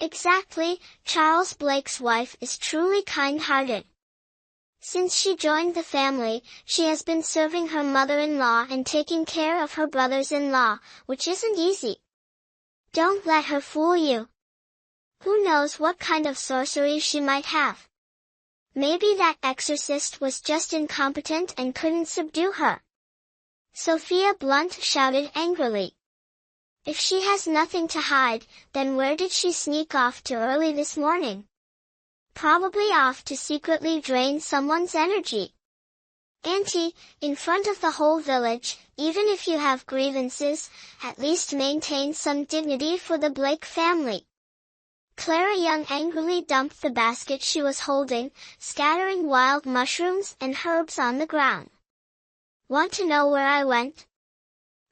Exactly, Charles Blake's wife is truly kind-hearted. Since she joined the family, she has been serving her mother-in-law and taking care of her brothers-in-law, which isn't easy. Don't let her fool you. Who knows what kind of sorcery she might have? Maybe that exorcist was just incompetent and couldn't subdue her. Sophia Blunt shouted angrily. If she has nothing to hide, then where did she sneak off to early this morning? Probably off to secretly drain someone's energy. Auntie, in front of the whole village, even if you have grievances, at least maintain some dignity for the Blake family. Clara Young angrily dumped the basket she was holding, scattering wild mushrooms and herbs on the ground. Want to know where I went?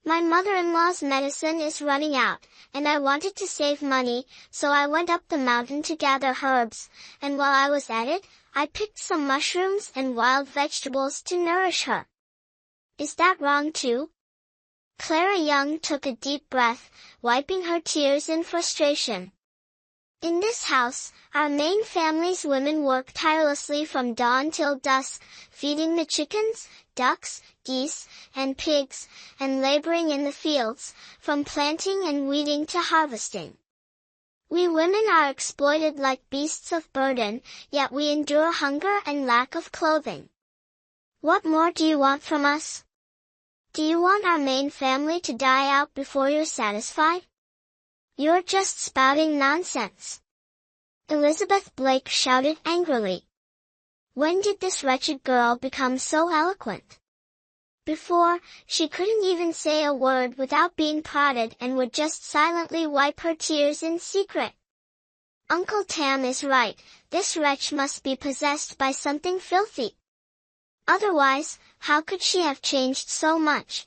My mother-in-law's medicine is running out, and I wanted to save money, so I went up the mountain to gather herbs, and while I was at it, I picked some mushrooms and wild vegetables to nourish her. Is that wrong too? Clara Young took a deep breath, wiping her tears in frustration. In this house, our main family's women work tirelessly from dawn till dusk, feeding the chickens, ducks, geese, and pigs, and laboring in the fields, from planting and weeding to harvesting. We women are exploited like beasts of burden, yet we endure hunger and lack of clothing. What more do you want from us? Do you want our main family to die out before you're satisfied? You're just spouting nonsense. Elizabeth Blake shouted angrily. When did this wretched girl become so eloquent? Before, she couldn't even say a word without being prodded and would just silently wipe her tears in secret. Uncle Tam is right, this wretch must be possessed by something filthy. Otherwise, how could she have changed so much?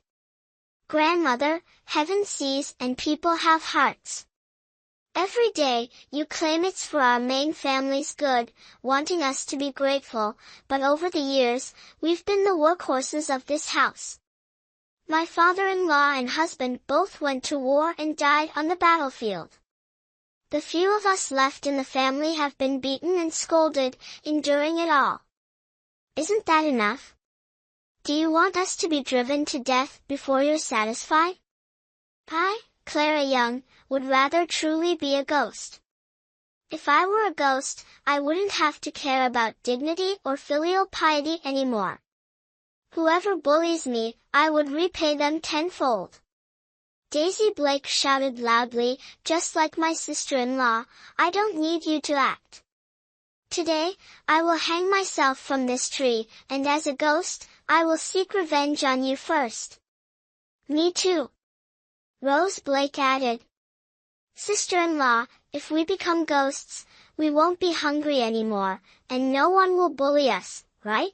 Grandmother, heaven sees and people have hearts. Every day, you claim it's for our main family's good, wanting us to be grateful, but over the years, we've been the workhorses of this house. My father-in-law and husband both went to war and died on the battlefield. The few of us left in the family have been beaten and scolded, enduring it all. Isn't that enough? Do you want us to be driven to death before you're satisfied? I, Clara Young, would rather truly be a ghost. If I were a ghost, I wouldn't have to care about dignity or filial piety anymore. Whoever bullies me, I would repay them tenfold. Daisy Blake shouted loudly, just like my sister-in-law, I don't need you to act. Today, I will hang myself from this tree, and as a ghost, I will seek revenge on you first. Me too. Rose Blake added. Sister-in-law, if we become ghosts, we won't be hungry anymore, and no one will bully us, right?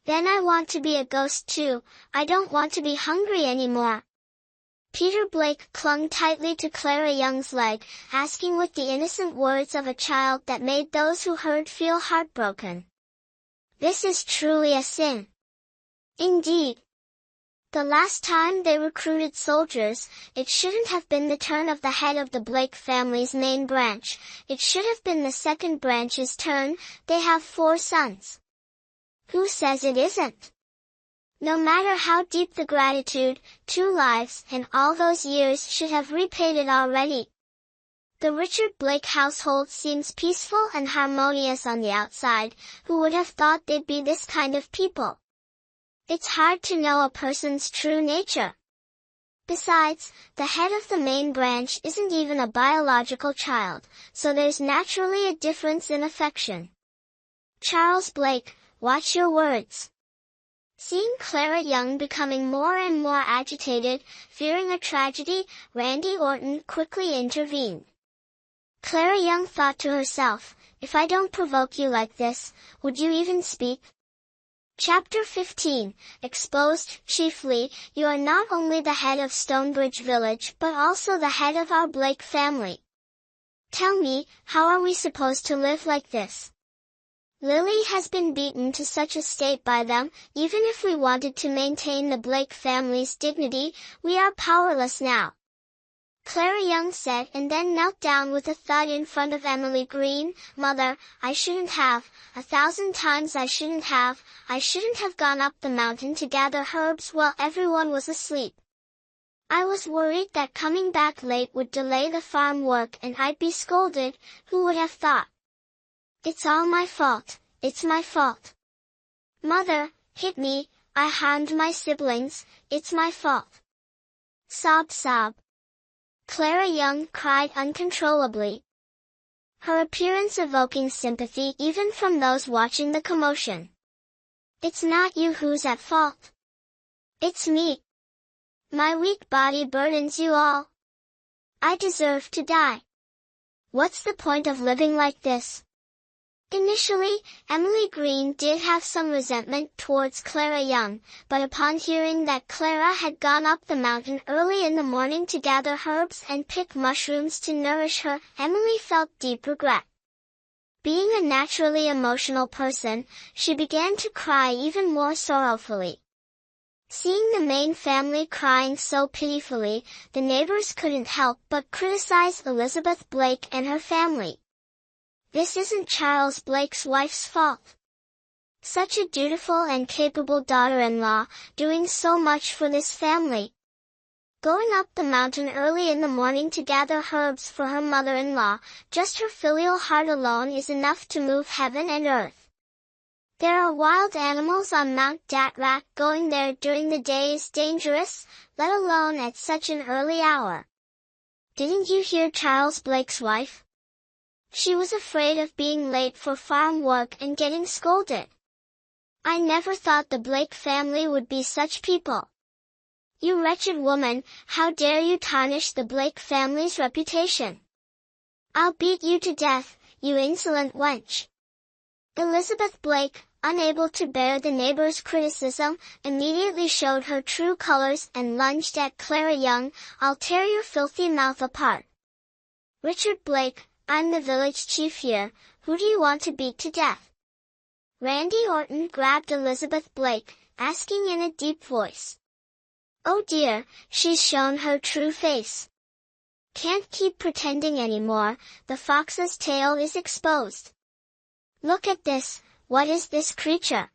Then I want to be a ghost too, I don't want to be hungry anymore. Peter Blake clung tightly to Clara Young's leg, asking with the innocent words of a child that made those who heard feel heartbroken. This is truly a sin. Indeed. The last time they recruited soldiers, it shouldn't have been the turn of the head of the Blake family's main branch, it should have been the second branch's turn, they have 4 sons. Who says it isn't? No matter how deep the gratitude, 2 lives and all those years should have repaid it already. The Richard Blake household seems peaceful and harmonious on the outside, who would have thought they'd be this kind of people? It's hard to know a person's true nature. Besides, the head of the main branch isn't even a biological child, so there's naturally a difference in affection. Charles Blake, watch your words. Seeing Clara Young becoming more and more agitated, fearing a tragedy, Randy Orton quickly intervened. Clara Young thought to herself, if I don't provoke you like this, would you even speak? Chapter 15, Exposed. Chiefly, you are not only the head of Stonebridge Village but also the head of our Blake family. Tell me, how are we supposed to live like this? Lily has been beaten to such a state by them, even if we wanted to maintain the Blake family's dignity, we are powerless now. Clara Young said, and then knelt down with a thud in front of Emily Green. "Mother, I shouldn't have, 1,000 times I shouldn't have gone up the mountain to gather herbs while everyone was asleep. I was worried that coming back late would delay the farm work and I'd be scolded. Who would have thought? It's all my fault, it's my fault. Mother, hit me, I harmed my siblings, it's my fault." Sob, sob. Clara Young cried uncontrollably, her appearance evoking sympathy even from those watching the commotion. "It's not you who's at fault. It's me. My weak body burdens you all. I deserve to die. What's the point of living like this?" Initially, Emily Green did have some resentment towards Clara Young, but upon hearing that Clara had gone up the mountain early in the morning to gather herbs and pick mushrooms to nourish her, Emily felt deep regret. Being a naturally emotional person, she began to cry even more sorrowfully. Seeing the Main family crying so pitifully, the neighbors couldn't help but criticize Elizabeth Blake and her family. This isn't Charles Blake's wife's fault. Such a dutiful and capable daughter-in-law, doing so much for this family. Going up the mountain early in the morning to gather herbs for her mother-in-law, just her filial heart alone is enough to move heaven and earth. There are wild animals on Mount Datrat. Going there during the day is dangerous, let alone at such an early hour. Didn't you hear Charles Blake's wife? She was afraid of being late for farm work and getting scolded. I never thought the Blake family would be such people. You wretched woman, how dare you tarnish the Blake family's reputation? I'll beat you to death, you insolent wench." Elizabeth Blake, unable to bear the neighbors' criticism, immediately showed her true colors and lunged at Clara Young. "I'll tear your filthy mouth apart. Richard Blake, I'm the village chief here, who do you want to beat to death?" Randy Orton grabbed Elizabeth Blake, asking in a deep voice. "Oh dear, she's shown her true face. Can't keep pretending anymore, the fox's tail is exposed. Look at this, what is this creature?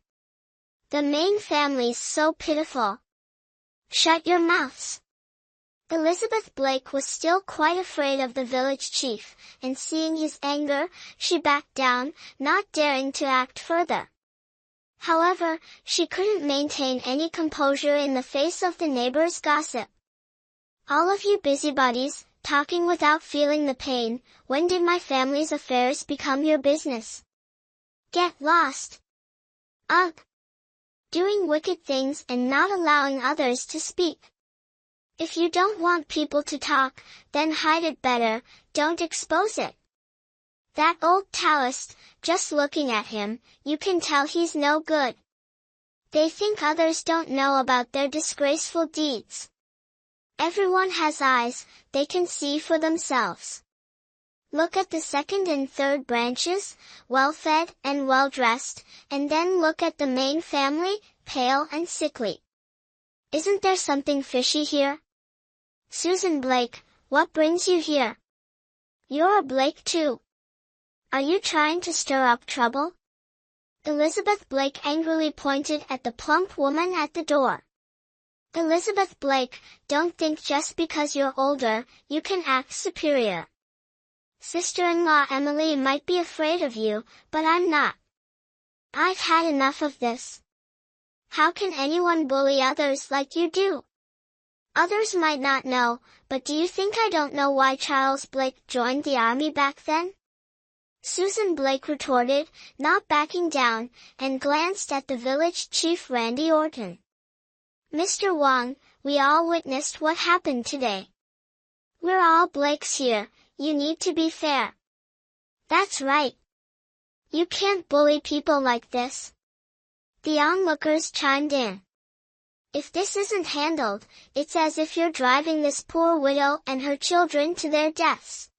The Main family's so pitiful. Shut your mouths." Elizabeth Blake was still quite afraid of the village chief, and seeing his anger, she backed down, not daring to act further. However, she couldn't maintain any composure in the face of the neighbors' gossip. "All of you busybodies, talking without feeling the pain, when did my family's affairs become your business? Get lost. Ugh! Doing wicked things and not allowing others to speak. If you don't want people to talk, then hide it better, don't expose it. That old Taoist, just looking at him, you can tell he's no good. They think others don't know about their disgraceful deeds. Everyone has eyes, they can see for themselves. Look at the second and third branches, well-fed and well-dressed, and then look at the Main family, pale and sickly. Isn't there something fishy here? Susan Blake, what brings you here? You're a Blake too. Are you trying to stir up trouble?" Elizabeth Blake angrily pointed at the plump woman at the door. "Elizabeth Blake, don't think just because you're older, you can act superior. Sister-in-law Emily might be afraid of you, but I'm not. I've had enough of this. How can anyone bully others like you do? Others might not know, but do you think I don't know why Charles Blake joined the army back then?" Susan Blake retorted, not backing down, and glanced at the village chief Randy Orton. "Mr. Wong, we all witnessed what happened today. We're all Blakes here, you need to be fair." "That's right. You can't bully people like this." The onlookers chimed in. "If this isn't handled, it's as if you're driving this poor widow and her children to their deaths.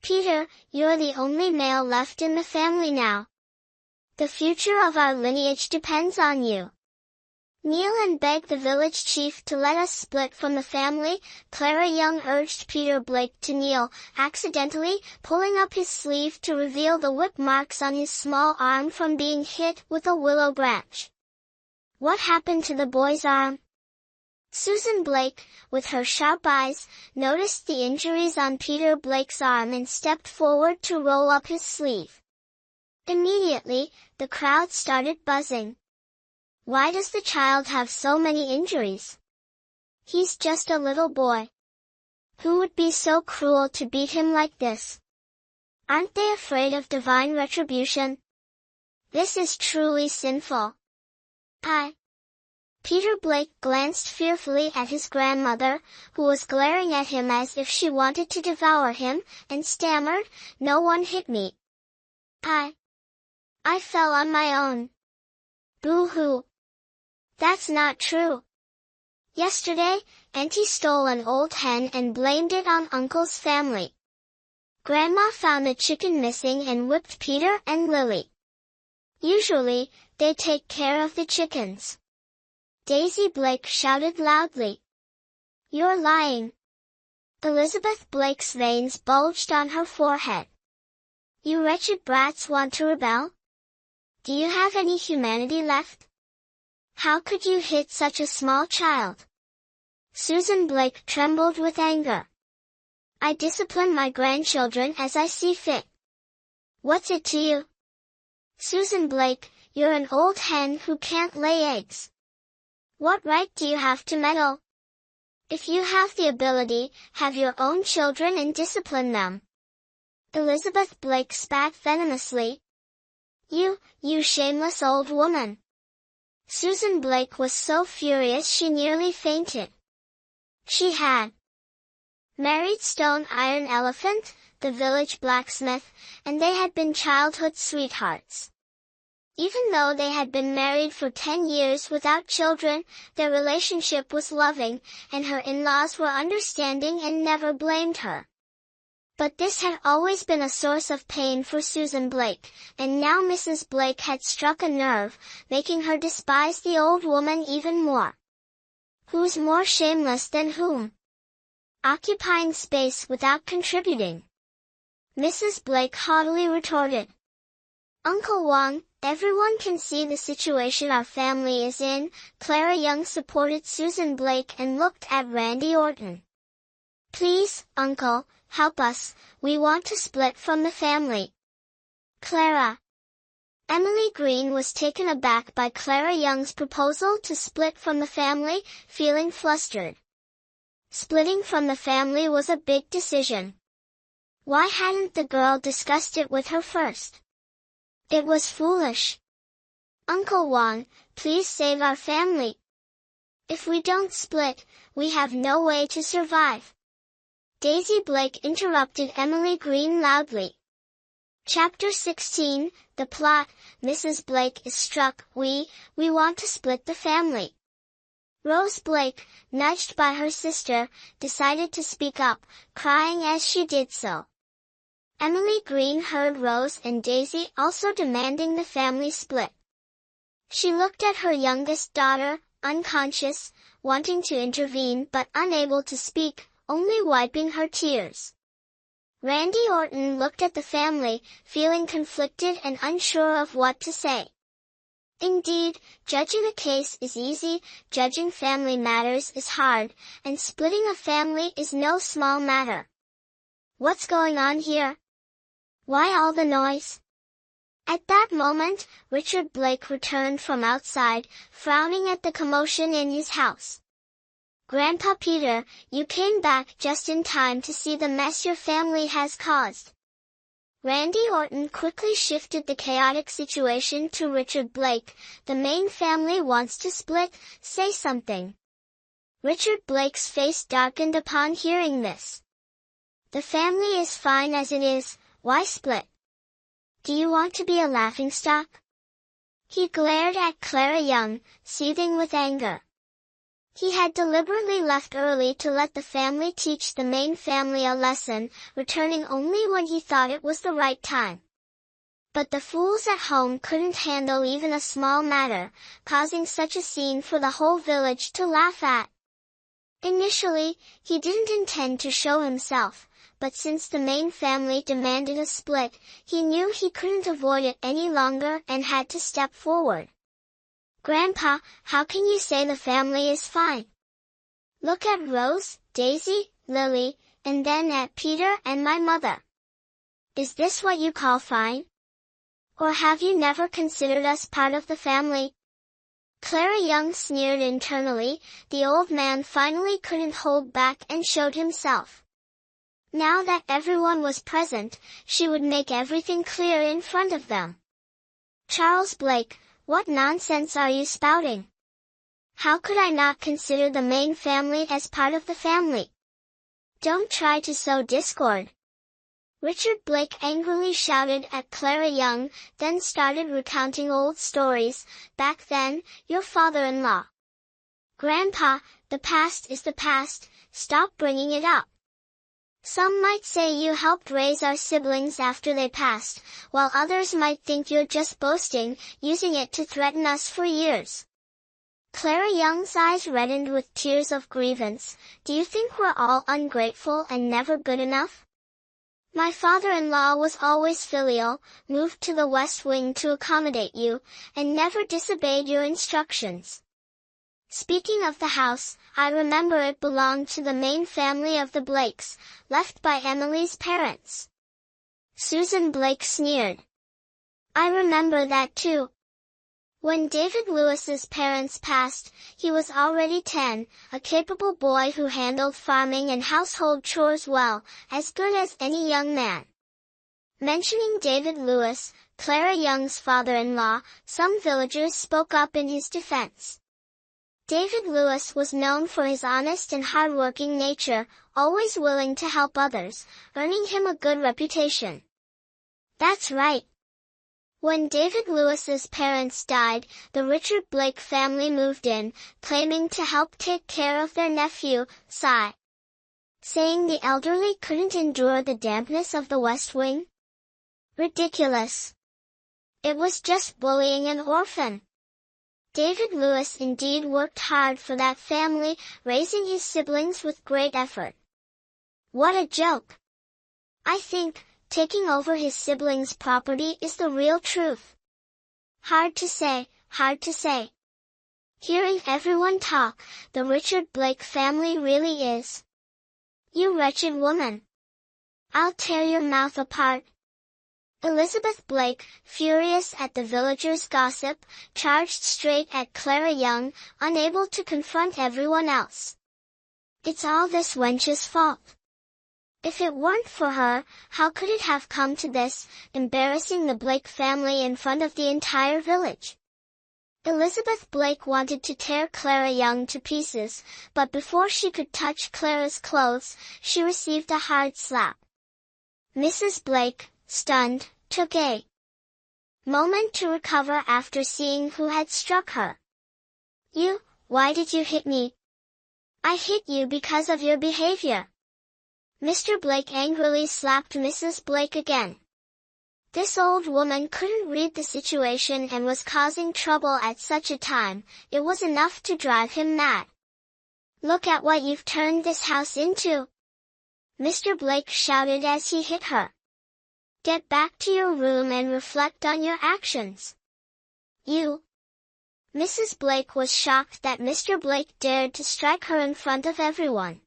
Peter, you're the only male left in the family now. The future of our lineage depends on you. Kneel and beg the village chief to let us split from the family, Clara Young urged Peter Blake to kneel, accidentally pulling up his sleeve to reveal the whip marks on his small arm from being hit with a willow branch. What happened to the boy's arm? Susan Blake, with her sharp eyes, noticed the injuries on Peter Blake's arm and stepped forward to roll up his sleeve. Immediately, the crowd started buzzing. Why does the child have so many injuries? He's just a little boy. Who would be so cruel to beat him like this? Aren't they afraid of divine retribution? This is truly sinful. Peter Blake glanced fearfully at his grandmother, who was glaring at him as if she wanted to devour him, and stammered, "No one hit me. I fell on my own." Boo-hoo. That's not true. Yesterday, Auntie stole an old hen and blamed it on Uncle's family. Grandma found the chicken missing and whipped Peter and Lily. Usually, they take care of the chickens. Daisy Blake shouted loudly. You're lying. Elizabeth Blake's veins bulged on her forehead. You wretched brats want to rebel? Do you have any humanity left? How could you hit such a small child? Susan Blake trembled with anger. I discipline my grandchildren as I see fit. What's it to you? Susan Blake, you're an old hen who can't lay eggs. What right do you have to meddle? If you have the ability, have your own children and discipline them. Elizabeth Blake spat venomously. You shameless old woman. Susan Blake was so furious she nearly fainted. She had married Stone Iron Elephant, the village blacksmith, and they had been childhood sweethearts. Even though they had been married for 10 years without children, their relationship was loving, and her in-laws were understanding and never blamed her. But this had always been a source of pain for Susan Blake, and now Mrs. Blake had struck a nerve, making her despise the old woman even more. Who's more shameless than whom? Occupying space without contributing. Mrs. Blake haughtily retorted. Uncle Wong, everyone can see the situation our family is in. Clara Young supported Susan Blake and looked at Randy Orton. Please, Uncle, help us, we want to split from the family. Clara. Emily Green was taken aback by Clara Young's proposal to split from the family, feeling flustered. Splitting from the family was a big decision. Why hadn't the girl discussed it with her first? It was foolish. Uncle Wong, please save our family. If we don't split, we have no way to survive. Daisy Blake interrupted Emily Green loudly. Chapter 16, The Plot, Mrs. Blake is struck. We want to split the family. Rose Blake, nudged by her sister, decided to speak up, crying as she did so. Emily Green heard Rose and Daisy also demanding the family split. She looked at her youngest daughter, unconscious, wanting to intervene but unable to speak, only wiping her tears. Randy Orton looked at the family, feeling conflicted and unsure of what to say. Indeed, judging a case is easy, judging family matters is hard, and splitting a family is no small matter. What's going on here? Why all the noise? At that moment, Richard Blake returned from outside, frowning at the commotion in his house. Grandpa Peter, you came back just in time to see the mess your family has caused. Randy Orton quickly shifted the chaotic situation to Richard Blake. The main family wants to split, say something. Richard Blake's face darkened upon hearing this. The family is fine as it is, why split? Do you want to be a laughingstock? He glared at Clara Young, seething with anger. He had deliberately left early to let the family teach the main family a lesson, returning only when he thought it was the right time. But the fools at home couldn't handle even a small matter, causing such a scene for the whole village to laugh at. Initially, he didn't intend to show himself, but since the main family demanded a split, he knew he couldn't avoid it any longer and had to step forward. "Grandpa, how can you say the family is fine? Look at Rose, Daisy, Lily, and then at Peter and my mother. Is this what you call fine? Or have you never considered us part of the family?" Clara Young sneered internally. The old man finally couldn't hold back and showed himself. Now that everyone was present, she would make everything clear in front of them. "Charles Blake, what nonsense are you spouting? How could I not consider the main family as part of the family? Don't try to sow discord." Richard Blake angrily shouted at Clara Young, then started recounting old stories. "Back then, your father-in-law. Grandpa, the past is the past, stop bringing it up. Some might say you helped raise our siblings after they passed, while others might think you're just boasting, using it to threaten us for years." Clara Young's eyes reddened with tears of grievance. "Do you think we're all ungrateful and never good enough? My father-in-law was always filial, moved to the West Wing to accommodate you, and never disobeyed your instructions. Speaking of the house, I remember it belonged to the main family of the Blakes, left by Emily's parents." Susan Blake sneered. "I remember that too. When David Lewis's parents passed, he was already 10, a capable boy who handled farming and household chores well, as good as any young man." Mentioning David Lewis, Clara Young's father-in-law, some villagers spoke up in his defense. David Lewis was known for his honest and hard-working nature, always willing to help others, earning him a good reputation. "That's right. When David Lewis's parents died, the Richard Blake family moved in, claiming to help take care of their nephew, Cy. Saying the elderly couldn't endure the dampness of the West Wing? Ridiculous. It was just bullying an orphan. David Lewis indeed worked hard for that family, raising his siblings with great effort. What a joke. I think, taking over his siblings' property is the real truth. Hard to say, hard to say." Hearing everyone talk, the Richard Blake family really is. "You wretched woman. I'll tear your mouth apart." Elizabeth Blake, furious at the villagers' gossip, charged straight at Clara Young, unable to confront everyone else. "It's all this wench's fault. If it weren't for her, how could it have come to this, embarrassing the Blake family in front of the entire village?" Elizabeth Blake wanted to tear Clara Young to pieces, but before she could touch Clara's clothes, she received a hard slap. Mrs. Blake, stunned, took a moment to recover after seeing who had struck her. Why did you hit me?" "I hit you because of your behavior." Mr. Blake angrily slapped Mrs. Blake again. This old woman couldn't read the situation and was causing trouble at such a time. It was enough to drive him mad. "Look at what you've turned this house into!" Mr. Blake shouted as he hit her. "Get back to your room and reflect on your actions. You." Mrs. Blake was shocked that Mr. Blake dared to strike her in front of everyone.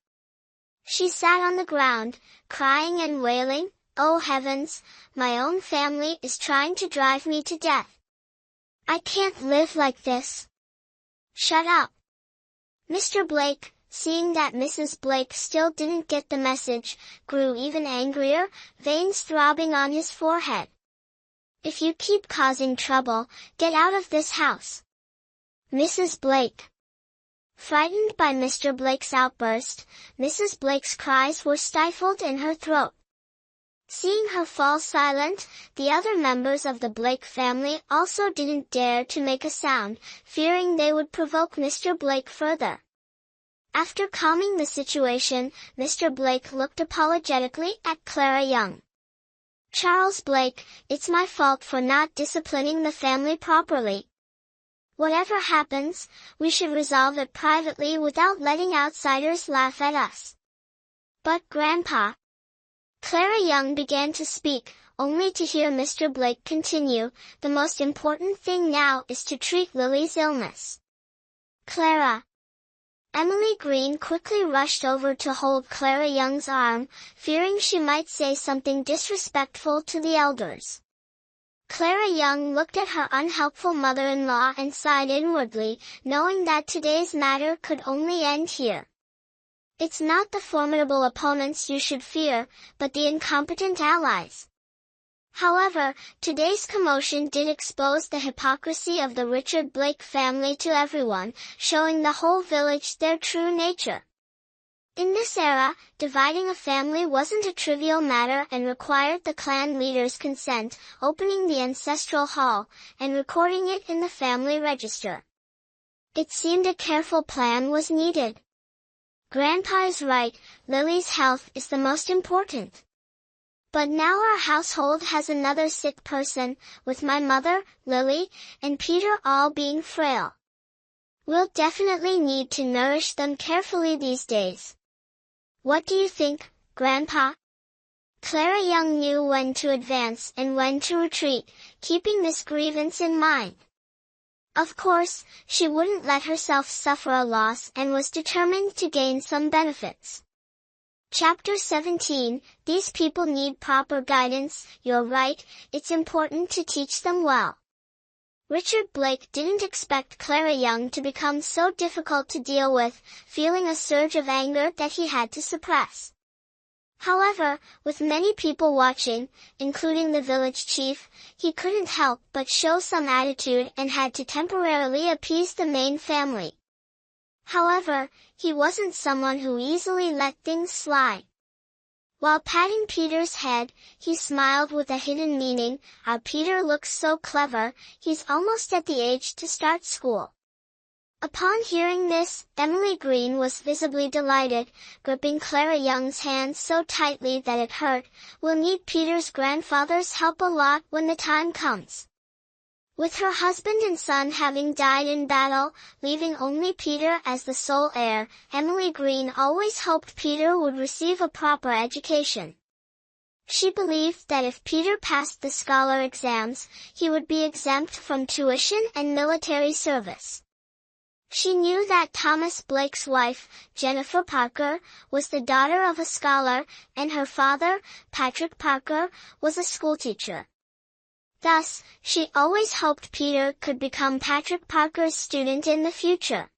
She sat on the ground, crying and wailing, "Oh heavens, my own family is trying to drive me to death. I can't live like this." "Shut up." Mr. Blake, seeing that Mrs. Blake still didn't get the message, grew even angrier, veins throbbing on his forehead. "If you keep causing trouble, get out of this house." Mrs. Blake. Frightened by Mr. Blake's outburst, Mrs. Blake's cries were stifled in her throat. Seeing her fall silent, the other members of the Blake family also didn't dare to make a sound, fearing they would provoke Mr. Blake further. After calming the situation, Mr. Blake looked apologetically at Clara Young. Charles Blake, it's my fault for not disciplining the family properly. Whatever happens, we should resolve it privately without letting outsiders laugh at us. But Grandpa. Clara Young began to speak, only to hear Mr. Blake continue, the most important thing now is to treat Lily's illness. Clara. Emily Green quickly rushed over to hold Clara Young's arm, fearing she might say something disrespectful to the elders. Clara Young looked at her unhelpful mother-in-law and sighed inwardly, knowing that today's matter could only end here. It's not the formidable opponents you should fear, but the incompetent allies. However, today's commotion did expose the hypocrisy of the Richard Blake family to everyone, showing the whole village their true nature. In this era, dividing a family wasn't a trivial matter and required the clan leader's consent, opening the ancestral hall, and recording it in the family register. It seemed a careful plan was needed. Grandpa is right, Lily's health is the most important. But now our household has another sick person, with my mother, Lily, and Peter all being frail. We'll definitely need to nourish them carefully these days. What do you think, Grandpa? Clara Young knew when to advance and when to retreat, keeping this grievance in mind. Of course, she wouldn't let herself suffer a loss and was determined to gain some benefits. Chapter 17, These people need proper guidance. You're right, it's important to teach them well. Richard Blake didn't expect Clara Young to become so difficult to deal with, feeling a surge of anger that he had to suppress. However, with many people watching, including the village chief, he couldn't help but show some attitude and had to temporarily appease the main family. However, he wasn't someone who easily let things slide. While patting Peter's head, he smiled with a hidden meaning. Our Peter looks so clever, he's almost at the age to start school. Upon hearing this, Emily Green was visibly delighted, gripping Clara Young's hand so tightly that it hurt. We'll need Peter's grandfather's help a lot when the time comes. With her husband and son having died in battle, leaving only Peter as the sole heir, Emily Green always hoped Peter would receive a proper education. She believed that if Peter passed the scholar exams, he would be exempt from tuition and military service. She knew that Thomas Blake's wife, Jennifer Parker, was the daughter of a scholar, and her father, Patrick Parker, was a schoolteacher. Thus, she always hoped Peter could become Patrick Parker's student in the future.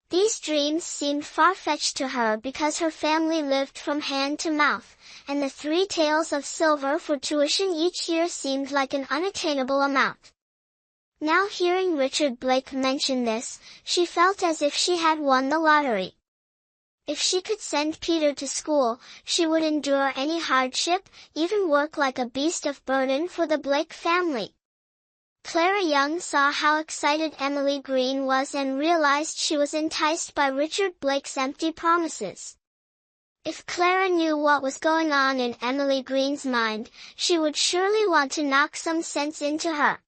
These dreams seemed far-fetched to her because her family lived from hand to mouth, and the 3 taels of silver for tuition each year seemed like an unattainable amount. Now hearing Richard Blake mention this, she felt as if she had won the lottery. If she could send Peter to school, she would endure any hardship, even work like a beast of burden for the Blake family. Clara Young saw how excited Emily Green was and realized she was enticed by Richard Blake's empty promises. If Clara knew what was going on in Emily Green's mind, she would surely want to knock some sense into her.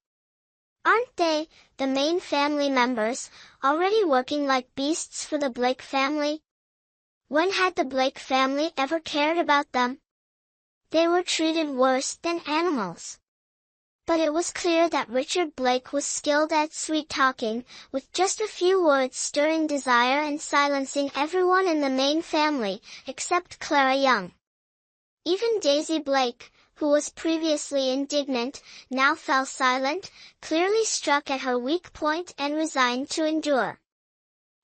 Aren't they, the main family members, already working like beasts for the Blake family? When had the Blake family ever cared about them? They were treated worse than animals. But it was clear that Richard Blake was skilled at sweet-talking, with just a few words stirring desire and silencing everyone in the main family, except Clara Young. Even Daisy Blake, who was previously indignant, now fell silent, clearly struck at her weak point and resigned to endure.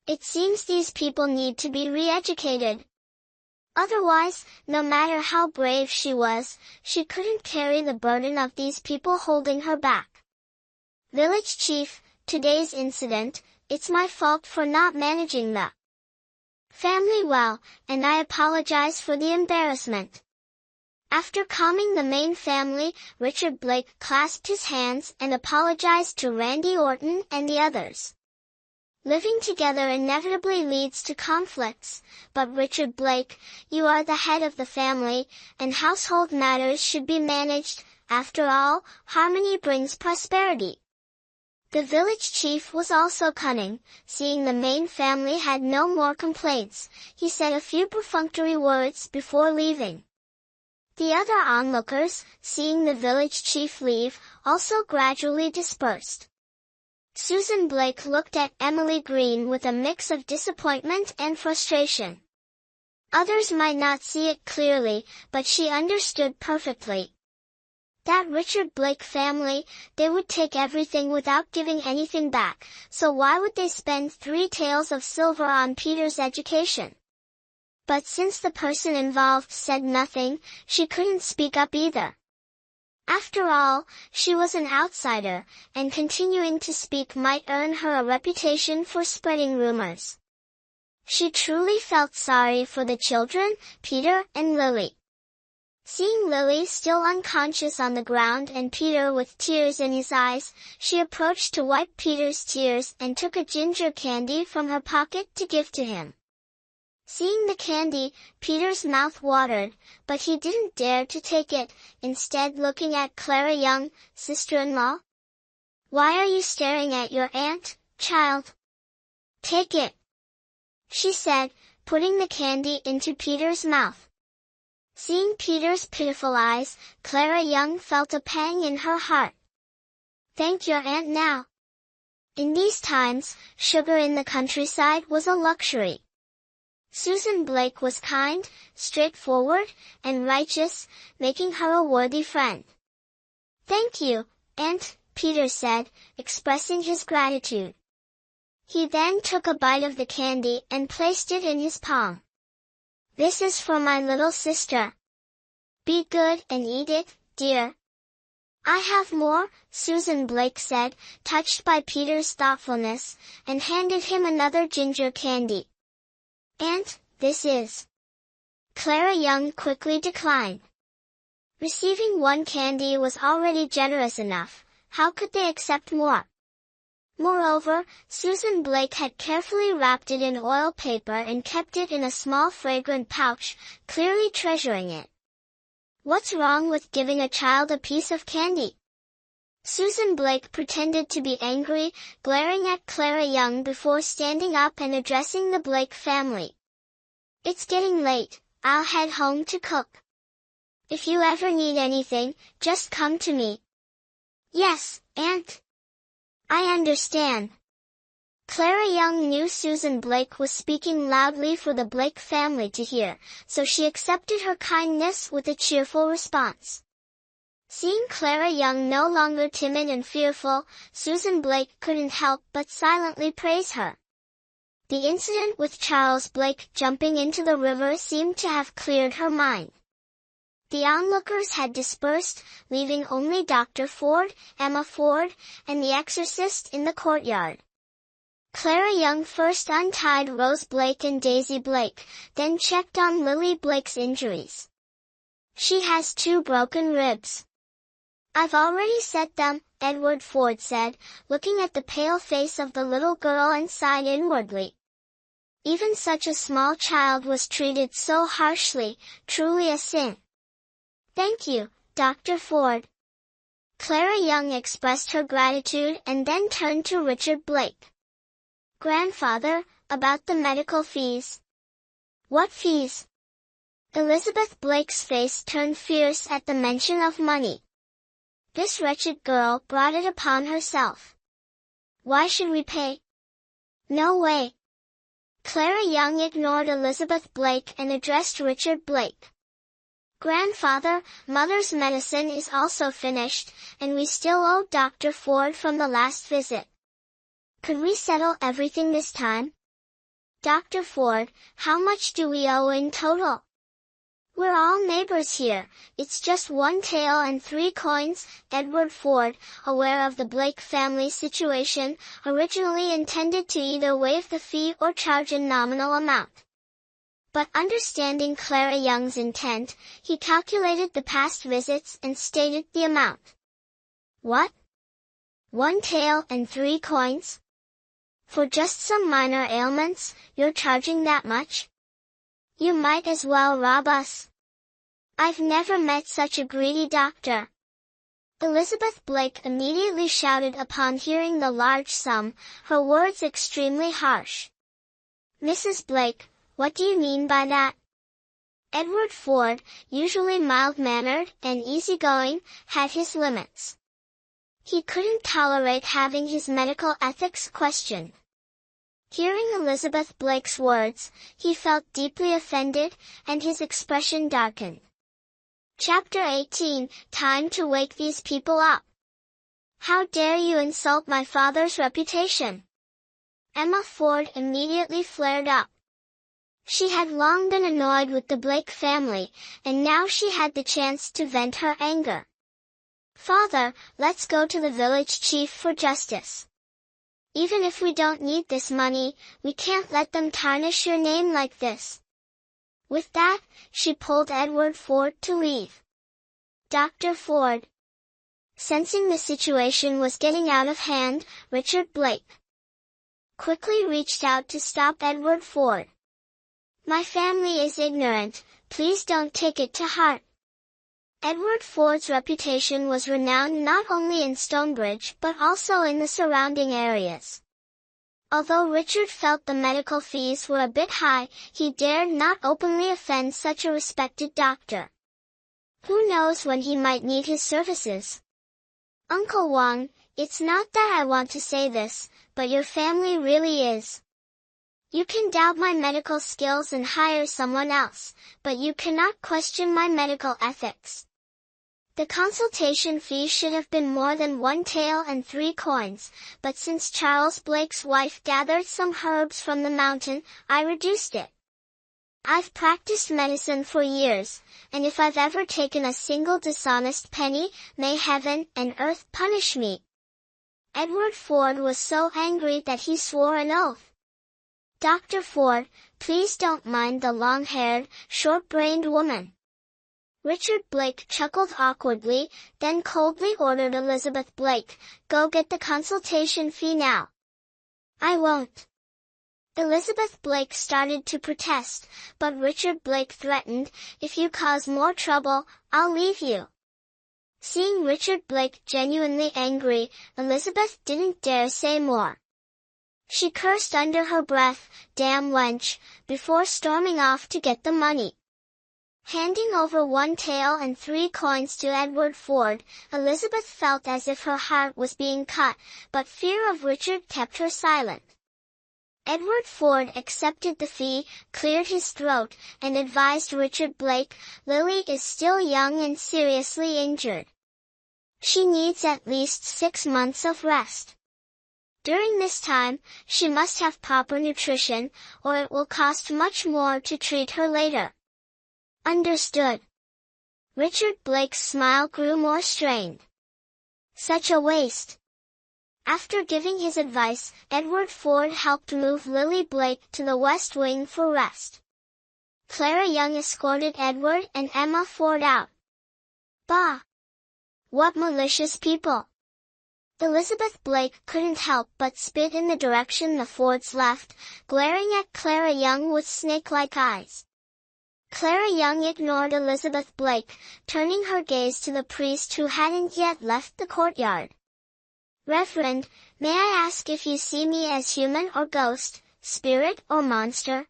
It seems these people need to be re-educated. Otherwise, no matter how brave she was, she couldn't carry the burden of these people holding her back. Village Chief, today's incident, it's my fault for not managing the family well, and I apologize for the embarrassment. After calming the main family, Richard Blake clasped his hands and apologized to Randy Orton and the others. Living together inevitably leads to conflicts, but Richard Blake, you are the head of the family, and household matters should be managed. After all, harmony brings prosperity. The village chief was also cunning. Seeing the main family had no more complaints, he said a few perfunctory words before leaving. The other onlookers, seeing the village chief leave, also gradually dispersed. Susan Blake looked at Emily Green with a mix of disappointment and frustration. Others might not see it clearly, but she understood perfectly. That Richard Blake family, they would take everything without giving anything back, so why would they spend 3 taels of silver on Peter's education? But since the person involved said nothing, she couldn't speak up either. After all, she was an outsider, and continuing to speak might earn her a reputation for spreading rumors. She truly felt sorry for the children, Peter and Lily. Seeing Lily still unconscious on the ground and Peter with tears in his eyes, she approached to wipe Peter's tears and took a ginger candy from her pocket to give to him. Seeing the candy, Peter's mouth watered, but he didn't dare to take it, instead looking at Clara Young, sister-in-law. "Why are you staring at your aunt, child? Take it," she said, putting the candy into Peter's mouth. Seeing Peter's pitiful eyes, Clara Young felt a pang in her heart. "Thank your aunt now." In these times, sugar in the countryside was a luxury. Susan Blake was kind, straightforward, and righteous, making her a worthy friend. "Thank you, Aunt," Peter said, expressing his gratitude. He then took a bite of the candy and placed it in his palm. "This is for my little sister. Be good and eat it, dear." "I have more," Susan Blake said, touched by Peter's thoughtfulness, and handed him another ginger candy. "Aunt, this is." Clara Young quickly declined. Receiving one candy was already generous enough. How could they accept more? Moreover, Susan Blake had carefully wrapped it in oil paper and kept it in a small fragrant pouch, clearly treasuring it. What's wrong with giving a child a piece of candy? Susan Blake pretended to be angry, glaring at Clara Young before standing up and addressing the Blake family. "It's getting late, I'll head home to cook. If you ever need anything, just come to me." "Yes, Aunt. I understand." Clara Young knew Susan Blake was speaking loudly for the Blake family to hear, so she accepted her kindness with a cheerful response. Seeing Clara Young no longer timid and fearful, Susan Blake couldn't help but silently praise her. The incident with Charles Blake jumping into the river seemed to have cleared her mind. The onlookers had dispersed, leaving only Dr. Ford, Emma Ford, and the exorcist in the courtyard. Clara Young first untied Rose Blake and Daisy Blake, then checked on Lily Blake's injuries. "She has 2 broken ribs. I've already set them," Edward Ford said, looking at the pale face of the little girl and sighed inwardly. Even such a small child was treated so harshly, truly a sin. "Thank you, Dr. Ford." Clara Young expressed her gratitude and then turned to Richard Blake. "Grandfather, about the medical fees." "What fees?" Elizabeth Blake's face turned fierce at the mention of money. This wretched girl brought it upon herself. "Why should we pay?" "No way." Clara Young ignored Elizabeth Blake and addressed Richard Blake. "Grandfather, Mother's medicine is also finished, and we still owe Dr. Ford from the last visit. Could we settle everything this time?" "Dr. Ford, how much do we owe in total?" "We're all neighbors here, it's just 1 tael and 3 coins, Edward Ford, aware of the Blake family situation, originally intended to either waive the fee or charge a nominal amount. But understanding Clara Young's intent, he calculated the past visits and stated the amount. "What? 1 tael and 3 coins? For just some minor ailments, you're charging that much? You might as well rob us. I've never met such a greedy doctor. Elizabeth Blake immediately shouted upon hearing the large sum, her words extremely harsh. Mrs. Blake, what do you mean by that? Edward Ford, usually mild-mannered and easygoing, had his limits. He couldn't tolerate having his medical ethics questioned. Hearing Elizabeth Blake's words, he felt deeply offended, and his expression darkened. Chapter 18, Time to wake these people up. How dare you insult my father's reputation? Emma Ford immediately flared up. She had long been annoyed with the Blake family, and now she had the chance to vent her anger. Father, let's go to the village chief for justice. Even if we don't need this money, we can't let them tarnish your name like this. With that, she pulled Edward Ford to leave. Dr. Ford. Sensing the situation was getting out of hand, Richard Blake quickly reached out to stop Edward Ford. My family is ignorant, please don't take it to heart. Edward Ford's reputation was renowned not only in Stonebridge but also in the surrounding areas. Although Richard felt the medical fees were a bit high, he dared not openly offend such a respected doctor. Who knows when he might need his services? Uncle Wang, it's not that I want to say this, but your family really is. You can doubt my medical skills and hire someone else, but you cannot question my medical ethics. The consultation fee should have been more than 1 tael and 3 coins, but since Charles Blake's wife gathered some herbs from the mountain, I reduced it. I've practiced medicine for years, and if I've ever taken a single dishonest penny, may heaven and earth punish me. Edward Ford was so angry that he swore an oath. Dr. Ford, please don't mind the long-haired, short-brained woman. Richard Blake chuckled awkwardly, then coldly ordered Elizabeth Blake, go get the consultation fee now. I won't. Elizabeth Blake started to protest, but Richard Blake threatened, if you cause more trouble, I'll leave you. Seeing Richard Blake genuinely angry, Elizabeth didn't dare say more. She cursed under her breath, damn wench, before storming off to get the money. Handing over 1 tael and 3 coins to Edward Ford, Elizabeth felt as if her heart was being cut, but fear of Richard kept her silent. Edward Ford accepted the fee, cleared his throat, and advised Richard Blake, Lily is still young and seriously injured. She needs at least 6 months of rest. During this time, she must have proper nutrition, or it will cost much more to treat her later. Understood. Richard Blake's smile grew more strained. Such a waste. After giving his advice, Edward Ford helped move Lily Blake to the West Wing for rest. Clara Young escorted Edward and Emma Ford out. Bah! What malicious people! Elizabeth Blake couldn't help but spit in the direction the Fords left, glaring at Clara Young with snake-like eyes. Clara Young ignored Elizabeth Blake, turning her gaze to the priest who hadn't yet left the courtyard. Reverend, may I ask if you see me as human or ghost, spirit or monster?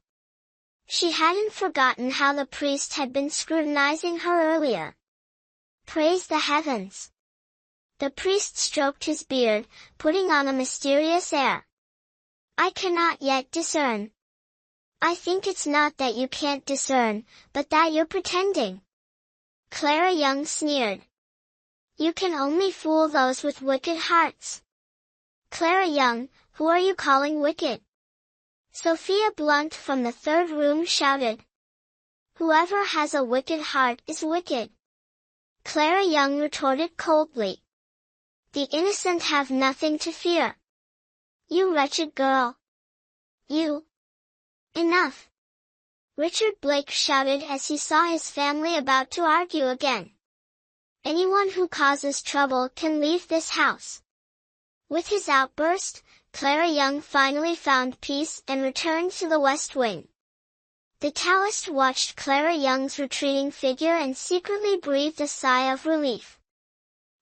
She hadn't forgotten how the priest had been scrutinizing her earlier. Praise the heavens! The priest stroked his beard, putting on a mysterious air. I cannot yet discern. I think it's not that you can't discern, but that you're pretending. Clara Young sneered. You can only fool those with wicked hearts. Clara Young, who are you calling wicked? Sophia Blunt from the 3rd room shouted. Whoever has a wicked heart is wicked. Clara Young retorted coldly. The innocent have nothing to fear. You wretched girl. You. Enough! Richard Blake shouted as he saw his family about to argue again. Anyone who causes trouble can leave this house. With his outburst, Clara Young finally found peace and returned to the West Wing. The Taoist watched Clara Young's retreating figure and secretly breathed a sigh of relief.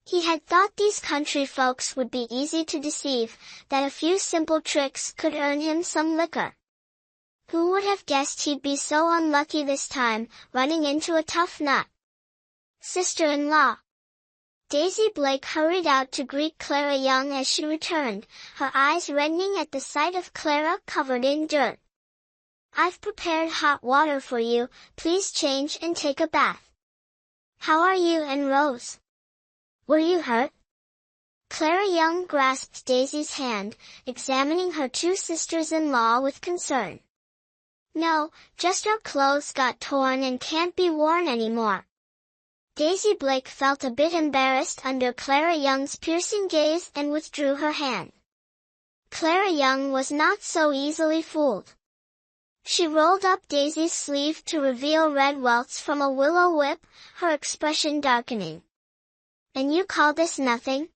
He had thought these country folks would be easy to deceive, that a few simple tricks could earn him some liquor. Who would have guessed he'd be so unlucky this time, running into a tough nut? Sister-in-law. Daisy Blake hurried out to greet Clara Young as she returned, her eyes reddening at the sight of Clara covered in dirt. "I've prepared hot water for you, please change and take a bath." "How are you and Rose? Were you hurt?" Clara Young grasped Daisy's hand, examining her two sisters-in-law with concern. "No, just our clothes got torn and can't be worn anymore." Daisy Blake felt a bit embarrassed under Clara Young's piercing gaze and withdrew her hand. Clara Young was not so easily fooled. She rolled up Daisy's sleeve to reveal red welts from a willow whip, her expression darkening. "And you call this nothing?"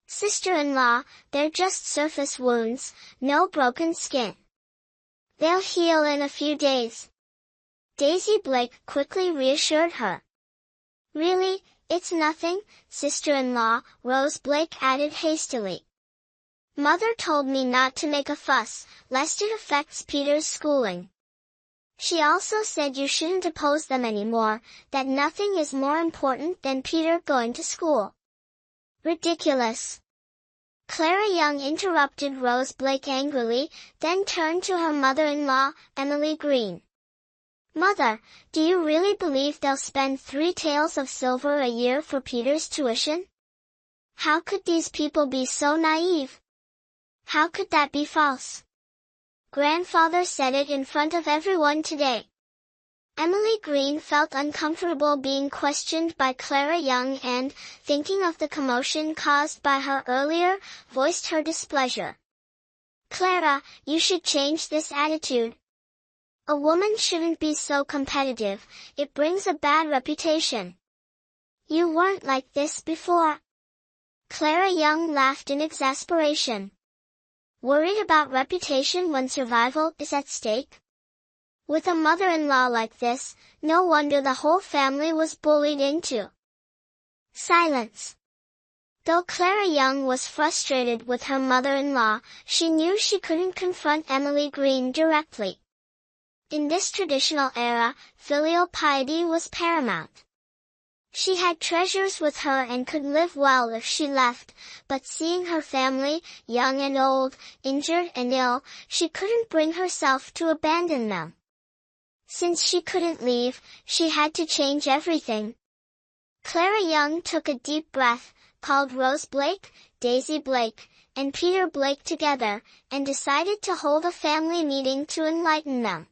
"Sister-in-law, they're just surface wounds, no broken skin. They'll heal in a few days." Daisy Blake quickly reassured her. "Really, it's nothing, sister-in-law," Rose Blake added hastily. "Mother told me not to make a fuss, lest it affects Peter's schooling. She also said you shouldn't oppose them anymore, that nothing is more important than Peter going to school." "Ridiculous." Clara Young interrupted Rose Blake angrily, then turned to her mother-in-law, Emily Green. "Mother, do you really believe they'll spend 3 taels of silver a year for Peter's tuition? How could these people be so naive? How could that be false? Grandfather said it in front of everyone today." Emily Green felt uncomfortable being questioned by Clara Young and, thinking of the commotion caused by her earlier, voiced her displeasure. "Clara, you should change this attitude. A woman shouldn't be so competitive, it brings a bad reputation. You weren't like this before." Clara Young laughed in exasperation. "Worried about reputation when survival is at stake? With a mother-in-law like this, no wonder the whole family was bullied into." Silence. Though Clara Young was frustrated with her mother-in-law, she knew she couldn't confront Emily Green directly. In this traditional era, filial piety was paramount. She had treasures with her and could live well if she left, but seeing her family, young and old, injured and ill, she couldn't bring herself to abandon them. Since she couldn't leave, she had to change everything. Clara Young took a deep breath, called Rose Blake, Daisy Blake, and Peter Blake together, and decided to hold a family meeting to enlighten them.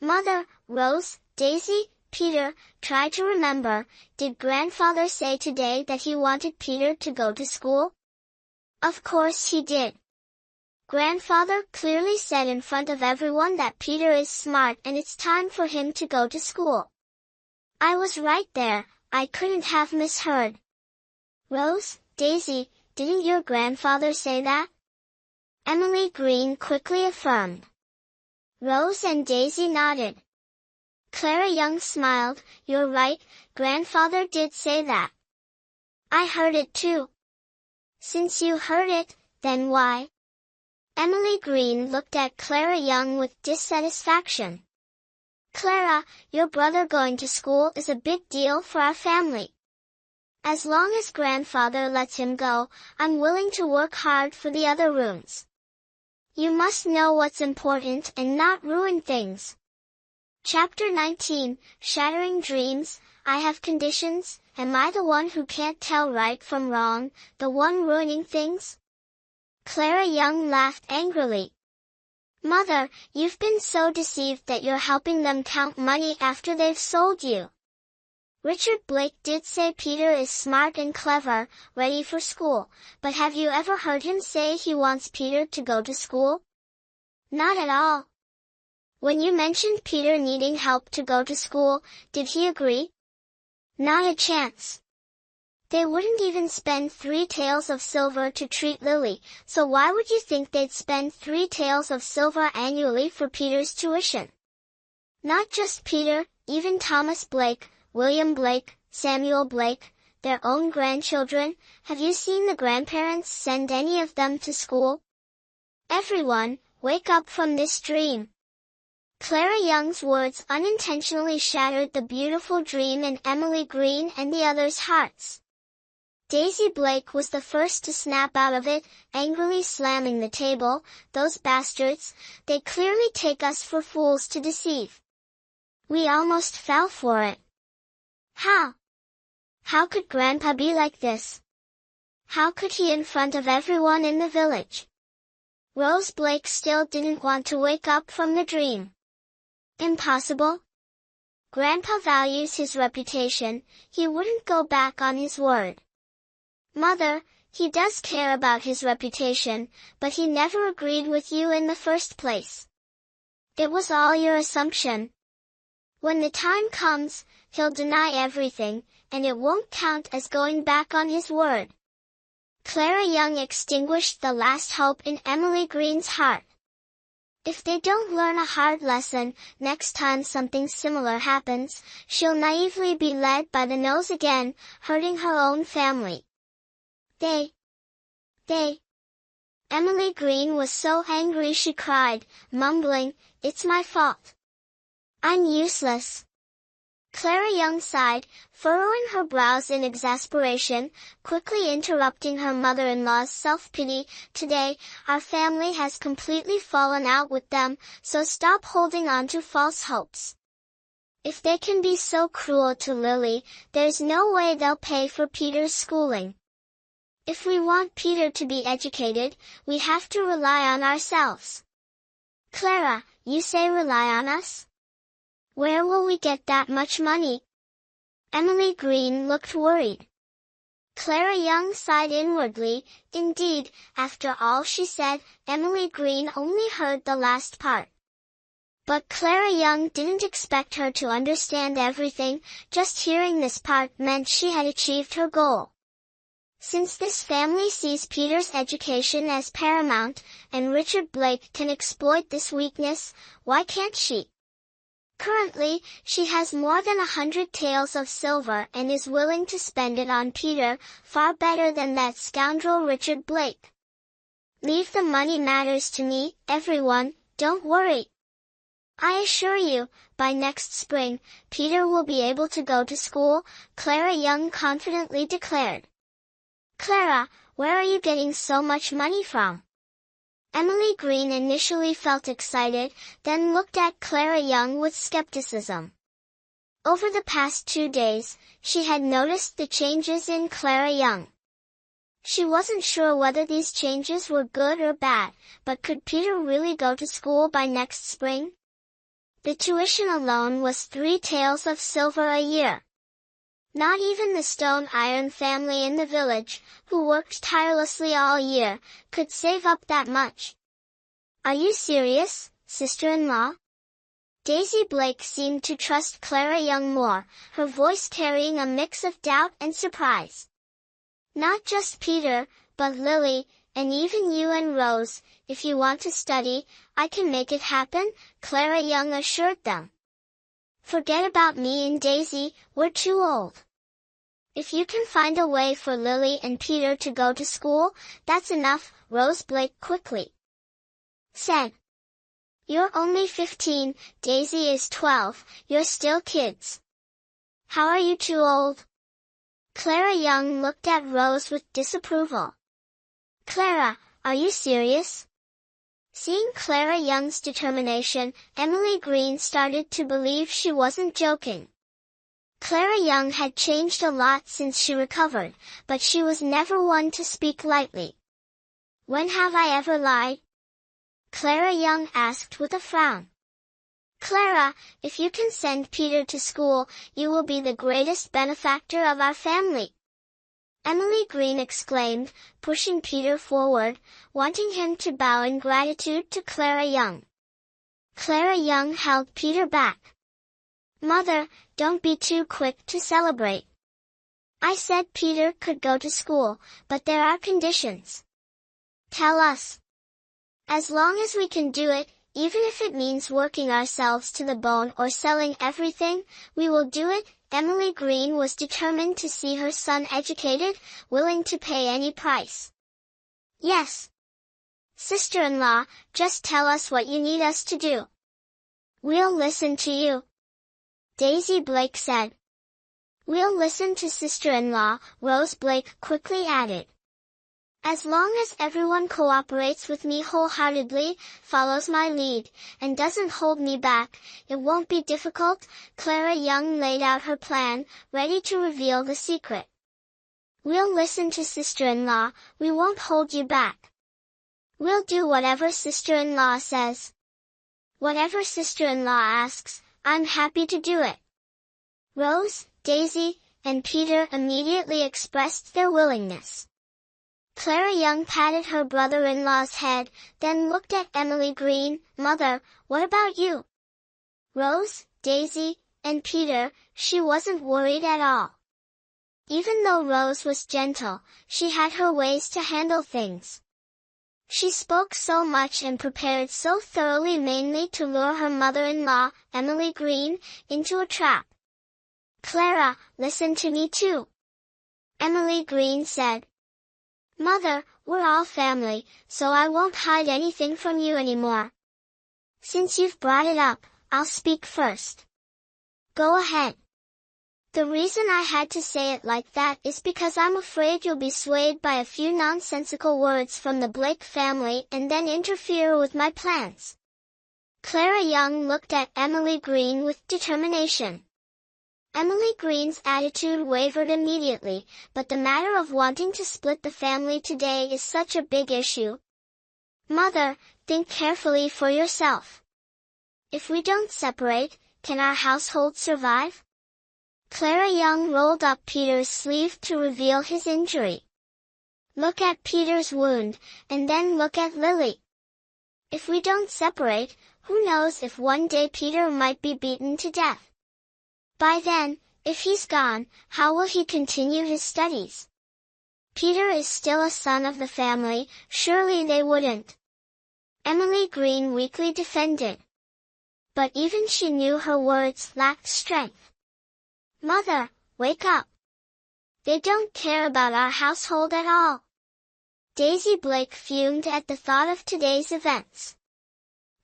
"Mother, Rose, Daisy, Peter, try to remember, did Grandfather say today that he wanted Peter to go to school?" "Of course he did. Grandfather clearly said in front of everyone that Peter is smart and it's time for him to go to school. I was right there, I couldn't have misheard." "Rose, Daisy, didn't your grandfather say that?" Emily Green quickly affirmed. Rose and Daisy nodded. Clara Young smiled. "You're right, Grandfather did say that. I heard it too." "Since you heard it, then why?" Emily Green looked at Clara Young with dissatisfaction. "Clara, your brother going to school is a big deal for our family. As long as Grandfather lets him go, I'm willing to work hard for the other rooms. You must know what's important and not ruin things." Chapter 19, Shattering Dreams. I have conditions. Am I the one who can't tell right from wrong, the one ruining things? Clara Young laughed angrily. "Mother, you've been so deceived that you're helping them count money after they've sold you. Richard Blake did say Peter is smart and clever, ready for school, but have you ever heard him say he wants Peter to go to school? Not at all. When you mentioned Peter needing help to go to school, did he agree? Not a chance. They wouldn't even spend 3 taels of silver to treat Lily, so why would you think they'd spend 3 taels of silver annually for Peter's tuition? Not just Peter, even Thomas Blake, William Blake, Samuel Blake, their own grandchildren. Have you seen the grandparents send any of them to school? Everyone, wake up from this dream. Clara Young's words unintentionally shattered the beautiful dream in Emily Green and the others' hearts. Daisy Blake was the first to snap out of it, angrily slamming the table. Those bastards, they clearly take us for fools to deceive. We almost fell for it. How could Grandpa be like this? How could he in front of everyone in the village? Rose Blake still didn't want to wake up from the dream. Impossible. Grandpa values his reputation, he wouldn't go back on his word. Mother, he does care about his reputation, but he never agreed with you in the first place. It was all your assumption. When the time comes, he'll deny everything, and it won't count as going back on his word. Clara Young extinguished the last hope in Emily Green's heart. If they don't learn a hard lesson, next time something similar happens, she'll naively be led by the nose again, hurting her own family. Emily Green was so angry she cried, mumbling, "It's my fault. I'm useless." Clara Young sighed, furrowing her brows in exasperation, quickly interrupting her mother-in-law's self-pity. "Today, our family has completely fallen out with them, so stop holding on to false hopes. If they can be so cruel to Lily, there's no way they'll pay for Peter's schooling. If we want Peter to be educated, we have to rely on ourselves." "Clara, you say rely on us? Where will we get that much money?" Emily Green looked worried. Clara Young sighed inwardly. Indeed, after all she said, Emily Green only heard the last part. But Clara Young didn't expect her to understand everything. Just hearing this part meant she had achieved her goal. Since this family sees Peter's education as paramount, and Richard Blake can exploit this weakness, why can't she? Currently, she has more than 100 taels of silver and is willing to spend it on Peter, far better than that scoundrel Richard Blake. Leave the money matters to me, everyone, don't worry. I assure you, by next spring, Peter will be able to go to school, Clara Young confidently declared. "Clara, where are you getting so much money from?" Emily Green initially felt excited, then looked at Clara Young with skepticism. Over the past 2 days, she had noticed the changes in Clara Young. She wasn't sure whether these changes were good or bad, but could Peter really go to school by next spring? The tuition alone was 3 taels of silver a year. Not even the Stone Iron family in the village, who worked tirelessly all year, could save up that much. "Are you serious, sister-in-law?" Daisy Blake seemed to trust Clara Young more, her voice carrying a mix of doubt and surprise. "Not just Peter, but Lily, and even you and Rose. If you want to study, I can make it happen," Clara Young assured them. "Forget about me and Daisy, we're too old. If you can find a way for Lily and Peter to go to school, that's enough," Rose Blake quickly said. "You're only 15, Daisy is 12, you're still kids. How are you too old?" Clara Young looked at Rose with disapproval. "Clara, are you serious?" Seeing Clara Young's determination, Emily Green started to believe she wasn't joking. Clara Young had changed a lot since she recovered, but she was never one to speak lightly. "When have I ever lied?" Clara Young asked with a frown. "Clara, if you can send Peter to school, you will be the greatest benefactor of our family," Emily Green exclaimed, pushing Peter forward, wanting him to bow in gratitude to Clara Young. Clara Young held Peter back. "Mother, don't be too quick to celebrate. I said Peter could go to school, but there are conditions. Tell us. As long as we can do it, even if it means working ourselves to the bone or selling everything, we will do it. Emily Green was determined to see her son educated, willing to pay any price. Yes. Sister-in-law, just tell us what you need us to do. We'll listen to you. Daisy Blake said. We'll listen to sister-in-law, Rose Blake quickly added. As long as everyone cooperates with me wholeheartedly, follows my lead, and doesn't hold me back, it won't be difficult. Clara Young laid out her plan, ready to reveal the secret. We'll listen to sister-in-law, we won't hold you back. We'll do whatever sister-in-law says. Whatever sister-in-law asks, I'm happy to do it. Rose, Daisy, and Peter immediately expressed their willingness. Clara Young patted her brother-in-law's head, then looked at Emily Green. Mother, what about you? Rose, Daisy, and Peter, she wasn't worried at all. Even though Rose was gentle, she had her ways to handle things. She spoke so much and prepared so thoroughly, mainly to lure her mother-in-law, Emily Green, into a trap. Clara, listen to me too. Emily Green said. Mother, we're all family, so I won't hide anything from you anymore. Since you've brought it up, I'll speak first. Go ahead. The reason I had to say it like that is because I'm afraid you'll be swayed by a few nonsensical words from the Blake family and then interfere with my plans. Clara Young looked at Emily Green with determination. Emily Green's attitude wavered immediately, but the matter of wanting to split the family today is such a big issue. Mother, think carefully for yourself. If we don't separate, can our household survive? Clara Young rolled up Peter's sleeve to reveal his injury. Look at Peter's wound, and then look at Lily. If we don't separate, who knows if one day Peter might be beaten to death. By then, if he's gone, how will he continue his studies? Peter is still a son of the family, surely they wouldn't. Emily Green weakly defended. But even she knew her words lacked strength. Mother, wake up. They don't care about our household at all. Daisy Blake fumed at the thought of today's events.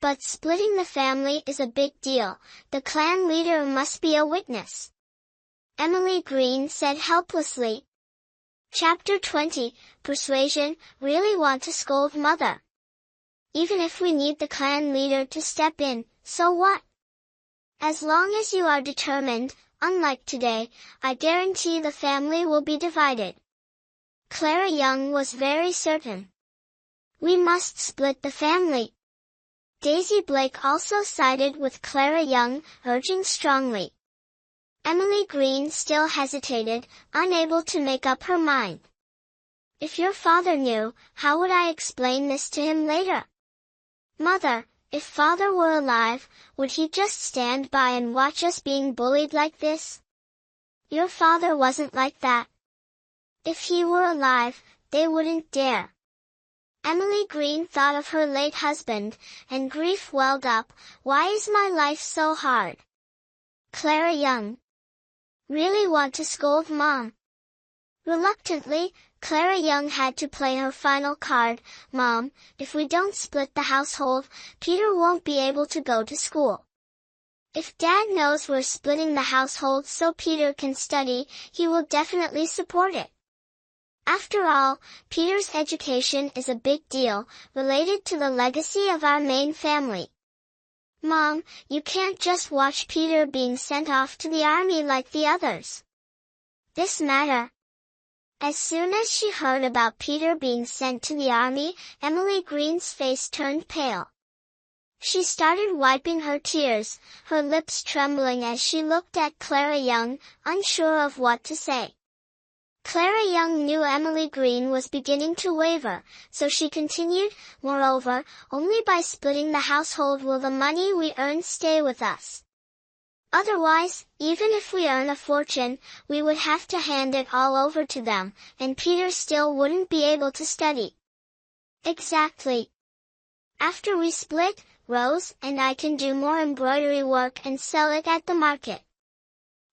But splitting the family is a big deal. The clan leader must be a witness. Emily Green said helplessly. Chapter 20, Persuasion. Really want to scold Mother. Even if we need the clan leader to step in, so what? As long as you are determined, unlike today, I guarantee the family will be divided. Clara Young was very certain. We must split the family. Daisy Blake also sided with Clara Young, urging strongly. Emily Green still hesitated, unable to make up her mind. If your father knew, how would I explain this to him later? Mother, if father were alive, would he just stand by and watch us being bullied like this? Your father wasn't like that. If he were alive, they wouldn't dare. Emily Green thought of her late husband, and grief welled up. Why is my life so hard? Clara Young. Really want to scold Mom. Reluctantly, Clara Young had to play her final card. Mom, if we don't split the household, Peter won't be able to go to school. If Dad knows we're splitting the household so Peter can study, he will definitely support it. After all, Peter's education is a big deal, related to the legacy of our main family. Mom, you can't just watch Peter being sent off to the army like the others. This matter. As soon as she heard about Peter being sent to the army, Emily Green's face turned pale. She started wiping her tears, her lips trembling as she looked at Clara Young, unsure of what to say. Clara Young knew Emily Green was beginning to waver, so she continued, moreover, only by splitting the household will the money we earn stay with us. Otherwise, even if we earn a fortune, we would have to hand it all over to them, and Peter still wouldn't be able to study. Exactly. After we split, Rose and I can do more embroidery work and sell it at the market.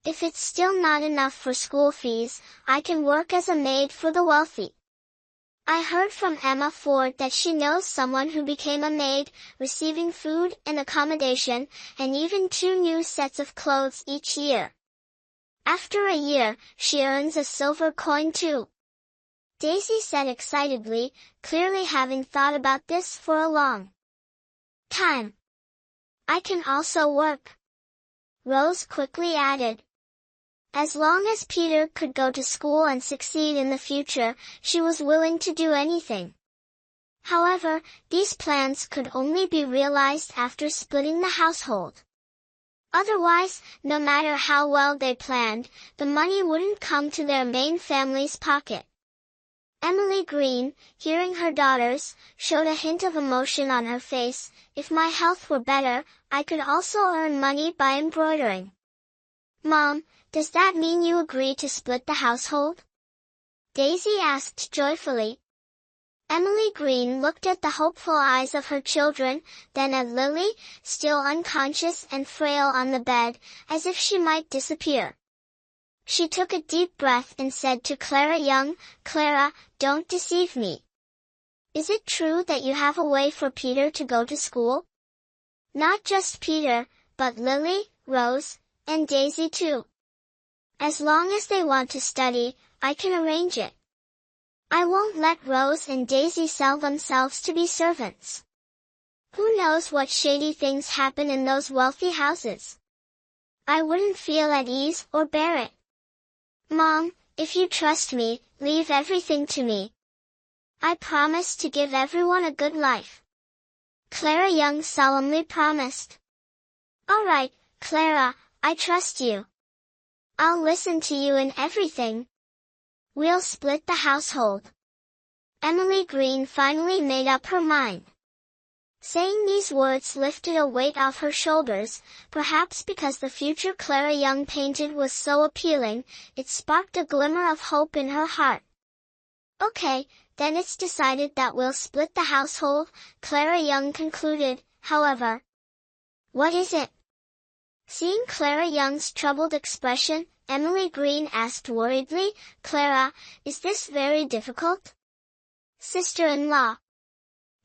If it's still not enough for school fees, I can work as a maid for the wealthy. I heard from Emma Ford that she knows someone who became a maid, receiving food and accommodation, and even 2 new sets of clothes each year. After a year, she earns a silver coin too. Daisy said excitedly, clearly having thought about this for a long time. I can also work, Rose quickly added. As long as Peter could go to school and succeed in the future, she was willing to do anything. However, these plans could only be realized after splitting the household. Otherwise, no matter how well they planned, the money wouldn't come to their main family's pocket. Emily Green, hearing her daughters, showed a hint of emotion on her face. If my health were better, I could also earn money by embroidering. Mom, does that mean you agree to split the household? Daisy asked joyfully. Emily Green looked at the hopeful eyes of her children, then at Lily, still unconscious and frail on the bed, as if she might disappear. She took a deep breath and said to Clara Young, Clara, don't deceive me. Is it true that you have a way for Peter to go to school? Not just Peter, but Lily, Rose, and Daisy too. As long as they want to study, I can arrange it. I won't let Rose and Daisy sell themselves to be servants. Who knows what shady things happen in those wealthy houses? I wouldn't feel at ease or bear it. Mom, if you trust me, leave everything to me. I promise to give everyone a good life. Clara Young solemnly promised. All right, Clara, I trust you. I'll listen to you in everything. We'll split the household. Emily Green finally made up her mind. Saying these words lifted a weight off her shoulders, perhaps because the future Clara Young painted was so appealing, it sparked a glimmer of hope in her heart. Okay, then it's decided that we'll split the household, Clara Young concluded, however. What is it? Seeing Clara Young's troubled expression, Emily Green asked worriedly, Clara, is this very difficult? Sister-in-law.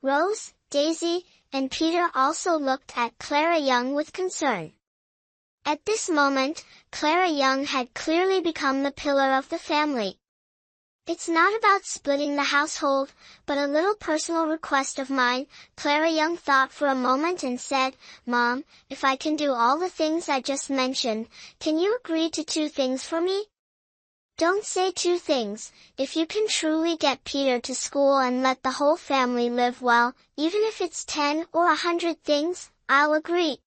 Rose, Daisy, and Peter also looked at Clara Young with concern. At this moment, Clara Young had clearly become the pillar of the family. It's not about splitting the household, but a little personal request of mine, Clara Young thought for a moment and said, Mom, if I can do all the things I just mentioned, can you agree to 2 things for me? Don't say 2 things. If you can truly get Peter to school and let the whole family live well, even if it's 10 or 100 things, I'll agree.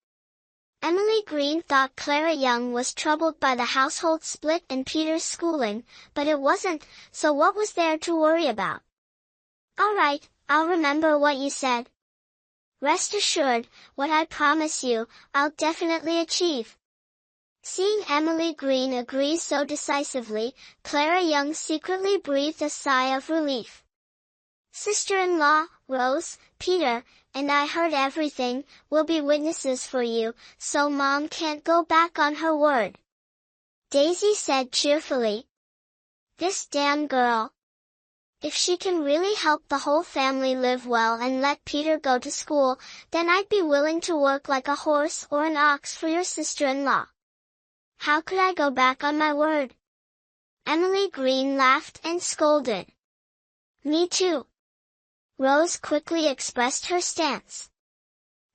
Emily Green thought Clara Young was troubled by the household split and Peter's schooling, but it wasn't, so what was there to worry about? All right, I'll remember what you said. Rest assured, what I promise you, I'll definitely achieve. Seeing Emily Green agree so decisively, Clara Young secretly breathed a sigh of relief. Sister-in-law, Rose, Peter, and I heard everything, will be witnesses for you, so Mom can't go back on her word. Daisy said cheerfully. This damn girl. If she can really help the whole family live well and let Peter go to school, then I'd be willing to work like a horse or an ox for your sister-in-law. How could I go back on my word? Emily Green laughed and scolded. Me too. Rose quickly expressed her stance.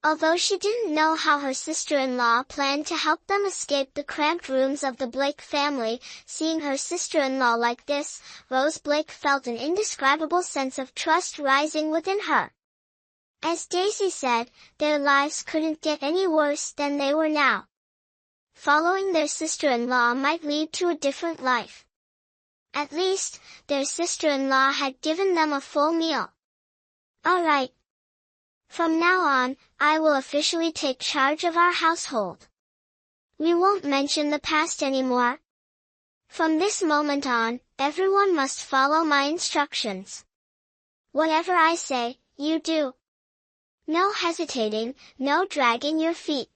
Although she didn't know how her sister-in-law planned to help them escape the cramped rooms of the Blake family, seeing her sister-in-law like this, Rose Blake felt an indescribable sense of trust rising within her. As Daisy said, their lives couldn't get any worse than they were now. Following their sister-in-law might lead to a different life. At least, their sister-in-law had given them a full meal. All right. From now on, I will officially take charge of our household. We won't mention the past anymore. From this moment on, everyone must follow my instructions. Whatever I say, you do. No hesitating, no dragging your feet.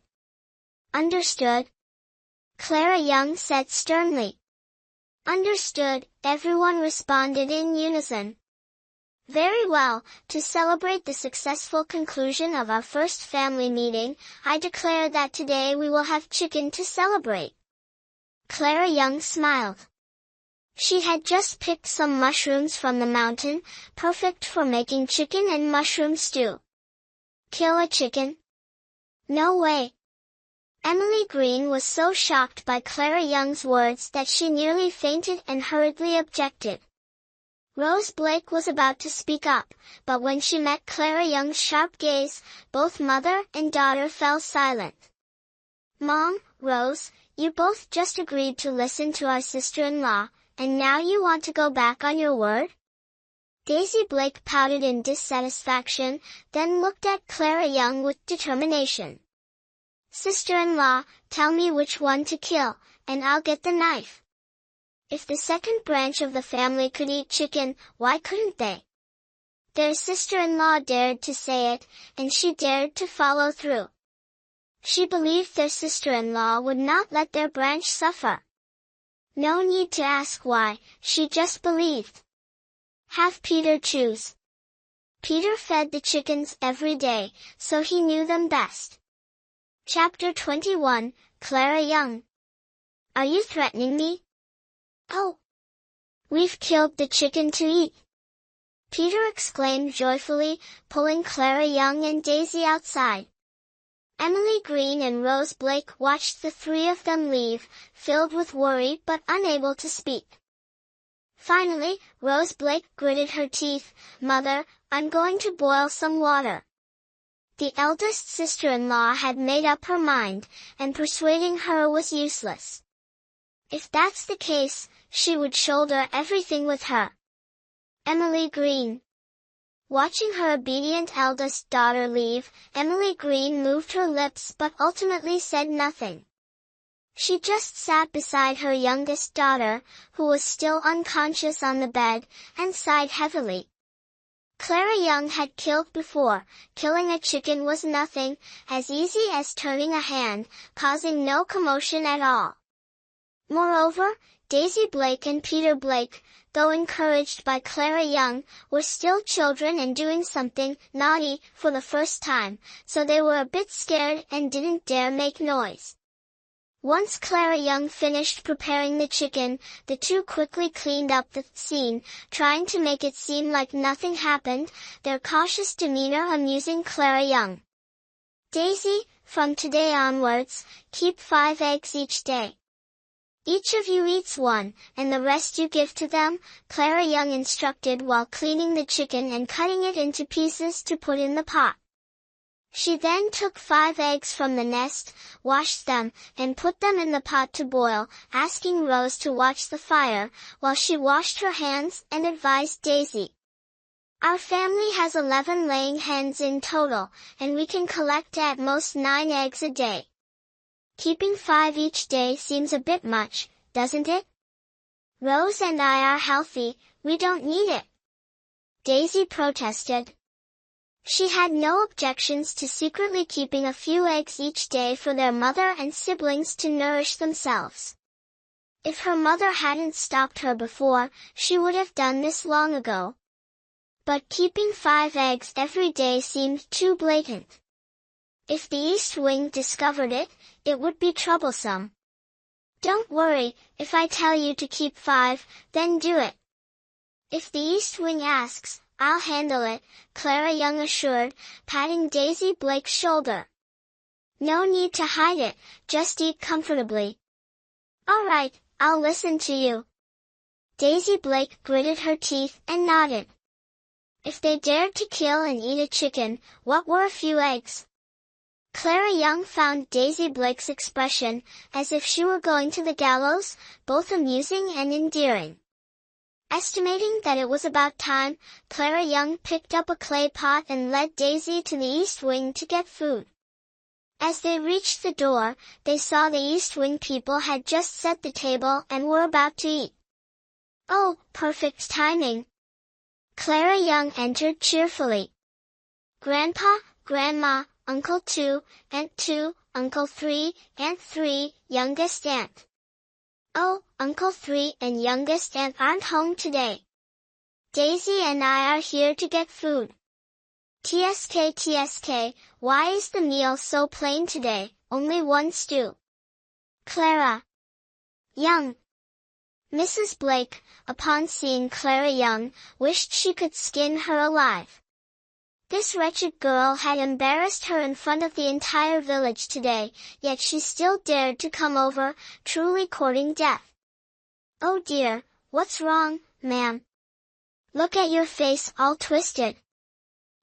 Understood? Clara Young said sternly. Understood, everyone responded in unison. Very well, to celebrate the successful conclusion of our first family meeting, I declare that today we will have chicken to celebrate. Clara Young smiled. She had just picked some mushrooms from the mountain, perfect for making chicken and mushroom stew. Kill a chicken? No way. Emily Green was so shocked by Clara Young's words that she nearly fainted and hurriedly objected. Rose Blake was about to speak up, but when she met Clara Young's sharp gaze, both mother and daughter fell silent. Mom, Rose, you both just agreed to listen to our sister-in-law, and now you want to go back on your word? Daisy Blake pouted in dissatisfaction, then looked at Clara Young with determination. Sister-in-law, tell me which one to kill, and I'll get the knife. If the second branch of the family could eat chicken, why couldn't they? Their sister-in-law dared to say it, and she dared to follow through. She believed their sister-in-law would not let their branch suffer. No need to ask why, she just believed. Have Peter choose. Peter fed the chickens every day, so he knew them best. Chapter 21, Clara Young. Are you threatening me? Oh! We've killed the chicken to eat! Peter exclaimed joyfully, pulling Clara Young and Daisy outside. Emily Green and Rose Blake watched the three of them leave, filled with worry but unable to speak. Finally, Rose Blake gritted her teeth. Mother, I'm going to boil some water. The eldest sister-in-law had made up her mind, and persuading her was useless. If that's the case, she would shoulder everything with her. Emily Green. Watching her obedient eldest daughter leave, Emily Green moved her lips but ultimately said nothing. She just sat beside her youngest daughter, who was still unconscious on the bed, and sighed heavily. Clara Young had killed before. Killing a chicken was nothing, as easy as turning a hand, causing no commotion at all. Moreover, Daisy Blake and Peter Blake, though encouraged by Clara Young, were still children and doing something naughty for the first time, so they were a bit scared and didn't dare make noise. Once Clara Young finished preparing the chicken, the two quickly cleaned up the scene, trying to make it seem like nothing happened, their cautious demeanor amusing Clara Young. Daisy, from today onwards, keep 5 eggs each day. Each of you eats 1, and the rest you give to them, Clara Young instructed while cleaning the chicken and cutting it into pieces to put in the pot. She then took 5 eggs from the nest, washed them, and put them in the pot to boil, asking Rose to watch the fire, while she washed her hands and advised Daisy. Our family has 11 laying hens in total, and we can collect at most 9 eggs a day. Keeping 5 each day seems a bit much, doesn't it? Rose and I are healthy, we don't need it. Daisy protested. She had no objections to secretly keeping a few eggs each day for their mother and siblings to nourish themselves. If her mother hadn't stopped her before, she would have done this long ago. But keeping 5 eggs every day seemed too blatant. If the East Wing discovered it, it would be troublesome. Don't worry, if I tell you to keep 5, then do it. If the East Wing asks, I'll handle it, Clara Young assured, patting Daisy Blake's shoulder. No need to hide it, just eat comfortably. All right, I'll listen to you. Daisy Blake gritted her teeth and nodded. If they dared to kill and eat a chicken, what were a few eggs? Clara Young found Daisy Blake's expression, as if she were going to the gallows, both amusing and endearing. Estimating that it was about time, Clara Young picked up a clay pot and led Daisy to the East Wing to get food. As they reached the door, they saw the East Wing people had just set the table and were about to eat. Oh, perfect timing! Clara Young entered cheerfully. Grandpa, Grandma, Uncle 2, Aunt 2, Uncle 3, Aunt 3, youngest aunt. Oh, Uncle 3 and youngest aunt aren't home today. Daisy and I are here to get food. TSK TSK, why is the meal so plain today, only one stew? Clara Young. Mrs. Blake, upon seeing Clara Young, wished she could skin her alive. This wretched girl had embarrassed her in front of the entire village today, yet she still dared to come over, truly courting death. Oh dear, what's wrong, ma'am? Look at your face all twisted.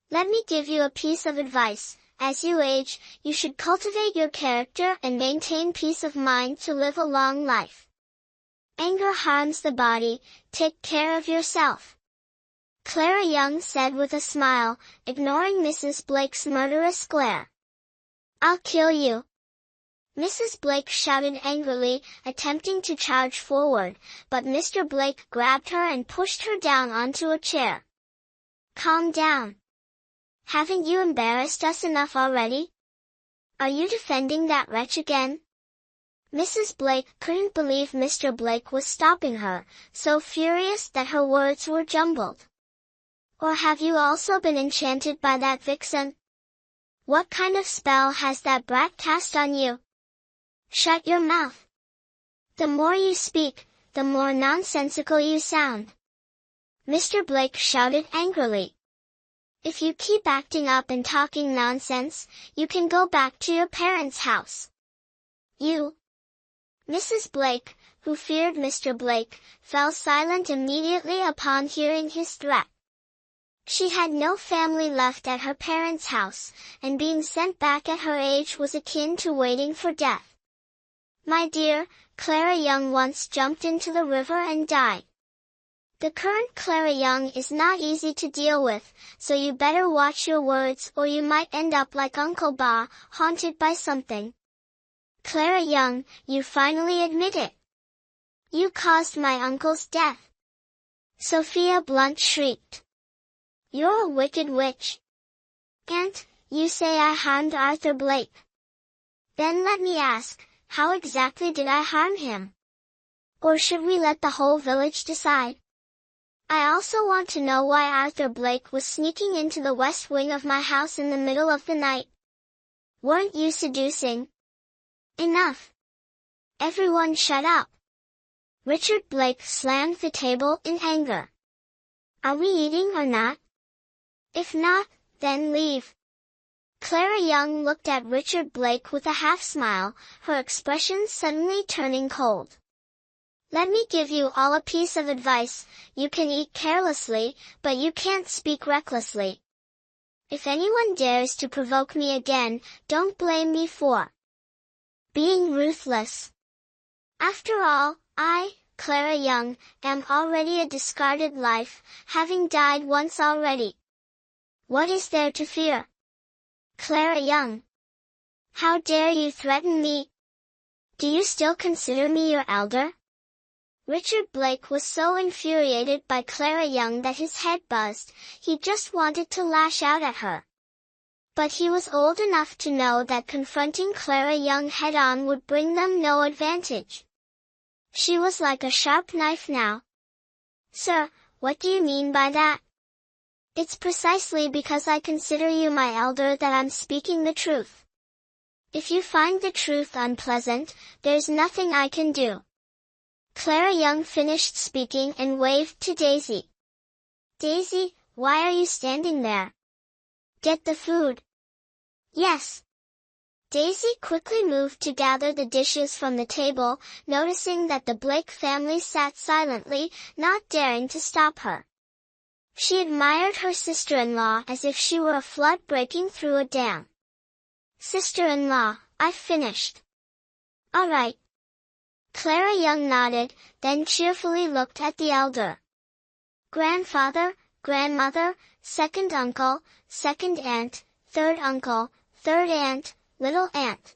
Let me give you a piece of advice. As you age, you should cultivate your character and maintain peace of mind to live a long life. Anger harms the body, take care of yourself. Clara Young said with a smile, ignoring Mrs. Blake's murderous glare. I'll kill you. Mrs. Blake shouted angrily, attempting to charge forward, but Mr. Blake grabbed her and pushed her down onto a chair. Calm down. Haven't you embarrassed us enough already? Are you defending that wretch again? Mrs. Blake couldn't believe Mr. Blake was stopping her, so furious that her words were jumbled. Or have you also been enchanted by that vixen? What kind of spell has that brat cast on you? Shut your mouth. The more you speak, the more nonsensical you sound. Mr. Blake shouted angrily. If you keep acting up and talking nonsense, you can go back to your parents' house. You. Mrs. Blake, who feared Mr. Blake, fell silent immediately upon hearing his threat. She had no family left at her parents' house, and being sent back at her age was akin to waiting for death. My dear, Clara Young once jumped into the river and died. The current Clara Young is not easy to deal with, so you better watch your words or you might end up like Uncle Ba, haunted by something. Clara Young, you finally admit it. You caused my uncle's death. Sophia Blunt shrieked. You're a wicked witch. Aunt, you say I harmed Arthur Blake. Then let me ask, how exactly did I harm him? Or should we let the whole village decide? I also want to know why Arthur Blake was sneaking into the west wing of my house in the middle of the night. Weren't you seducing? Enough. Everyone shut up. Richard Blake slammed the table in anger. Are we eating or not? If not, then leave. Clara Young looked at Richard Blake with a half-smile, her expression suddenly turning cold. Let me give you all a piece of advice, you can eat carelessly, but you can't speak recklessly. If anyone dares to provoke me again, don't blame me for being ruthless. After all, I, Clara Young, am already a discarded life, having died once already. What is there to fear? Clara Young. How dare you threaten me? Do you still consider me your elder? Richard Blake was so infuriated by Clara Young that his head buzzed, he just wanted to lash out at her. But he was old enough to know that confronting Clara Young head-on would bring them no advantage. She was like a sharp knife now. Sir, what do you mean by that? It's precisely because I consider you my elder that I'm speaking the truth. If you find the truth unpleasant, there's nothing I can do. Clara Young finished speaking and waved to Daisy. Daisy, why are you standing there? Get the food. Yes. Daisy quickly moved to gather the dishes from the table, noticing that the Blake family sat silently, not daring to stop her. She admired her sister-in-law as if she were a flood breaking through a dam. Sister-in-law, I've finished. All right. Clara Young nodded, then cheerfully looked at the elder. Grandfather, grandmother, second uncle, second aunt, third uncle, third aunt, little aunt.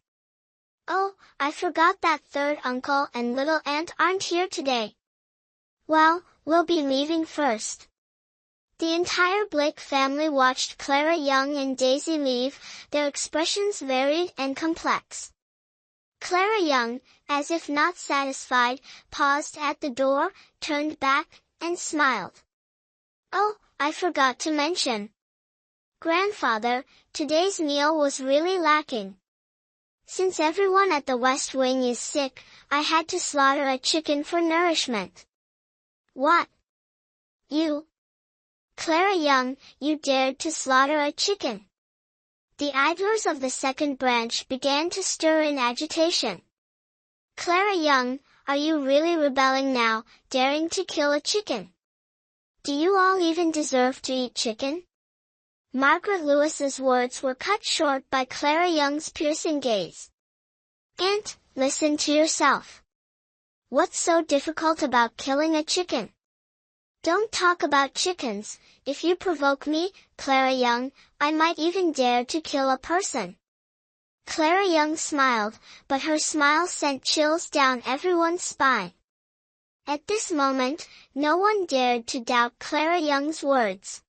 Oh, I forgot that third uncle and little aunt aren't here today. Well, we'll be leaving first. The entire Blake family watched Clara Young and Daisy leave, their expressions varied and complex. Clara Young, as if not satisfied, paused at the door, turned back, and smiled. Oh, I forgot to mention. Grandfather, today's meal was really lacking. Since everyone at the West Wing is sick, I had to slaughter a chicken for nourishment. What? You? Clara Young, you dared to slaughter a chicken. The idlers of the second branch began to stir in agitation. Clara Young, are you really rebelling now, daring to kill a chicken? Do you all even deserve to eat chicken? Margaret Lewis's words were cut short by Clara Young's piercing gaze. Aunt, listen to yourself. What's so difficult about killing a chicken? Don't talk about chickens. If you provoke me, Clara Young, I might even dare to kill a person. Clara Young smiled, but her smile sent chills down everyone's spine. At this moment, no one dared to doubt Clara Young's words.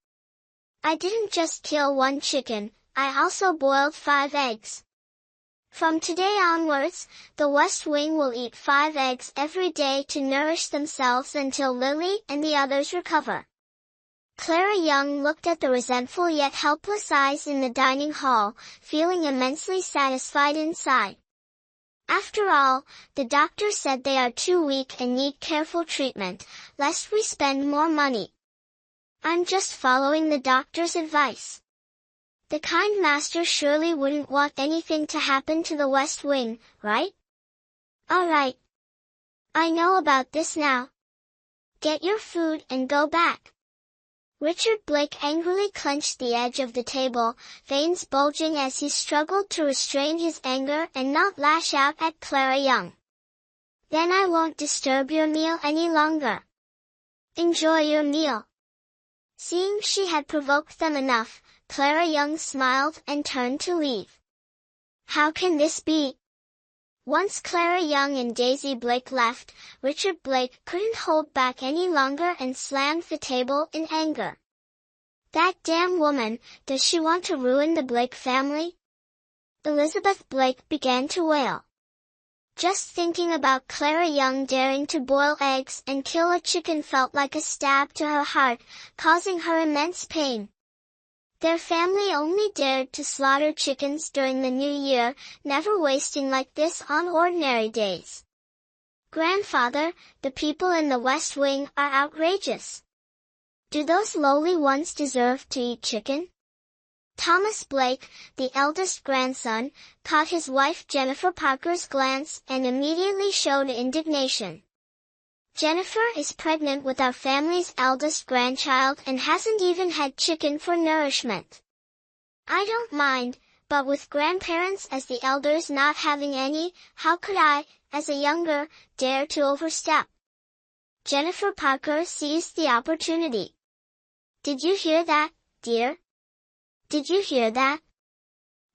I didn't just kill one chicken, I also boiled 5 eggs. From today onwards, the West Wing will eat 5 eggs every day to nourish themselves until Lily and the others recover. Clara Young looked at the resentful yet helpless eyes in the dining hall, feeling immensely satisfied inside. After all, the doctor said they are too weak and need careful treatment, lest we spend more money. I'm just following the doctor's advice. The kind master surely wouldn't want anything to happen to the West Wing, right? All right. I know about this now. Get your food and go back. Richard Blake angrily clenched the edge of the table, veins bulging as he struggled to restrain his anger and not lash out at Clara Young. Then I won't disturb your meal any longer. Enjoy your meal. Seeing she had provoked them enough, Clara Young smiled and turned to leave. How can this be? Once Clara Young and Daisy Blake left, Richard Blake couldn't hold back any longer and slammed the table in anger. That damn woman, does she want to ruin the Blake family? Elizabeth Blake began to wail. Just thinking about Clara Young daring to boil eggs and kill a chicken felt like a stab to her heart, causing her immense pain. Their family only dared to slaughter chickens during the new year, never wasting like this on ordinary days. Grandfather, the people in the West Wing are outrageous. Do those lowly ones deserve to eat chicken? Thomas Blake, the eldest grandson, caught his wife Jennifer Parker's glance and immediately showed indignation. Jennifer is pregnant with our family's eldest grandchild and hasn't even had chicken for nourishment. I don't mind, but with grandparents as the elders not having any, how could I, as a younger, dare to overstep? Jennifer Parker seized the opportunity. Did you hear that, dear? Did you hear that?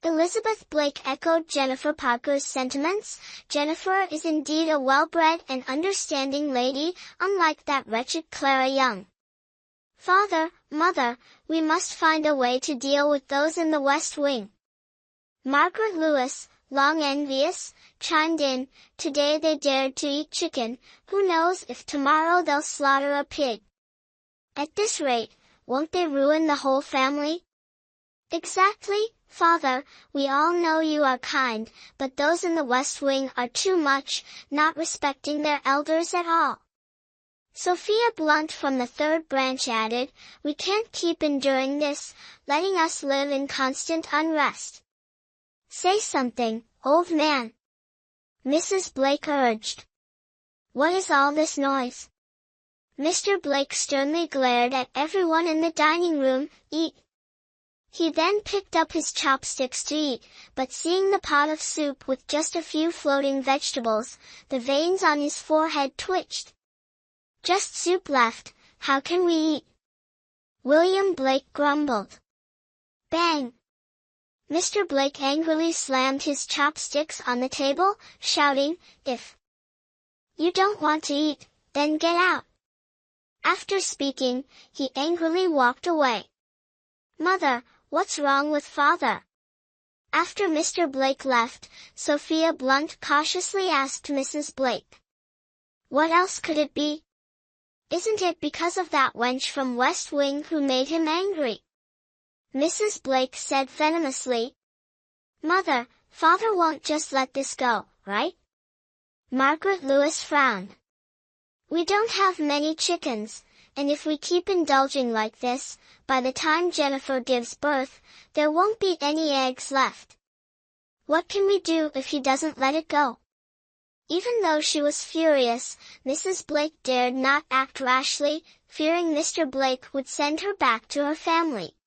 Elizabeth Blake echoed Jennifer Parker's sentiments. Jennifer is indeed a well-bred and understanding lady, unlike that wretched Clara Young. Father, Mother, we must find a way to deal with those in the West Wing. Margaret Lewis, long envious, chimed in, today they dared to eat chicken, who knows if tomorrow they'll slaughter a pig. At this rate, won't they ruin the whole family? Exactly, Father, we all know you are kind, but those in the West Wing are too much, not respecting their elders at all. Sophia Blunt from the third branch added, we can't keep enduring this, letting us live in constant unrest. Say something, old man. Mrs. Blake urged. What is all this noise? Mr. Blake sternly glared at everyone in the dining room. Eat. He then picked up his chopsticks to eat, but seeing the pot of soup with just a few floating vegetables, the veins on his forehead twitched. Just soup left, how can we eat? William Blake grumbled. Bang! Mr. Blake angrily slammed his chopsticks on the table, shouting, "If you don't want to eat, then get out." After speaking, he angrily walked away. "Mother, what's wrong with father?" After Mr. Blake left, Sophia Blunt cautiously asked Mrs. Blake. "What else could it be? Isn't it because of that wench from West Wing who made him angry?" Mrs. Blake said venomously. "Mother, father won't just let this go, right?" Margaret Lewis frowned. "We don't have many chickens, and if we keep indulging like this, by the time Jennifer gives birth, there won't be any eggs left. What can we do if he doesn't let it go?" Even though she was furious, Mrs. Blake dared not act rashly, fearing Mr. Blake would send her back to her family.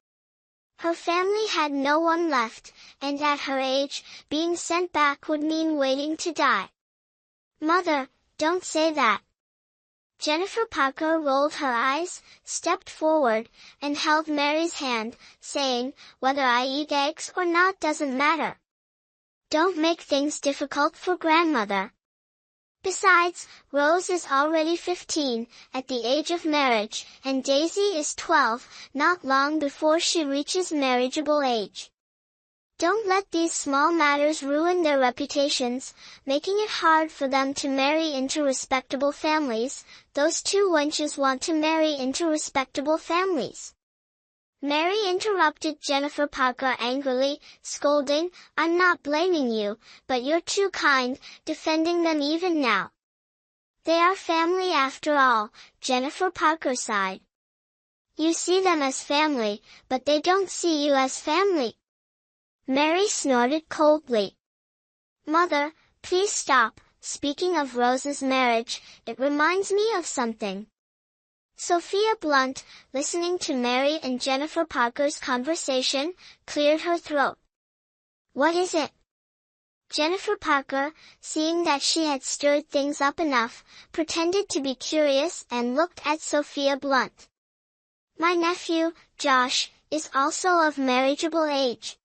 Her family had no one left, and at her age, being sent back would mean waiting to die. "Mother, don't say that." Jennifer Parker rolled her eyes, stepped forward, and held Mary's hand, saying, "Whether I eat eggs or not doesn't matter. Don't make things difficult for grandmother. Besides, Rose is already 15, at the age of marriage, and Daisy is 12, not long before she reaches marriageable age. Don't let these small matters ruin their reputations, making it hard for them to marry into respectable families. Those two wenches want to marry into respectable families." Mary interrupted Jennifer Parker angrily, scolding, "I'm not blaming you, but you're too kind, defending them even now." "They are family after all," Jennifer Parker sighed. "You see them as family, but they don't see you as family." Mary snorted coldly. "Mother, please stop. Speaking of Rose's marriage, it reminds me of something." Sophia Blunt, listening to Mary and Jennifer Parker's conversation, cleared her throat. "What is it?" Jennifer Parker, seeing that she had stirred things up enough, pretended to be curious and looked at Sophia Blunt. "My nephew, Josh, is also of marriageable age.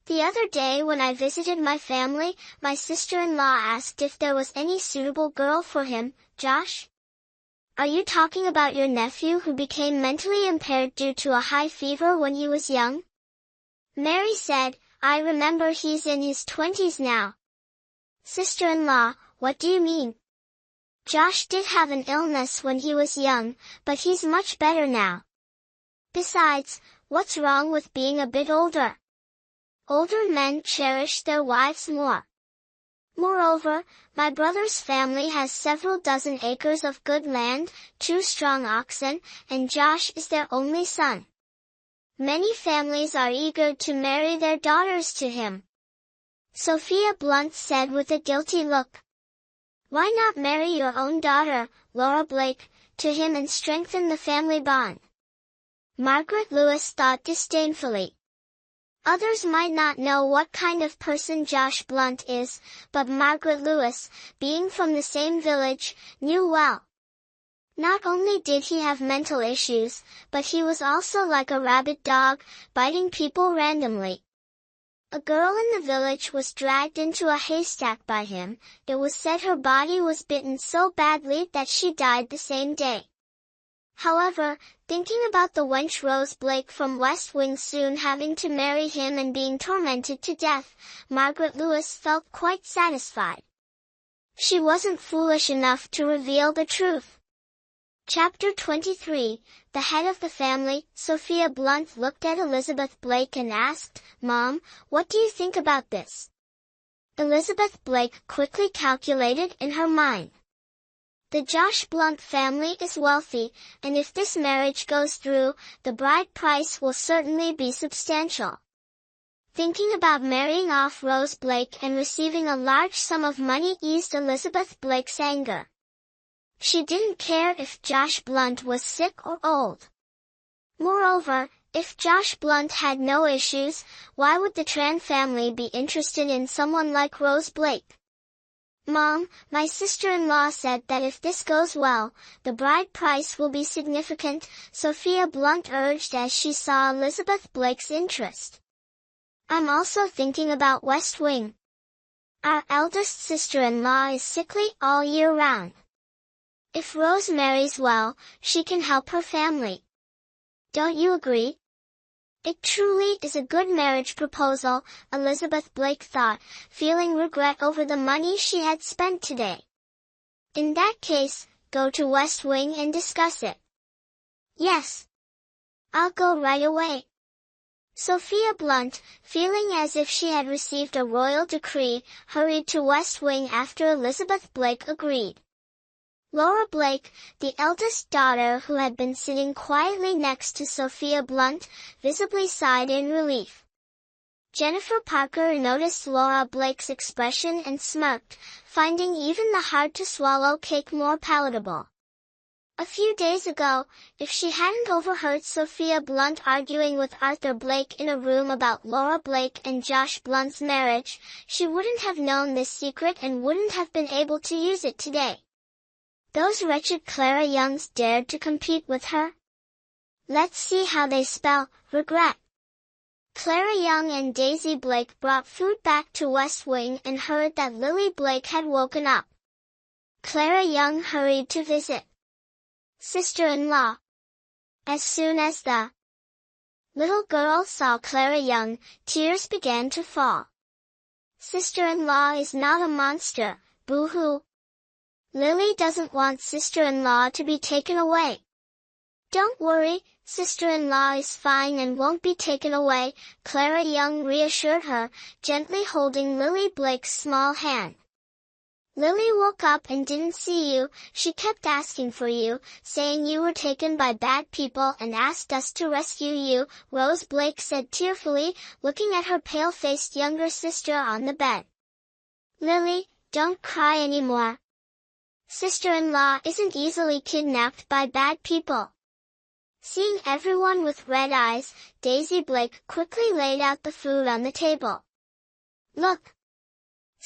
The other day when I visited my family, my sister-in-law asked if there was any suitable girl for him. Josh? Are you talking about your nephew who became mentally impaired due to a high fever when he was young?" Mary said, "I remember he's in his 20s now." "Sister-in-law, what do you mean?" "Josh did have an illness when he was young, but he's much better now. Besides, what's wrong with being a bit older? Older men cherish their wives more. Moreover, my brother's family has several dozen acres of good land, 2 strong oxen, and Josh is their only son. Many families are eager to marry their daughters to him." Sophia Blunt said with a guilty look. "Why not marry your own daughter, Laura Blake, to him and strengthen the family bond?" Margaret Lewis thought disdainfully. Others might not know what kind of person Josh Blunt is, but Margaret Lewis, being from the same village, knew well. Not only did he have mental issues, but he was also like a rabid dog, biting people randomly. A girl in the village was dragged into a haystack by him. It was said her body was bitten so badly that she died the same day. However, thinking about the wench Rose Blake from West Wing soon having to marry him and being tormented to death, Margaret Lewis felt quite satisfied. She wasn't foolish enough to reveal the truth. Chapter 23, The Head of the Family. Sophia Blunt looked at Elizabeth Blake and asked, "Mom, what do you think about this?" Elizabeth Blake quickly calculated in her mind. The Josh Blunt family is wealthy, and if this marriage goes through, the bride price will certainly be substantial. Thinking about marrying off Rose Blake and receiving a large sum of money eased Elizabeth Blake's anger. She didn't care if Josh Blunt was sick or old. Moreover, if Josh Blunt had no issues, why would the Tran family be interested in someone like Rose Blake? "Mom, my sister-in-law said that if this goes well, the bride price will be significant," Sophia Blunt urged as she saw Elizabeth Blake's interest. I'm also thinking about West Wing. Our eldest sister-in-law is sickly all year round. If Rose marries well, she can help her family. Don't you agree? It truly is a good marriage proposal, Elizabeth Blake thought, feeling regret over the money she had spent today. In that case, go to West Wing and discuss it. Yes. I'll go right away. Sophia Blunt, feeling as if she had received a royal decree, hurried to West Wing after Elizabeth Blake agreed. Laura Blake, the eldest daughter who had been sitting quietly next to Sophia Blunt, visibly sighed in relief. Jennifer Parker noticed Laura Blake's expression and smirked, finding even the hard-to-swallow cake more palatable. A few days ago, if she hadn't overheard Sophia Blunt arguing with Arthur Blake in a room about Laura Blake and Josh Blunt's marriage, she wouldn't have known this secret and wouldn't have been able to use it today. Those wretched Clara Youngs dared to compete with her? Let's see how they spell regret. Clara Young and Daisy Blake brought food back to West Wing and heard that Lily Blake had woken up. Clara Young hurried to visit sister-in-law. As soon as the little girl saw Clara Young, tears began to fall. Sister-in-law is not a monster, boo-hoo. Lily doesn't want sister-in-law to be taken away. Don't worry, sister-in-law is fine and won't be taken away, Clara Young reassured her, gently holding Lily Blake's small hand. Lily woke up and didn't see you, she kept asking for you, saying you were taken by bad people and asked us to rescue you, Rose Blake said tearfully, looking at her pale-faced younger sister on the bed. Lily, don't cry anymore. Sister-in-law isn't easily kidnapped by bad people. Seeing everyone with red eyes, Daisy Blake quickly laid out the food on the table. Look!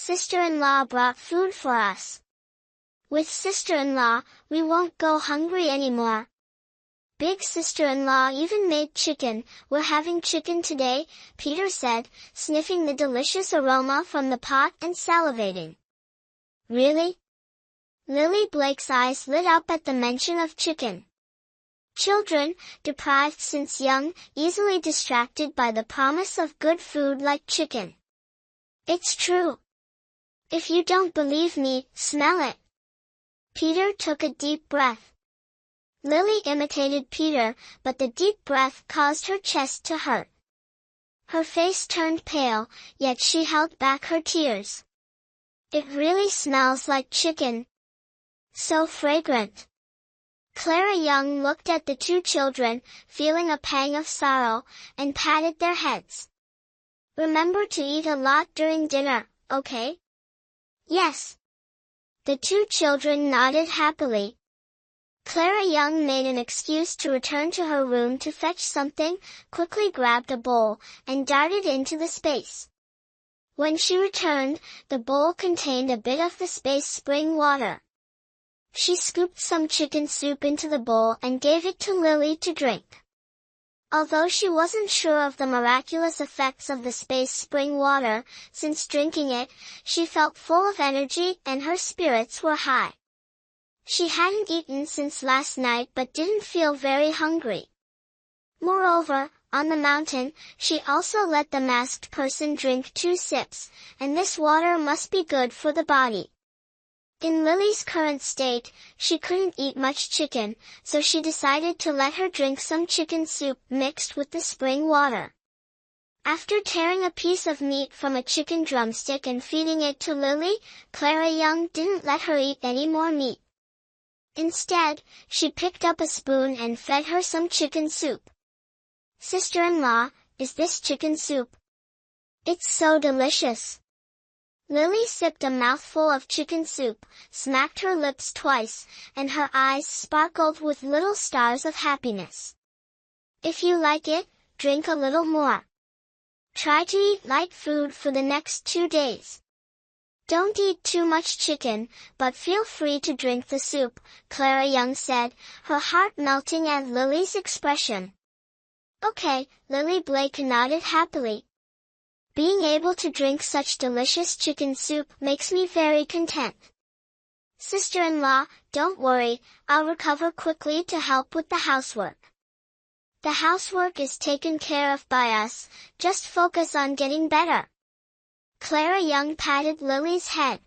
Sister-in-law brought food for us. With sister-in-law, we won't go hungry anymore. Big sister-in-law even made chicken. We're having chicken today, Peter said, sniffing the delicious aroma from the pot and salivating. Really? Lily Blake's eyes lit up at the mention of chicken. Children, deprived since young, easily distracted by the promise of good food like chicken. It's true. If you don't believe me, smell it. Peter took a deep breath. Lily imitated Peter, but the deep breath caused her chest to hurt. Her face turned pale, yet she held back her tears. It really smells like chicken. So fragrant. Clara Young looked at the two children, feeling a pang of sorrow, and patted their heads. Remember to eat a lot during dinner, okay? Yes. The two children nodded happily. Clara Young made an excuse to return to her room to fetch something, quickly grabbed a bowl, and darted into the space. When she returned, the bowl contained a bit of the space spring water. She scooped some chicken soup into the bowl and gave it to Lily to drink. Although she wasn't sure of the miraculous effects of the space spring water, since drinking it, she felt full of energy and her spirits were high. She hadn't eaten since last night but didn't feel very hungry. Moreover, on the mountain, she also let the masked person drink 2 sips, and this water must be good for the body. In Lily's current state, she couldn't eat much chicken, so she decided to let her drink some chicken soup mixed with the spring water. After tearing a piece of meat from a chicken drumstick and feeding it to Lily, Clara Young didn't let her eat any more meat. Instead, she picked up a spoon and fed her some chicken soup. Sister-in-law, is this chicken soup? It's so delicious. Lily sipped a mouthful of chicken soup, smacked her lips twice, and her eyes sparkled with little stars of happiness. If you like it, drink a little more. Try to eat light food for the next 2 days. Don't eat too much chicken, but feel free to drink the soup, Clara Young said, her heart melting at Lily's expression. Okay, Lily Blake nodded happily. Being able to drink such delicious chicken soup makes me very content. Sister-in-law, don't worry, I'll recover quickly to help with the housework. The housework is taken care of by us, just focus on getting better. Clara Young patted Lily's head.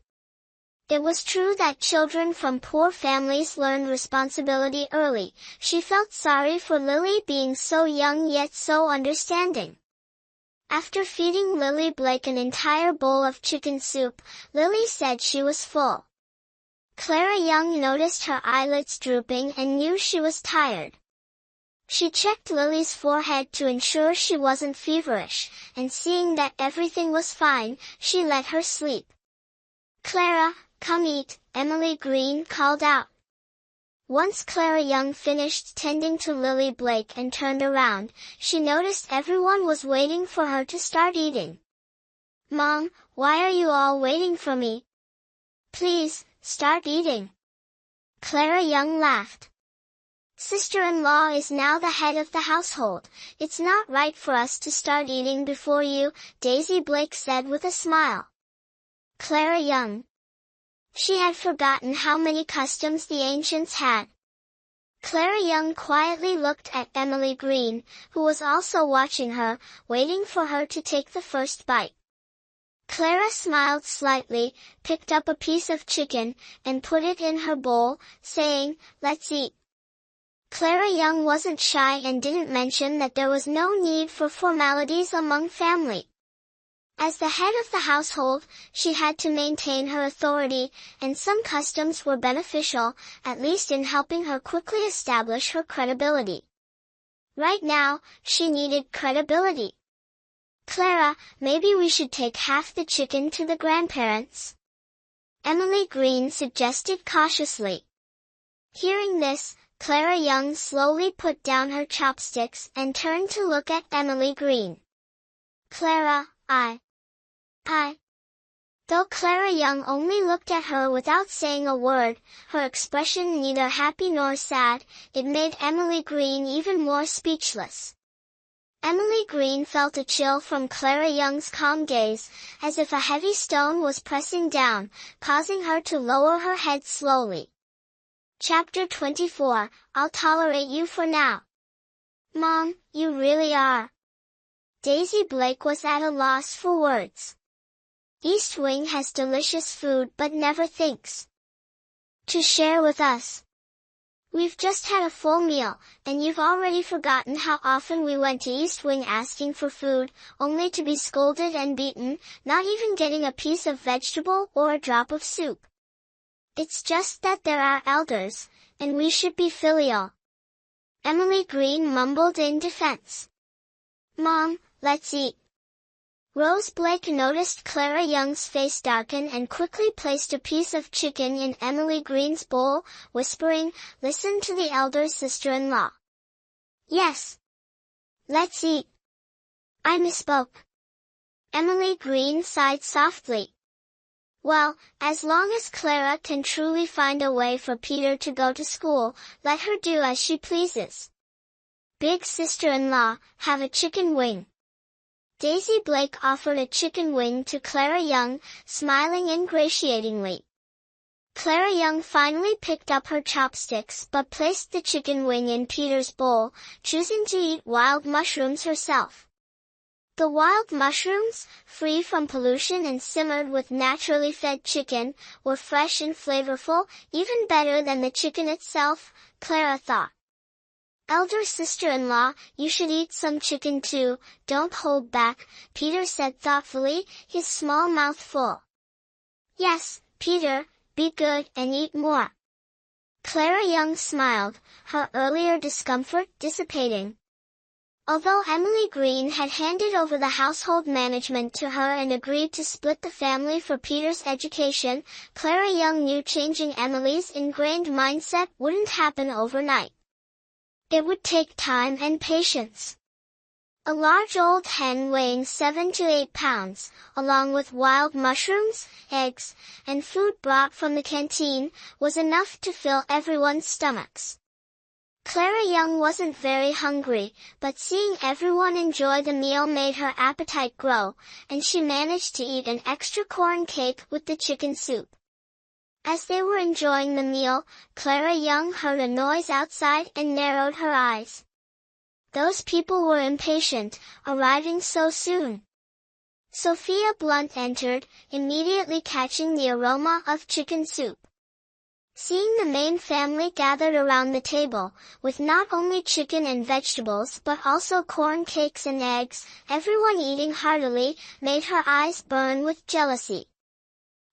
It was true that children from poor families learned responsibility early. She felt sorry for Lily being so young yet so understanding. After feeding Lily Blake an entire bowl of chicken soup, Lily said she was full. Clara Young noticed her eyelids drooping and knew she was tired. She checked Lily's forehead to ensure she wasn't feverish, and seeing that everything was fine, she let her sleep. "Clara, come eat," Emily Green called out. Once Clara Young finished tending to Lily Blake and turned around, she noticed everyone was waiting for her to start eating. "Mom, why are you all waiting for me? Please, start eating." Clara Young laughed. "Sister-in-law is now the head of the household. It's not right for us to start eating before you," Daisy Blake said with a smile. Clara Young. She had forgotten how many customs the ancients had. Clara Young quietly looked at Emily Green, who was also watching her, waiting for her to take the first bite. Clara smiled slightly, picked up a piece of chicken, and put it in her bowl, saying, "Let's eat." Clara Young wasn't shy and didn't mention that there was no need for formalities among family. As the head of the household, she had to maintain her authority, and some customs were beneficial, at least in helping her quickly establish her credibility. Right now, she needed credibility. "Clara, maybe we should take half the chicken to the grandparents," Emily Green suggested cautiously. Hearing this, Clara Young slowly put down her chopsticks and turned to look at Emily Green. "Clara, I. Though Clara Young only looked at her without saying a word, her expression neither happy nor sad, it made Emily Green even more speechless. Emily Green felt a chill from Clara Young's calm gaze, as if a heavy stone was pressing down, causing her to lower her head slowly. Chapter 24, I'll tolerate you for now. "Mom, you really are." Daisy Blake was at a loss for words. East Wing has delicious food but never thinks to share with us. We've just had a full meal, and you've already forgotten how often we went to East Wing asking for food, only to be scolded and beaten, not even getting a piece of vegetable or a drop of soup. It's just that there are elders, and we should be filial. Emily Green mumbled in defense. "Mom, let's eat." Rose Blake noticed Clara Young's face darken and quickly placed a piece of chicken in Emily Green's bowl, whispering, "Listen to the elder sister-in-law." "Yes. Let's eat." "I misspoke." Emily Green sighed softly. "Well, as long as Clara can truly find a way for Peter to go to school, let her do as she pleases. Big sister-in-law, have a chicken wing." Daisy Blake offered a chicken wing to Clara Young, smiling ingratiatingly. Clara Young finally picked up her chopsticks but placed the chicken wing in Peter's bowl, choosing to eat wild mushrooms herself. The wild mushrooms, free from pollution and simmered with naturally fed chicken, were fresh and flavorful, even better than the chicken itself, Clara thought. "Elder sister-in-law, you should eat some chicken too, don't hold back," Peter said thoughtfully, his small mouth full. "Yes, Peter, be good and eat more." Clara Young smiled, her earlier discomfort dissipating. Although Emily Green had handed over the household management to her and agreed to split the family for Peter's education, Clara Young knew changing Emily's ingrained mindset wouldn't happen overnight. It would take time and patience. A large old hen weighing 7 to 8 pounds, along with wild mushrooms, eggs, and food brought from the canteen, was enough to fill everyone's stomachs. Clara Young wasn't very hungry, but seeing everyone enjoy the meal made her appetite grow, and she managed to eat an extra corn cake with the chicken soup. As they were enjoying the meal, Clara Young heard a noise outside and narrowed her eyes. Those people were impatient, arriving so soon. Sophia Blunt entered, immediately catching the aroma of chicken soup. Seeing the main family gathered around the table, with not only chicken and vegetables but also corn cakes and eggs, everyone eating heartily, made her eyes burn with jealousy.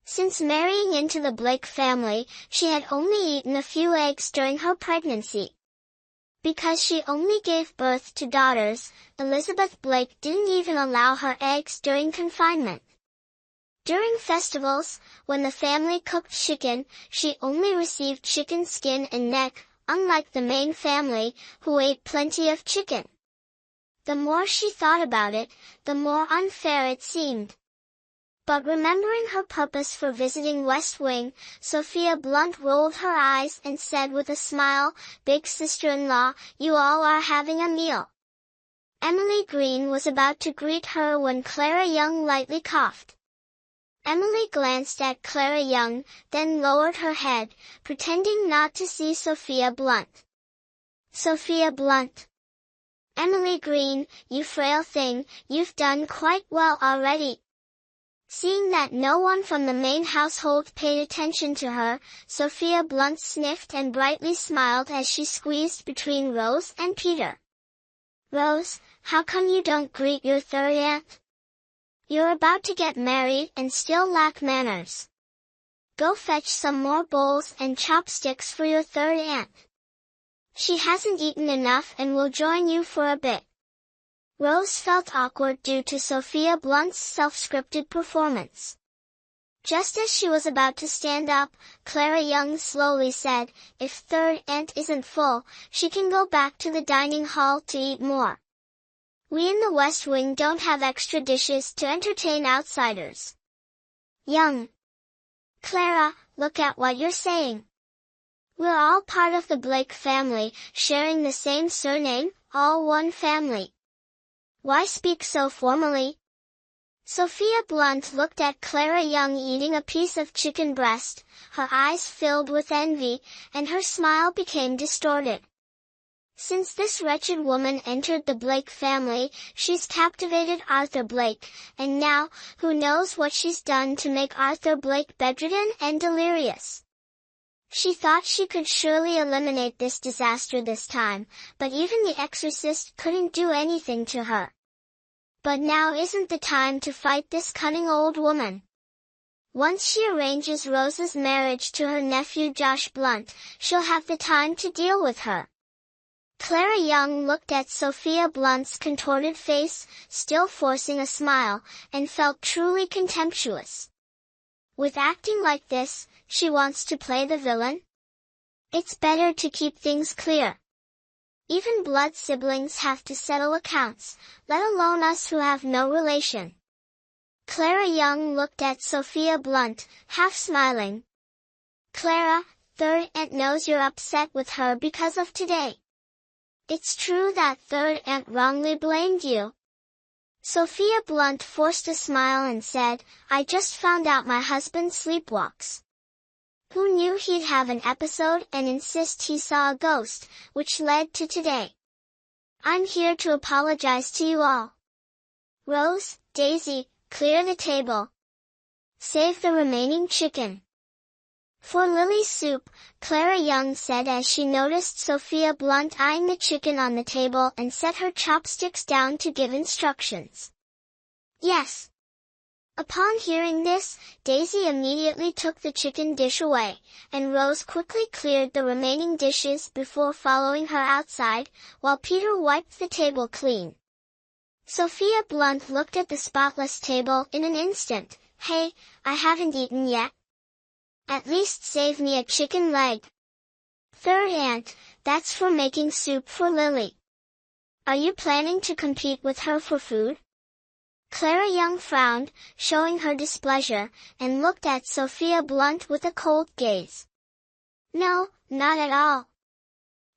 Since marrying into the Blake family, she had only eaten a few eggs during her pregnancy. Because she only gave birth to daughters, Elizabeth Blake didn't even allow her eggs during confinement. During festivals, when the family cooked chicken, she only received chicken skin and neck, unlike the main family, who ate plenty of chicken. The more she thought about it, the more unfair it seemed. But remembering her purpose for visiting West Wing, Sophia Blunt rolled her eyes and said with a smile, "Big sister-in-law, you all are having a meal." Emily Green was about to greet her when Clara Young lightly coughed. Emily glanced at Clara Young, then lowered her head, pretending not to see Sophia Blunt. "Sophia Blunt. Emily Green, you frail thing, you've done quite well already." Seeing that no one from the main household paid attention to her, Sophia Blunt sniffed and brightly smiled as she squeezed between Rose and Peter. "Rose, how come you don't greet your third aunt? You're about to get married and still lack manners. Go fetch some more bowls and chopsticks for your third aunt. She hasn't eaten enough and will join you for a bit." Rose felt awkward due to Sophia Blunt's self-scripted performance. Just as she was about to stand up, Clara Young slowly said, "If third aunt isn't full, she can go back to the dining hall to eat more. We in the West Wing don't have extra dishes to entertain outsiders." "Young. Clara, look at what you're saying. We're all part of the Blake family, sharing the same surname, all one family. Why speak so formally?" Sophia Blunt looked at Clara Young eating a piece of chicken breast, her eyes filled with envy, and her smile became distorted. Since this wretched woman entered the Blake family, she's captivated Arthur Blake, and now, who knows what she's done to make Arthur Blake bedridden and delirious. She thought she could surely eliminate this disaster this time, but even the exorcist couldn't do anything to her. But now isn't the time to fight this cunning old woman. Once she arranges Rose's marriage to her nephew Josh Blunt, she'll have the time to deal with her. Clara Young looked at Sophia Blunt's contorted face, still forcing a smile, and felt truly contemptuous. With acting like this, she wants to play the villain? It's better to keep things clear. Even blood siblings have to settle accounts, let alone us who have no relation. Clara Young looked at Sophia Blunt, half smiling. "Clara, third aunt knows you're upset with her because of today. It's true that third aunt wrongly blamed you." Sophia Blunt forced a smile and said, "I just found out my husband sleepwalks. Who knew he'd have an episode and insist he saw a ghost, which led to today. I'm here to apologize to you all. Rose, Daisy, clear the table. Save the remaining chicken." "For Lily's soup," Clara Young said as she noticed Sophia Blunt eyeing the chicken on the table and set her chopsticks down to give instructions. "Yes." Upon hearing this, Daisy immediately took the chicken dish away, and Rose quickly cleared the remaining dishes before following her outside, while Peter wiped the table clean. Sophia Blunt looked at the spotless table in an instant. "Hey, I haven't eaten yet. At least save me a chicken leg." "Third aunt, that's for making soup for Lily. Are you planning to compete with her for food?" Clara Young frowned, showing her displeasure, and looked at Sophia Blunt with a cold gaze. "No, not at all.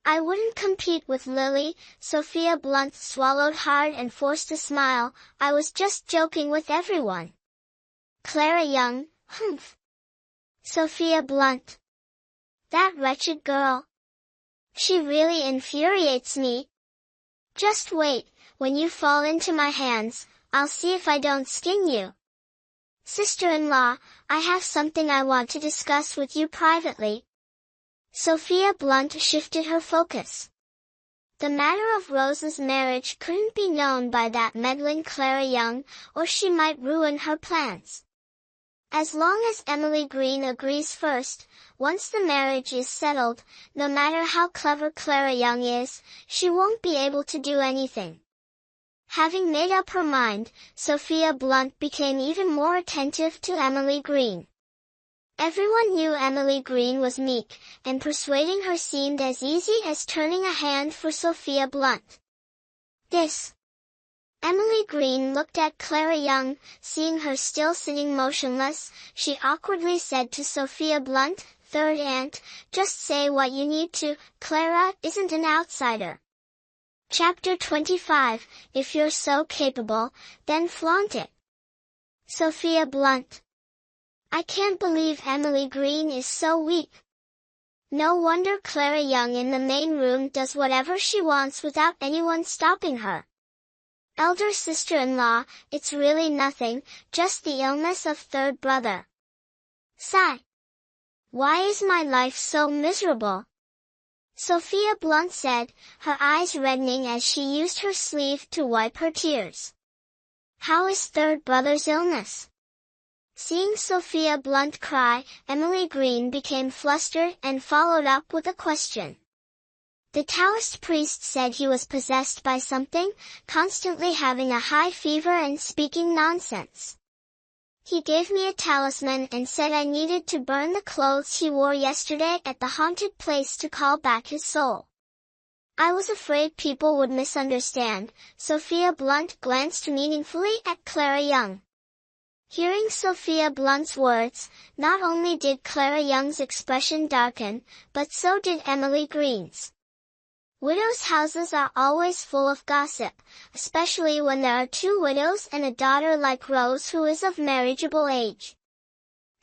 I wouldn't compete with Lily. Sophia Blunt swallowed hard and forced a smile. I was just joking with everyone. Clara Young, humph. Sophia Blunt. That wretched girl. She really infuriates me. Just wait, when you fall into my hands, I'll see if I don't skin you. Sister-in-law, I have something I want to discuss with you privately. Sophia Blunt shifted her focus. The matter of Rose's marriage couldn't be known by that meddling Clara Young, or she might ruin her plans. As long as Emily Green agrees first, once the marriage is settled, no matter how clever Clara Young is, she won't be able to do anything. Having made up her mind, Sophia Blunt became even more attentive to Emily Green. Everyone knew Emily Green was meek, and persuading her seemed as easy as turning a hand for Sophia Blunt. Emily Green looked at Clara Young. Seeing her still sitting motionless, she awkwardly said to Sophia Blunt, "Third aunt, just say what you need to. Clara isn't an outsider." Chapter 25, If you're so capable, then flaunt it. Sophia Blunt. I can't believe Emily Green is so weak. No wonder Clara Young in the main room does whatever she wants without anyone stopping her. Elder sister-in-law, it's really nothing, just the illness of third brother. Sigh. Why is my life so miserable? Sophia Blunt said, her eyes reddening as she used her sleeve to wipe her tears. How is third brother's illness? Seeing Sophia Blunt cry, Emily Green became flustered and followed up with a question. The Taoist priest said he was possessed by something, constantly having a high fever and speaking nonsense. He gave me a talisman and said I needed to burn the clothes he wore yesterday at the haunted place to call back his soul. I was afraid people would misunderstand. Sophia Blunt glanced meaningfully at Clara Young. Hearing Sophia Blunt's words, not only did Clara Young's expression darken, but so did Emily Green's. Widows' houses are always full of gossip, especially when there are two widows and a daughter like Rose who is of marriageable age.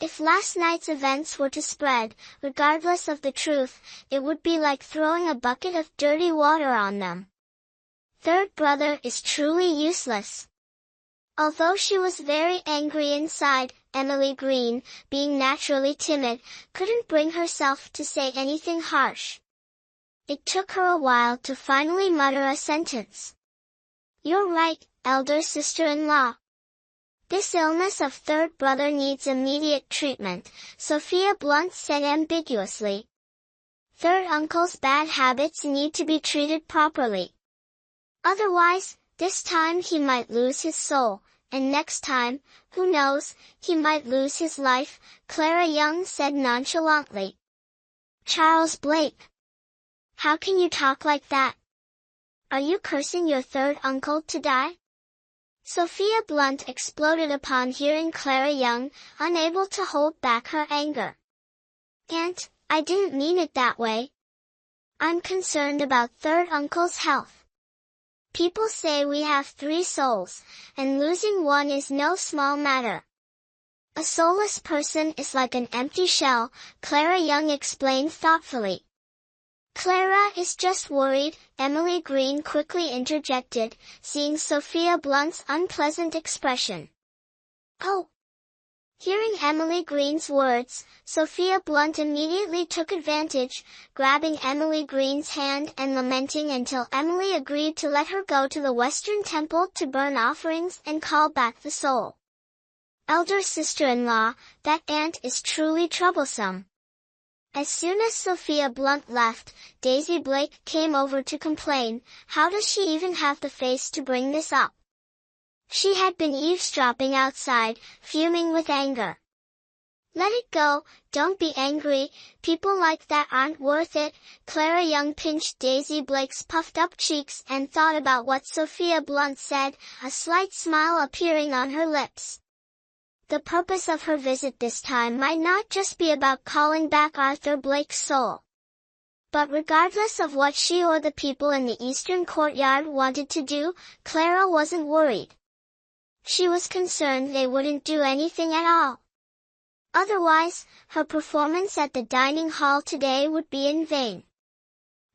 If last night's events were to spread, regardless of the truth, it would be like throwing a bucket of dirty water on them. Third brother is truly useless. Although she was very angry inside, Emily Green, being naturally timid, couldn't bring herself to say anything harsh. It took her a while to finally mutter a sentence. You're right, elder sister-in-law. This illness of third brother needs immediate treatment, Sophia Blunt said ambiguously. Third uncle's bad habits need to be treated properly. Otherwise, this time he might lose his soul, and next time, who knows, he might lose his life, Clara Young said nonchalantly. Charles Blake. How can you talk like that? Are you cursing your third uncle to die? Sophia Blunt exploded upon hearing Clara Young, unable to hold back her anger. Aunt, I didn't mean it that way. I'm concerned about third uncle's health. People say we have 3 souls, and losing one is no small matter. A soulless person is like an empty shell, Clara Young explained thoughtfully. Clara is just worried, Emily Green quickly interjected, seeing Sophia Blunt's unpleasant expression. Oh! Hearing Emily Green's words, Sophia Blunt immediately took advantage, grabbing Emily Green's hand and lamenting until Emily agreed to let her go to the Western Temple to burn offerings and call back the soul. Elder sister-in-law, that aunt is truly troublesome. As soon as Sophia Blunt left, Daisy Blake came over to complain, how does she even have the face to bring this up? She had been eavesdropping outside, fuming with anger. Let it go, don't be angry, people like that aren't worth it. Clara Young pinched Daisy Blake's puffed-up cheeks and thought about what Sophia Blunt said, a slight smile appearing on her lips. The purpose of her visit this time might not just be about calling back Arthur Blake's soul. But regardless of what she or the people in the eastern courtyard wanted to do, Clara wasn't worried. She was concerned they wouldn't do anything at all. Otherwise, her performance at the dining hall today would be in vain.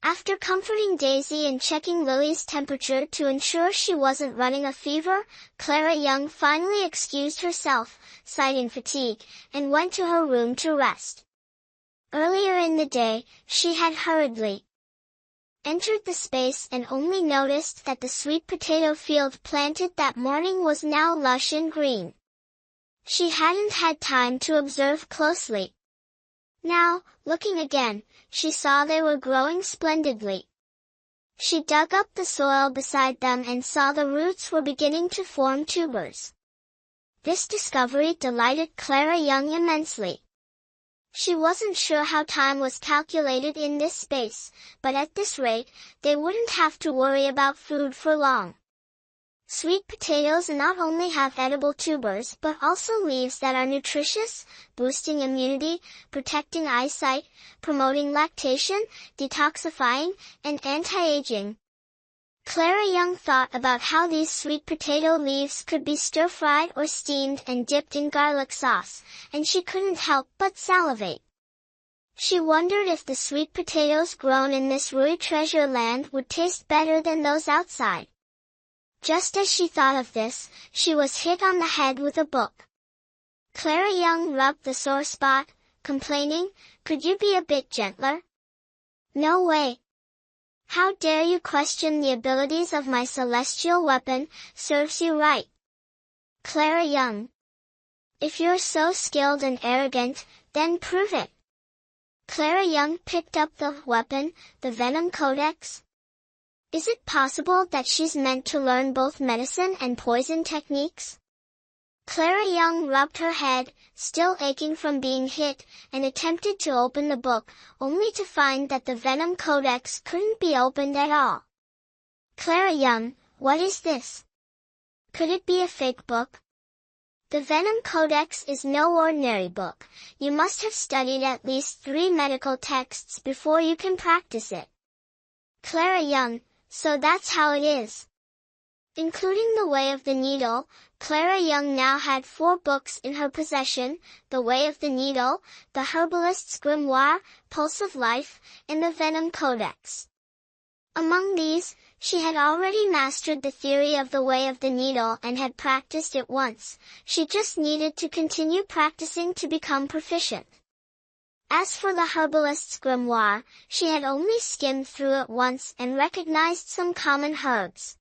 After comforting Daisy and checking Lily's temperature to ensure she wasn't running a fever, Clara Young finally excused herself, citing fatigue, and went to her room to rest. Earlier in the day, she had hurriedly entered the space and only noticed that the sweet potato field planted that morning was now lush and green. She hadn't had time to observe closely. Now, looking again, she saw they were growing splendidly. She dug up the soil beside them and saw the roots were beginning to form tubers. This discovery delighted Clara Young immensely. She wasn't sure how time was calculated in this space, but at this rate, they wouldn't have to worry about food for long. Sweet potatoes not only have edible tubers but also leaves that are nutritious, boosting immunity, protecting eyesight, promoting lactation, detoxifying, and anti-aging. Clara Young thought about how these sweet potato leaves could be stir-fried or steamed and dipped in garlic sauce, and she couldn't help but salivate. She wondered if the sweet potatoes grown in this Rui treasure land would taste better than those outside. Just as she thought of this, she was hit on the head with a book. Clara Young rubbed the sore spot, complaining, "Could you be a bit gentler?" "No way. How dare you question the abilities of my celestial weapon, serves you right. Clara Young. If you're so skilled and arrogant, then prove it." Clara Young picked up the weapon, the Venom Codex. Is it possible that she's meant to learn both medicine and poison techniques? Clara Young rubbed her head, still aching from being hit, and attempted to open the book, only to find that the Venom Codex couldn't be opened at all. Clara Young, what is this? Could it be a fake book? The Venom Codex is no ordinary book. You must have studied at least 3 medical texts before you can practice it. Clara Young, so that's how it is. Including The Way of the Needle, Clara Young now had 4 books in her possession: The Way of the Needle, The Herbalist's Grimoire, Pulse of Life, and the Venom Codex. Among these, she had already mastered the theory of the Way of the Needle and had practiced it once. She just needed to continue practicing to become proficient. As for the Herbalist's Grimoire, she had only skimmed through it once and recognized some common herbs.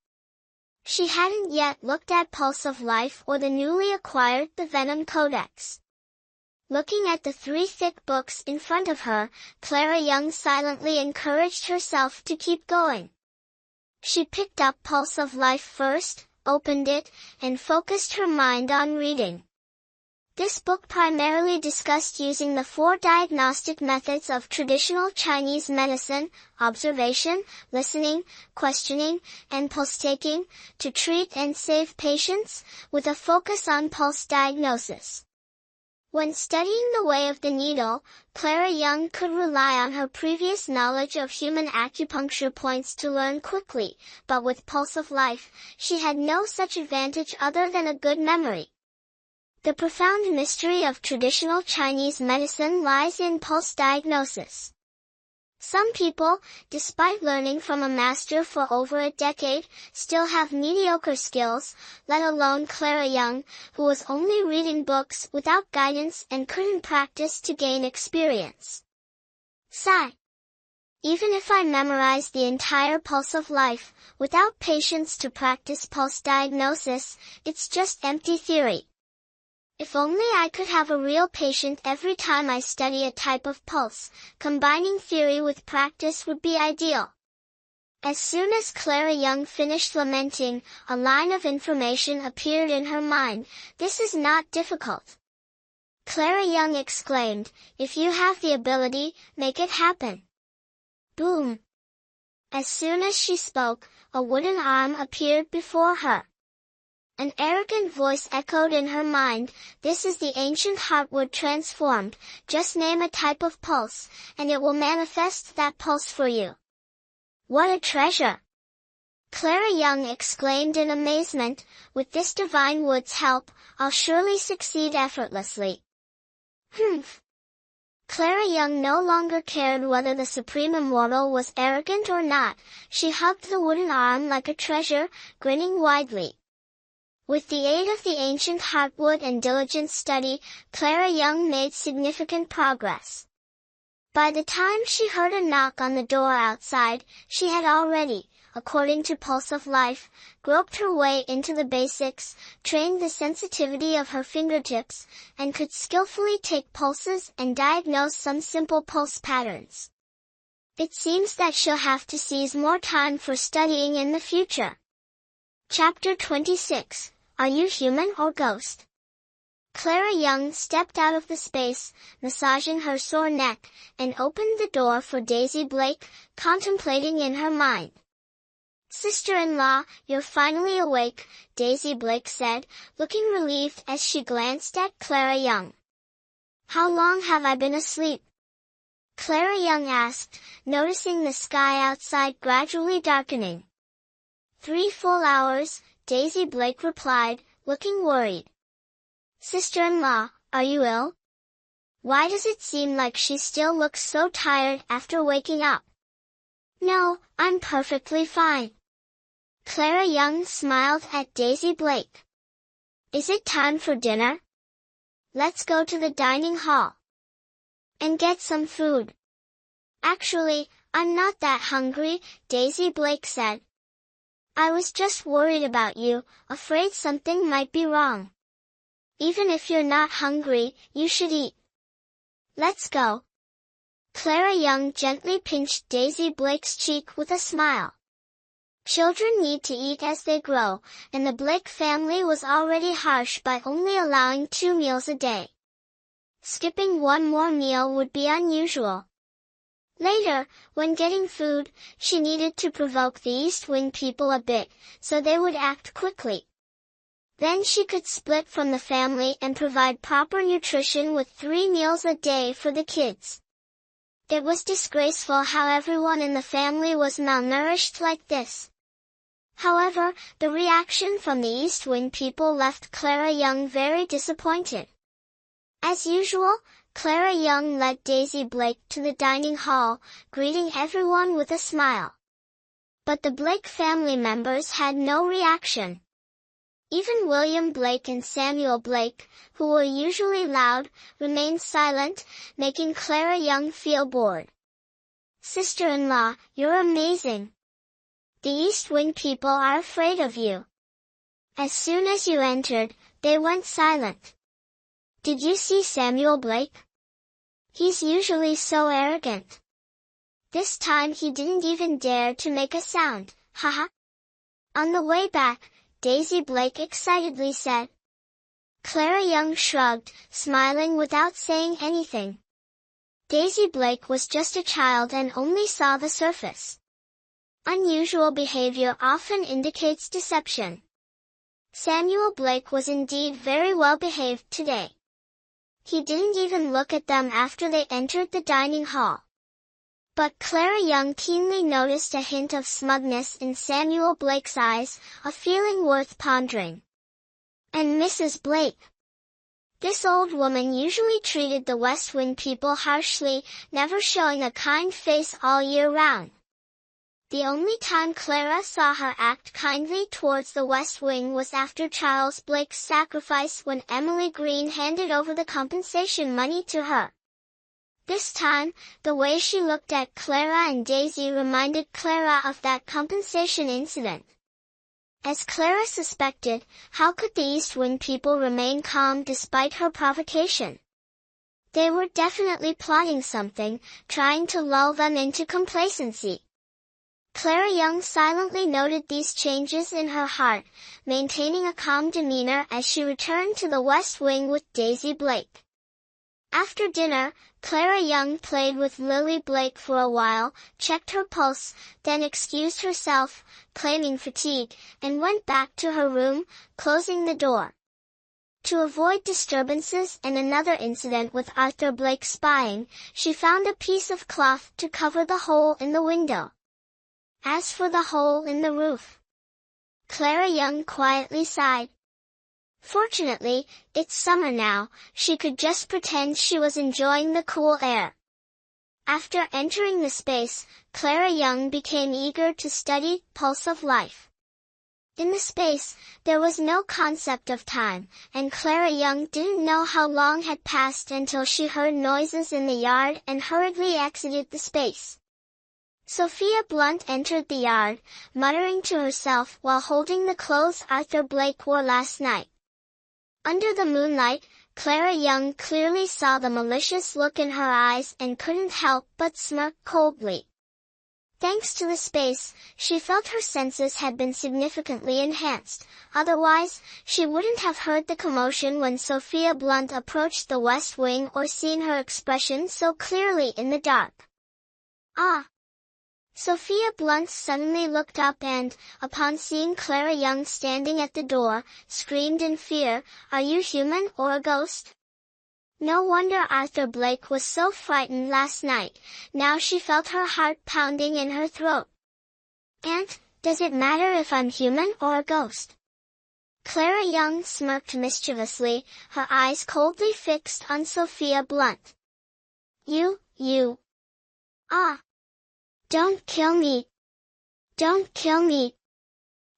She hadn't yet looked at Pulse of Life or the newly acquired The Venom Codex. Looking at the 3 thick books in front of her, Clara Young silently encouraged herself to keep going. She picked up Pulse of Life first, opened it, and focused her mind on reading. This book primarily discussed using the 4 diagnostic methods of traditional Chinese medicine: observation, listening, questioning, and pulse-taking, to treat and save patients, with a focus on pulse diagnosis. When studying The Way of the Needle, Clara Young could rely on her previous knowledge of human acupuncture points to learn quickly, but with Pulse of Life, she had no such advantage other than a good memory. The profound mystery of traditional Chinese medicine lies in pulse diagnosis. Some people, despite learning from a master for over a decade, still have mediocre skills, let alone Clara Young, who was only reading books without guidance and couldn't practice to gain experience. Sigh. Even if I memorize the entire Pulse of Life, without patience to practice pulse diagnosis, it's just empty theory. If only I could have a real patient every time I study a type of pulse. Combining theory with practice would be ideal. As soon as Clara Young finished lamenting, a line of information appeared in her mind. This is not difficult. Clara Young exclaimed, "If you have the ability, make it happen." Boom! As soon as she spoke, a wooden arm appeared before her. An arrogant voice echoed in her mind, "This is the ancient heartwood transformed, just name a type of pulse, and it will manifest that pulse for you." "What a treasure!" Clara Young exclaimed in amazement, "With this divine wood's help, I'll surely succeed effortlessly." Humph! Clara Young no longer cared whether the supreme immortal was arrogant or not. She hugged the wooden arm like a treasure, grinning widely. With the aid of the ancient heartwood and diligent study, Clara Young made significant progress. By the time she heard a knock on the door outside, she had already, according to Pulse of Life, groped her way into the basics, trained the sensitivity of her fingertips, and could skillfully take pulses and diagnose some simple pulse patterns. It seems that she'll have to seize more time for studying in the future. Chapter 26. Are you human or ghost? Clara Young stepped out of the space, massaging her sore neck, and opened the door for Daisy Blake, contemplating in her mind. "Sister-in-law, you're finally awake," Daisy Blake said, looking relieved as she glanced at Clara Young. "How long have I been asleep?" Clara Young asked, noticing the sky outside gradually darkening. 3 full hours, Daisy Blake replied, looking worried. "Sister-in-law, are you ill? Why does it seem like she still looks so tired after waking up?" "No, I'm perfectly fine." Clara Young smiled at Daisy Blake. "Is it time for dinner? Let's go to the dining hall and get some food." "Actually, I'm not that hungry," Daisy Blake said. "I was just worried about you, afraid something might be wrong. Even if you're not hungry, you should eat. Let's go." Clara Young gently pinched Daisy Blake's cheek with a smile. Children need to eat as they grow, and the Blake family was already harsh by only allowing 2 meals a day. Skipping one more meal would be unusual. Later, when getting food, she needed to provoke the East Wing people a bit, so they would act quickly. Then she could split from the family and provide proper nutrition with 3 meals a day for the kids. It was disgraceful how everyone in the family was malnourished like this. However, the reaction from the East Wing people left Clara Young very disappointed. As usual, Clara Young led Daisy Blake to the dining hall, greeting everyone with a smile. But the Blake family members had no reaction. Even William Blake and Samuel Blake, who were usually loud, remained silent, making Clara Young feel bored. "Sister-in-law, you're amazing. The East Wing people are afraid of you." As soon as you entered, they went silent. "Did you see Samuel Blake? He's usually so arrogant. This time he didn't even dare to make a sound, haha." On the way back, Daisy Blake excitedly said. Clara Young shrugged, smiling without saying anything. Daisy Blake was just a child and only saw the surface. Unusual behavior often indicates deception. Samuel Blake was indeed very well behaved today. He didn't even look at them after they entered the dining hall. But Clara Young keenly noticed a hint of smugness in Samuel Blake's eyes, a feeling worth pondering. And Mrs. Blake. This old woman usually treated the West Wing people harshly, never showing a kind face all year round. The only time Clara saw her act kindly towards the West Wing was after Charles Blake's sacrifice when Emily Green handed over the compensation money to her. This time, the way she looked at Clara and Daisy reminded Clara of that compensation incident. As Clara suspected, how could the East Wing people remain calm despite her provocation? They were definitely plotting something, trying to lull them into complacency. Clara Young silently noted these changes in her heart, maintaining a calm demeanor as she returned to the West Wing with Daisy Blake. After dinner, Clara Young played with Lily Blake for a while, checked her pulse, then excused herself, claiming fatigue, and went back to her room, closing the door. To avoid disturbances and another incident with Arthur Blake spying, she found a piece of cloth to cover the hole in the window. As for the hole in the roof, Clara Young quietly sighed. Fortunately, it's summer now, she could just pretend she was enjoying the cool air. After entering the space, Clara Young became eager to study pulse of life. In the space, there was no concept of time, and Clara Young didn't know how long had passed until she heard noises in the yard and hurriedly exited the space. Sophia Blunt entered the yard, muttering to herself while holding the clothes Arthur Blake wore last night. Under the moonlight, Clara Young clearly saw the malicious look in her eyes and couldn't help but smirk coldly. Thanks to the space, she felt her senses had been significantly enhanced, otherwise, she wouldn't have heard the commotion when Sophia Blunt approached the West Wing or seen her expression so clearly in the dark. Ah! Sophia Blunt suddenly looked up and, upon seeing Clara Young standing at the door, screamed in fear, "Are you human or a ghost?" No wonder Arthur Blake was so frightened last night. Now she felt her heart pounding in her throat. "Aunt, does it matter if I'm human or a ghost?" Clara Young smirked mischievously, her eyes coldly fixed on Sophia Blunt. You. Ah! Don't kill me! Don't kill me!"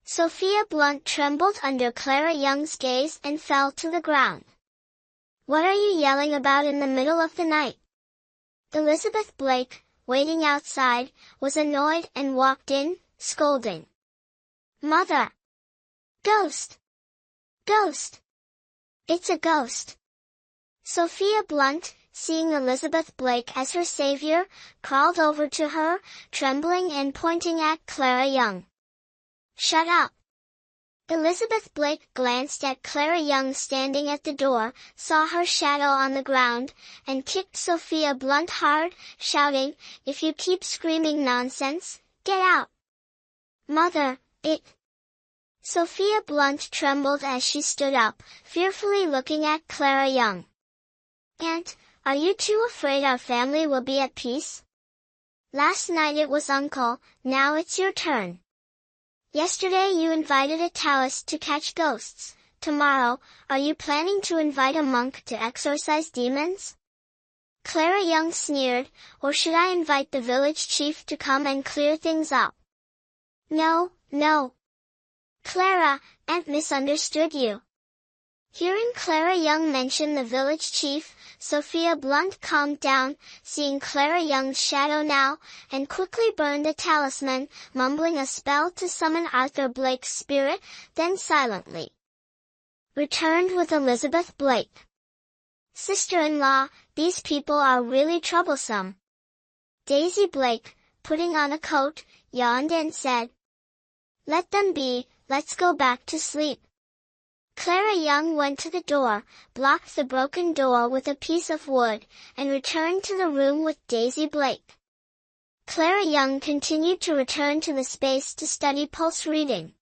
Sophia Blunt trembled under Clara Young's gaze and fell to the ground. "What are you yelling about in the middle of the night?" Elizabeth Blake, waiting outside, was annoyed and walked in, scolding. "Mother! Ghost! Ghost! It's a ghost!" Sophia Blunt, seeing Elizabeth Blake as her savior, crawled over to her, trembling and pointing at Clara Young. "Shut up!" Elizabeth Blake glanced at Clara Young standing at the door, saw her shadow on the ground, and kicked Sophia Blunt hard, shouting, "If you keep screaming nonsense, get out!" "Mother, it..." Sophia Blunt trembled as she stood up, fearfully looking at Clara Young. "Aunt, are you too afraid our family will be at peace? Last night it was Uncle, now it's your turn. Yesterday you invited a Taoist to catch ghosts. Tomorrow, are you planning to invite a monk to exorcise demons?" Clara Young sneered, "Or should I invite the village chief to come and clear things up?" No. Clara, Aunt misunderstood you." Hearing Clara Young mention the village chief, Sophia Blunt calmed down, seeing Clara Young's shadow now, and quickly burned a talisman, mumbling a spell to summon Arthur Blake's spirit, then silently returned with Elizabeth Blake. "Sister-in-law, these people are really troublesome." Daisy Blake, putting on a coat, yawned and said, "Let them be, let's go back to sleep." Clara Young went to the door, blocked the broken door with a piece of wood, and returned to the room with Daisy Blake. Clara Young continued to return to the space to study pulse reading.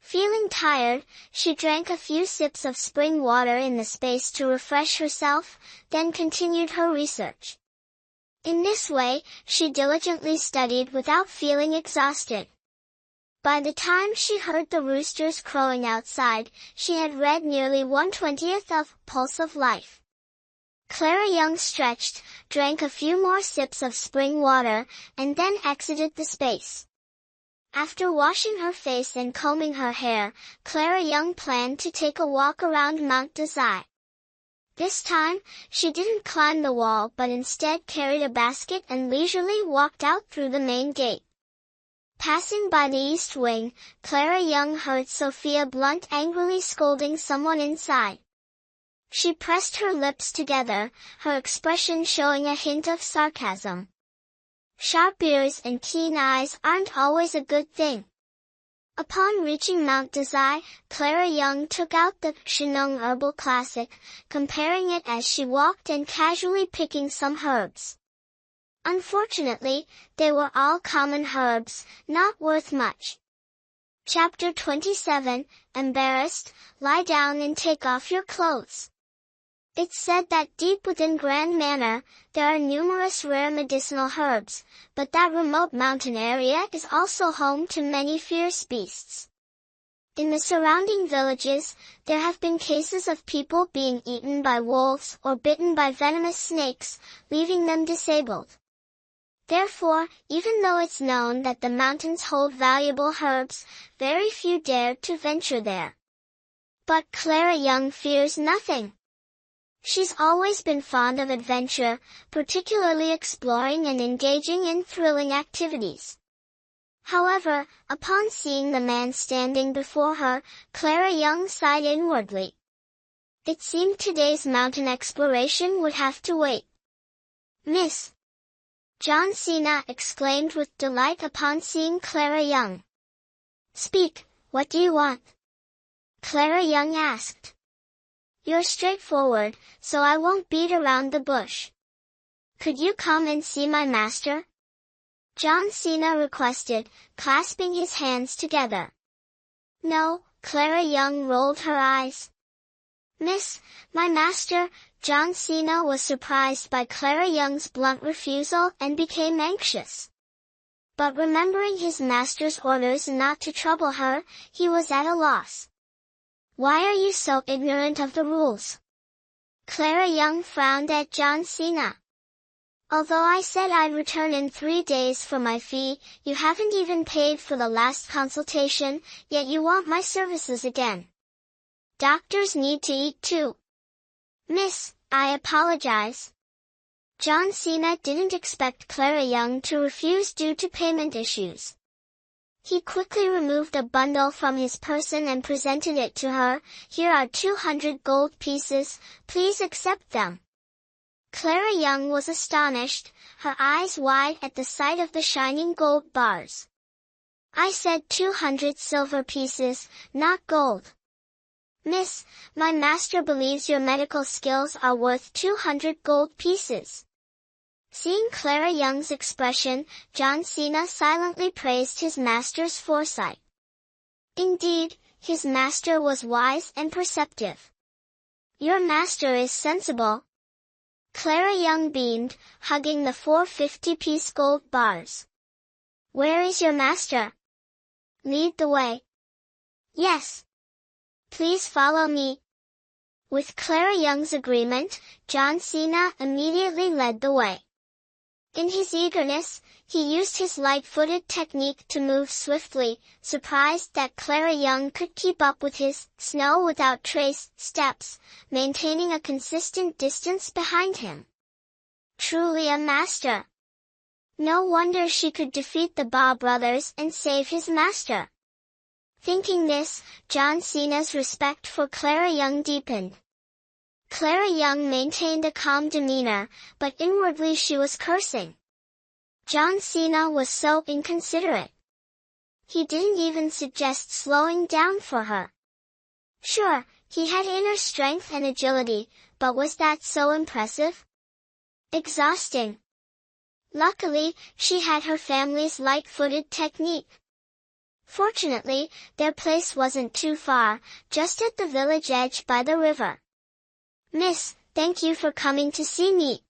Feeling tired, she drank a few sips of spring water in the space to refresh herself, then continued her research. In this way, she diligently studied without feeling exhausted. By the time she heard the roosters crowing outside, she had read nearly 1/20 of Pulse of Life. Clara Young stretched, drank a few more sips of spring water, and then exited the space. After washing her face and combing her hair, Clara Young planned to take a walk around Mount Desai. This time, she didn't climb the wall but instead carried a basket and leisurely walked out through the main gate. Passing by the east wing, Clara Young heard Sophia Blunt angrily scolding someone inside. She pressed her lips together, her expression showing a hint of sarcasm. Sharp ears and keen eyes aren't always a good thing. Upon reaching Mount Desai, Clara Young took out the Shinong Herbal Classic, comparing it as she walked and casually picking some herbs. Unfortunately, they were all common herbs, not worth much. Chapter 27, Embarrassed, Lie down and take off your clothes. It's said that deep within Grand Manor, there are numerous rare medicinal herbs, but that remote mountain area is also home to many fierce beasts. In the surrounding villages, there have been cases of people being eaten by wolves or bitten by venomous snakes, leaving them disabled. Therefore, even though it's known that the mountains hold valuable herbs, very few dare to venture there. But Clara Young fears nothing. She's always been fond of adventure, particularly exploring and engaging in thrilling activities. However, upon seeing the man standing before her, Clara Young sighed inwardly. It seemed today's mountain exploration would have to wait. "Miss!" John Cena exclaimed with delight upon seeing Clara Young. "Speak, what do you want?" Clara Young asked. "You're straightforward, so I won't beat around the bush. Could you come and see my master?" John Cena requested, clasping his hands together. "No," Clara Young rolled her eyes. "Miss, my master," John Cena was surprised by Clara Young's blunt refusal and became anxious. But remembering his master's orders not to trouble her, he was at a loss. "Why are you so ignorant of the rules?" Clara Young frowned at John Cena. "Although I said I'd return in 3 days for my fee, you haven't even paid for the last consultation, yet you want my services again. Doctors need to eat too." "Miss, I apologize." John Cena didn't expect Clara Young to refuse due to payment issues. He quickly removed a bundle from his person and presented it to her. "Here are 200 gold pieces, please accept them." Clara Young was astonished, her eyes wide at the sight of the shining gold bars. "I said 200 silver pieces, not gold." "Miss, my master believes your medical skills are worth 200 gold pieces." Seeing Clara Young's expression, John Cena silently praised his master's foresight. Indeed, his master was wise and perceptive. "Your master is sensible." Clara Young beamed, hugging the 450-piece gold bars. "Where is your master?" "Lead the way." "Yes. Please follow me." With Clara Young's agreement, John Cena immediately led the way. In his eagerness, he used his light-footed technique to move swiftly, surprised that Clara Young could keep up with his snow without trace steps, maintaining a consistent distance behind him. Truly a master. No wonder she could defeat the Ba brothers and save his master. Thinking this, John Cena's respect for Clara Young deepened. Clara Young maintained a calm demeanor, but inwardly she was cursing. John Cena was so inconsiderate. He didn't even suggest slowing down for her. Sure, he had inner strength and agility, but was that so impressive? Exhausting. Luckily, she had her family's light-footed technique. Fortunately, their place wasn't too far, just at the village edge by the river. "Miss, thank you for coming to see me."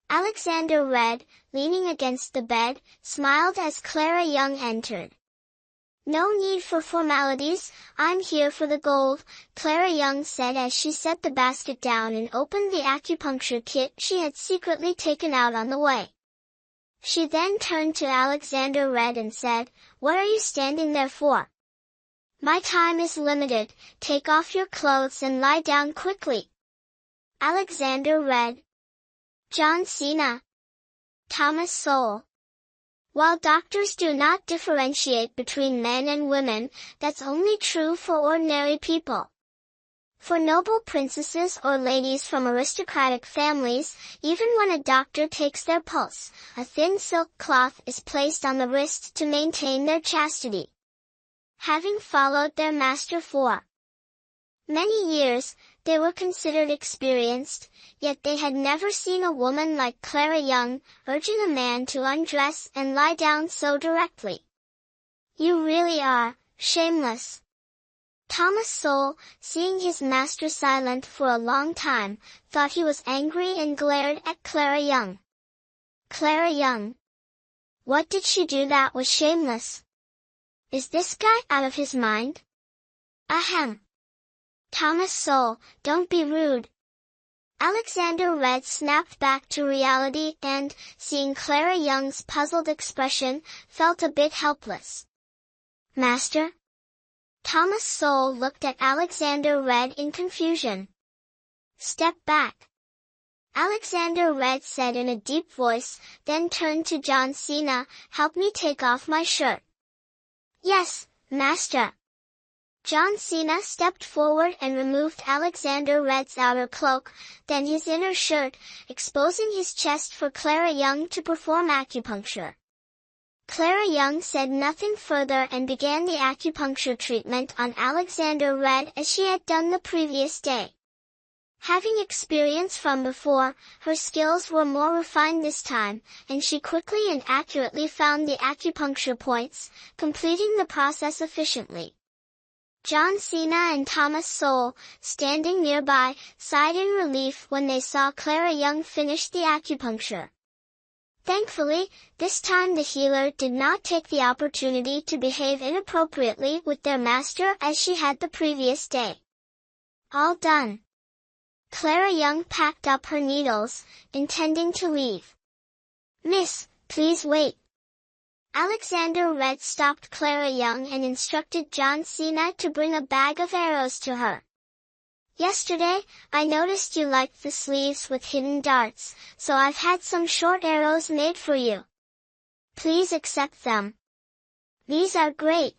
Alexander Red, leaning against the bed, smiled as Clara Young entered. "No need for formalities, I'm here for the gold," Clara Young said as she set the basket down and opened the acupuncture kit she had secretly taken out on the way. She then turned to Alexander Red and said, "What are you standing there for? My time is limited, take off your clothes and lie down quickly." Alexander Red, John Cena, Thomas Sowell. While doctors do not differentiate between men and women, that's only true for ordinary people. For noble princesses or ladies from aristocratic families, even when a doctor takes their pulse, a thin silk cloth is placed on the wrist to maintain their chastity. Having followed their master for many years, they were considered experienced, yet they had never seen a woman like Clara Young, urging a man to undress and lie down so directly. "You really are shameless." Thomas Sowell, seeing his master silent for a long time, thought he was angry and glared at Clara Young. "Clara Young? What did she do that was shameless? Is this guy out of his mind?" "Ahem. Thomas Sowell, don't be rude." Alexander Red snapped back to reality and, seeing Clara Young's puzzled expression, felt a bit helpless. "Master?" Thomas Sowell looked at Alexander Red in confusion. "Step back," Alexander Red said in a deep voice, then turned to John Cena. "Help me take off my shirt." "Yes, master." John Cena stepped forward and removed Alexander Red's outer cloak, then his inner shirt, exposing his chest for Clara Young to perform acupuncture. Clara Young said nothing further and began the acupuncture treatment on Alexander Red as she had done the previous day. Having experience from before, her skills were more refined this time, and she quickly and accurately found the acupuncture points, completing the process efficiently. John Cena and Thomas Sowell, standing nearby, sighed in relief when they saw Clara Young finish the acupuncture. Thankfully, this time the healer did not take the opportunity to behave inappropriately with their master as she had the previous day. All done. Clara Young packed up her needles, intending to leave. "Miss, please wait." Alexander Red stopped Clara Young and instructed John Cena to bring a bag of arrows to her. "Yesterday, I noticed you liked the sleeves with hidden darts, so I've had some short arrows made for you. Please accept them. These are great."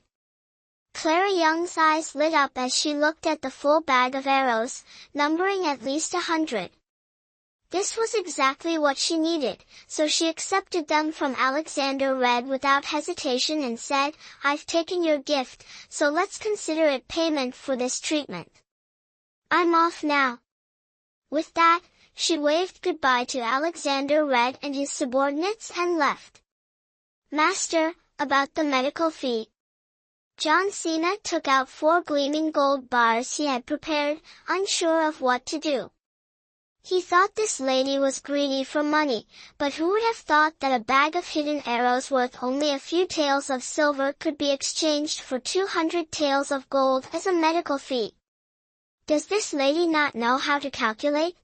Clara Young's eyes lit up as she looked at the full bag of arrows, numbering at least 100. This was exactly what she needed, so she accepted them from Alexander Red without hesitation and said, "I've taken your gift, so let's consider it payment for this treatment. I'm off now." With that, she waved goodbye to Alexander Red and his subordinates and left. "Master, about the medical fee." John Cena took out 4 gleaming gold bars he had prepared, unsure of what to do. He thought this lady was greedy for money, but who would have thought that a bag of hidden arrows worth only a few taels of silver could be exchanged for 200 taels of gold as a medical fee? Does this lady not know how to calculate?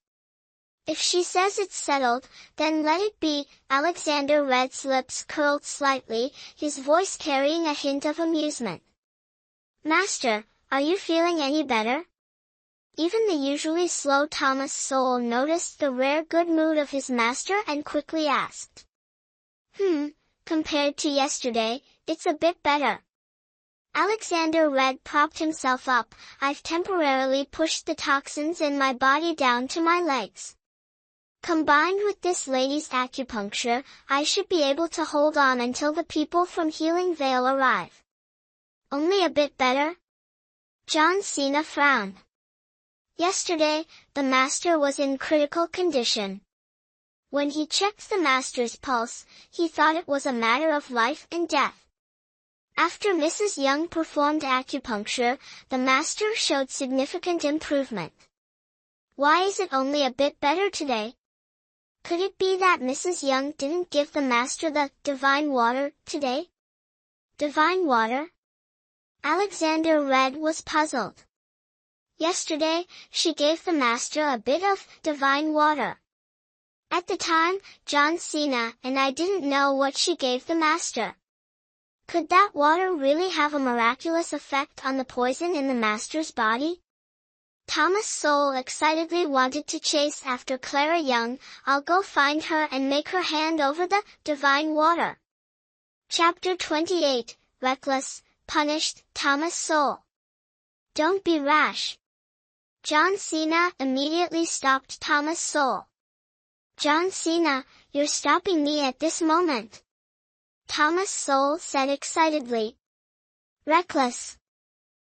If she says it's settled, then let it be. Alexander Red's lips curled slightly, his voice carrying a hint of amusement. "Master, are you feeling any better?" Even the usually slow Thomas Sowell noticed the rare good mood of his master and quickly asked. Compared to yesterday, it's a bit better." Alexander Red propped himself up. "I've temporarily pushed the toxins in my body down to my legs. Combined with this lady's acupuncture, I should be able to hold on until the people from Healing Vale arrive." "Only a bit better?" John Cena frowned. Yesterday, the master was in critical condition. When he checked the master's pulse, he thought it was a matter of life and death. After Mrs. Young performed acupuncture, the master showed significant improvement. Why is it only a bit better today? Could it be that Mrs. Young didn't give the master the divine water today? Divine water? Alexander Red was puzzled. Yesterday, she gave the master a bit of divine water. At the time, John Cena and I didn't know what she gave the master. Could that water really have a miraculous effect on the poison in the master's body? Thomas Sowell excitedly wanted to chase after Clara Young. "I'll go find her and make her hand over the divine water." Chapter 28, Reckless, Punished, Thomas Sowell. "Don't be rash." John Cena immediately stopped Thomas Sowell. "John Cena, you're stopping me at this moment," Thomas Sowell said excitedly. Reckless.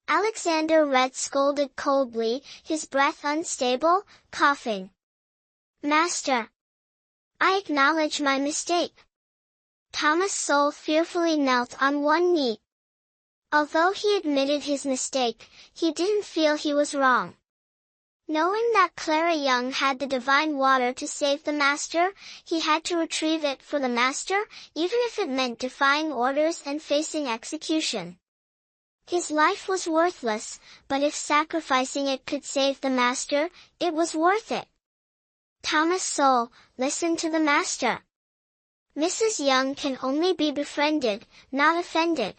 Alexander Red scolded coldly, his breath unstable, coughing. Master. I acknowledge my mistake. Thomas Sowell fearfully knelt on one knee. Although he admitted his mistake, he didn't feel he was wrong. Knowing that Clara Young had the divine water to save the Master, he had to retrieve it for the Master, even if it meant defying orders and facing execution. His life was worthless, but if sacrificing it could save the Master, it was worth it. Thomas Sowell, listen to the Master. Mrs. Young can only be befriended, not offended.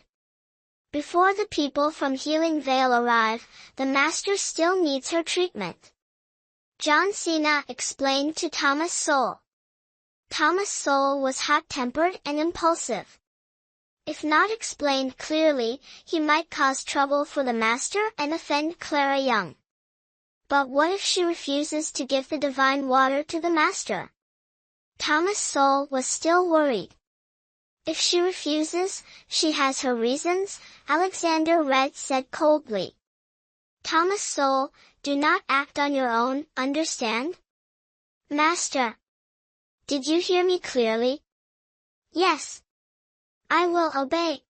Before the people from Healing Vale arrive, the Master still needs her treatment. John Cena explained to Thomas Sowell. Thomas Sowell was hot-tempered and impulsive. If not explained clearly, he might cause trouble for the Master and offend Clara Young. But what if she refuses to give the divine water to the Master? Thomas Sowell was still worried. If she refuses, she has her reasons, Alexander Red said coldly. Thomas Sowell, do not act on your own, understand? Master. Did you hear me clearly? Yes. I will obey.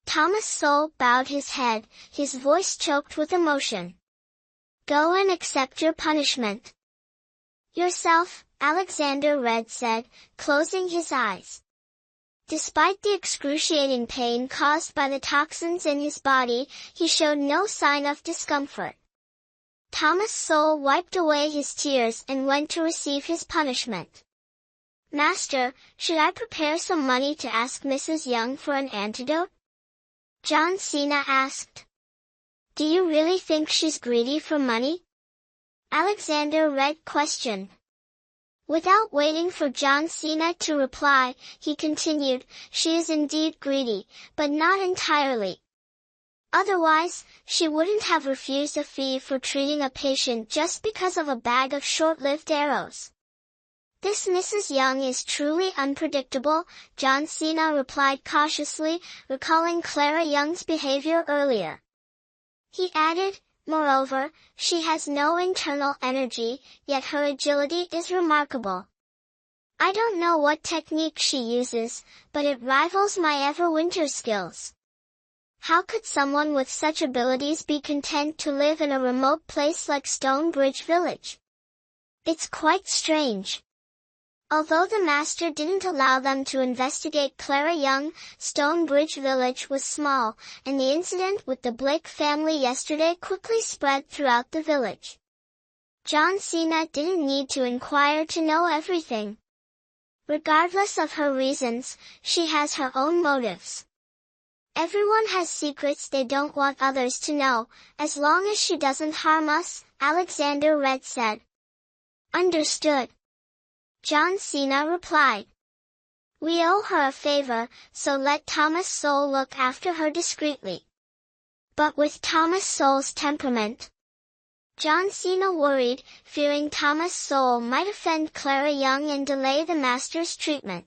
Thomas Sowell bowed his head, his voice choked with emotion. Go and accept your punishment. Yourself, Alexander Red said, closing his eyes. Despite the excruciating pain caused by the toxins in his body, he showed no sign of discomfort. Thomas Sowell wiped away his tears and went to receive his punishment. Master, should I prepare some money to ask Mrs. Young for an antidote? John Cena asked. Do you really think she's greedy for money? Alexander Red questioned. Without waiting for John Cena to reply, he continued, she is indeed greedy, but not entirely. Otherwise, she wouldn't have refused a fee for treating a patient just because of a bag of short-lived arrows. This Mrs. Young is truly unpredictable, John Cena replied cautiously, recalling Clara Young's behavior earlier. He added, moreover, she has no internal energy, yet her agility is remarkable. I don't know what technique she uses, but it rivals my Everwinter skills. How could someone with such abilities be content to live in a remote place like Stonebridge Village? It's quite strange. Although the Master didn't allow them to investigate Clara Young, Stonebridge Village was small, and the incident with the Blake family yesterday quickly spread throughout the village. John Cena didn't need to inquire to know everything. Regardless of her reasons, she has her own motives. Everyone has secrets they don't want others to know, as long as she doesn't harm us, Alexander Red said. Understood. John Cena replied. We owe her a favor, so let Thomas Sowell look after her discreetly. But with Thomas Sowell's temperament, John Cena worried, fearing Thomas Sowell might offend Clara Young and delay the Master's treatment.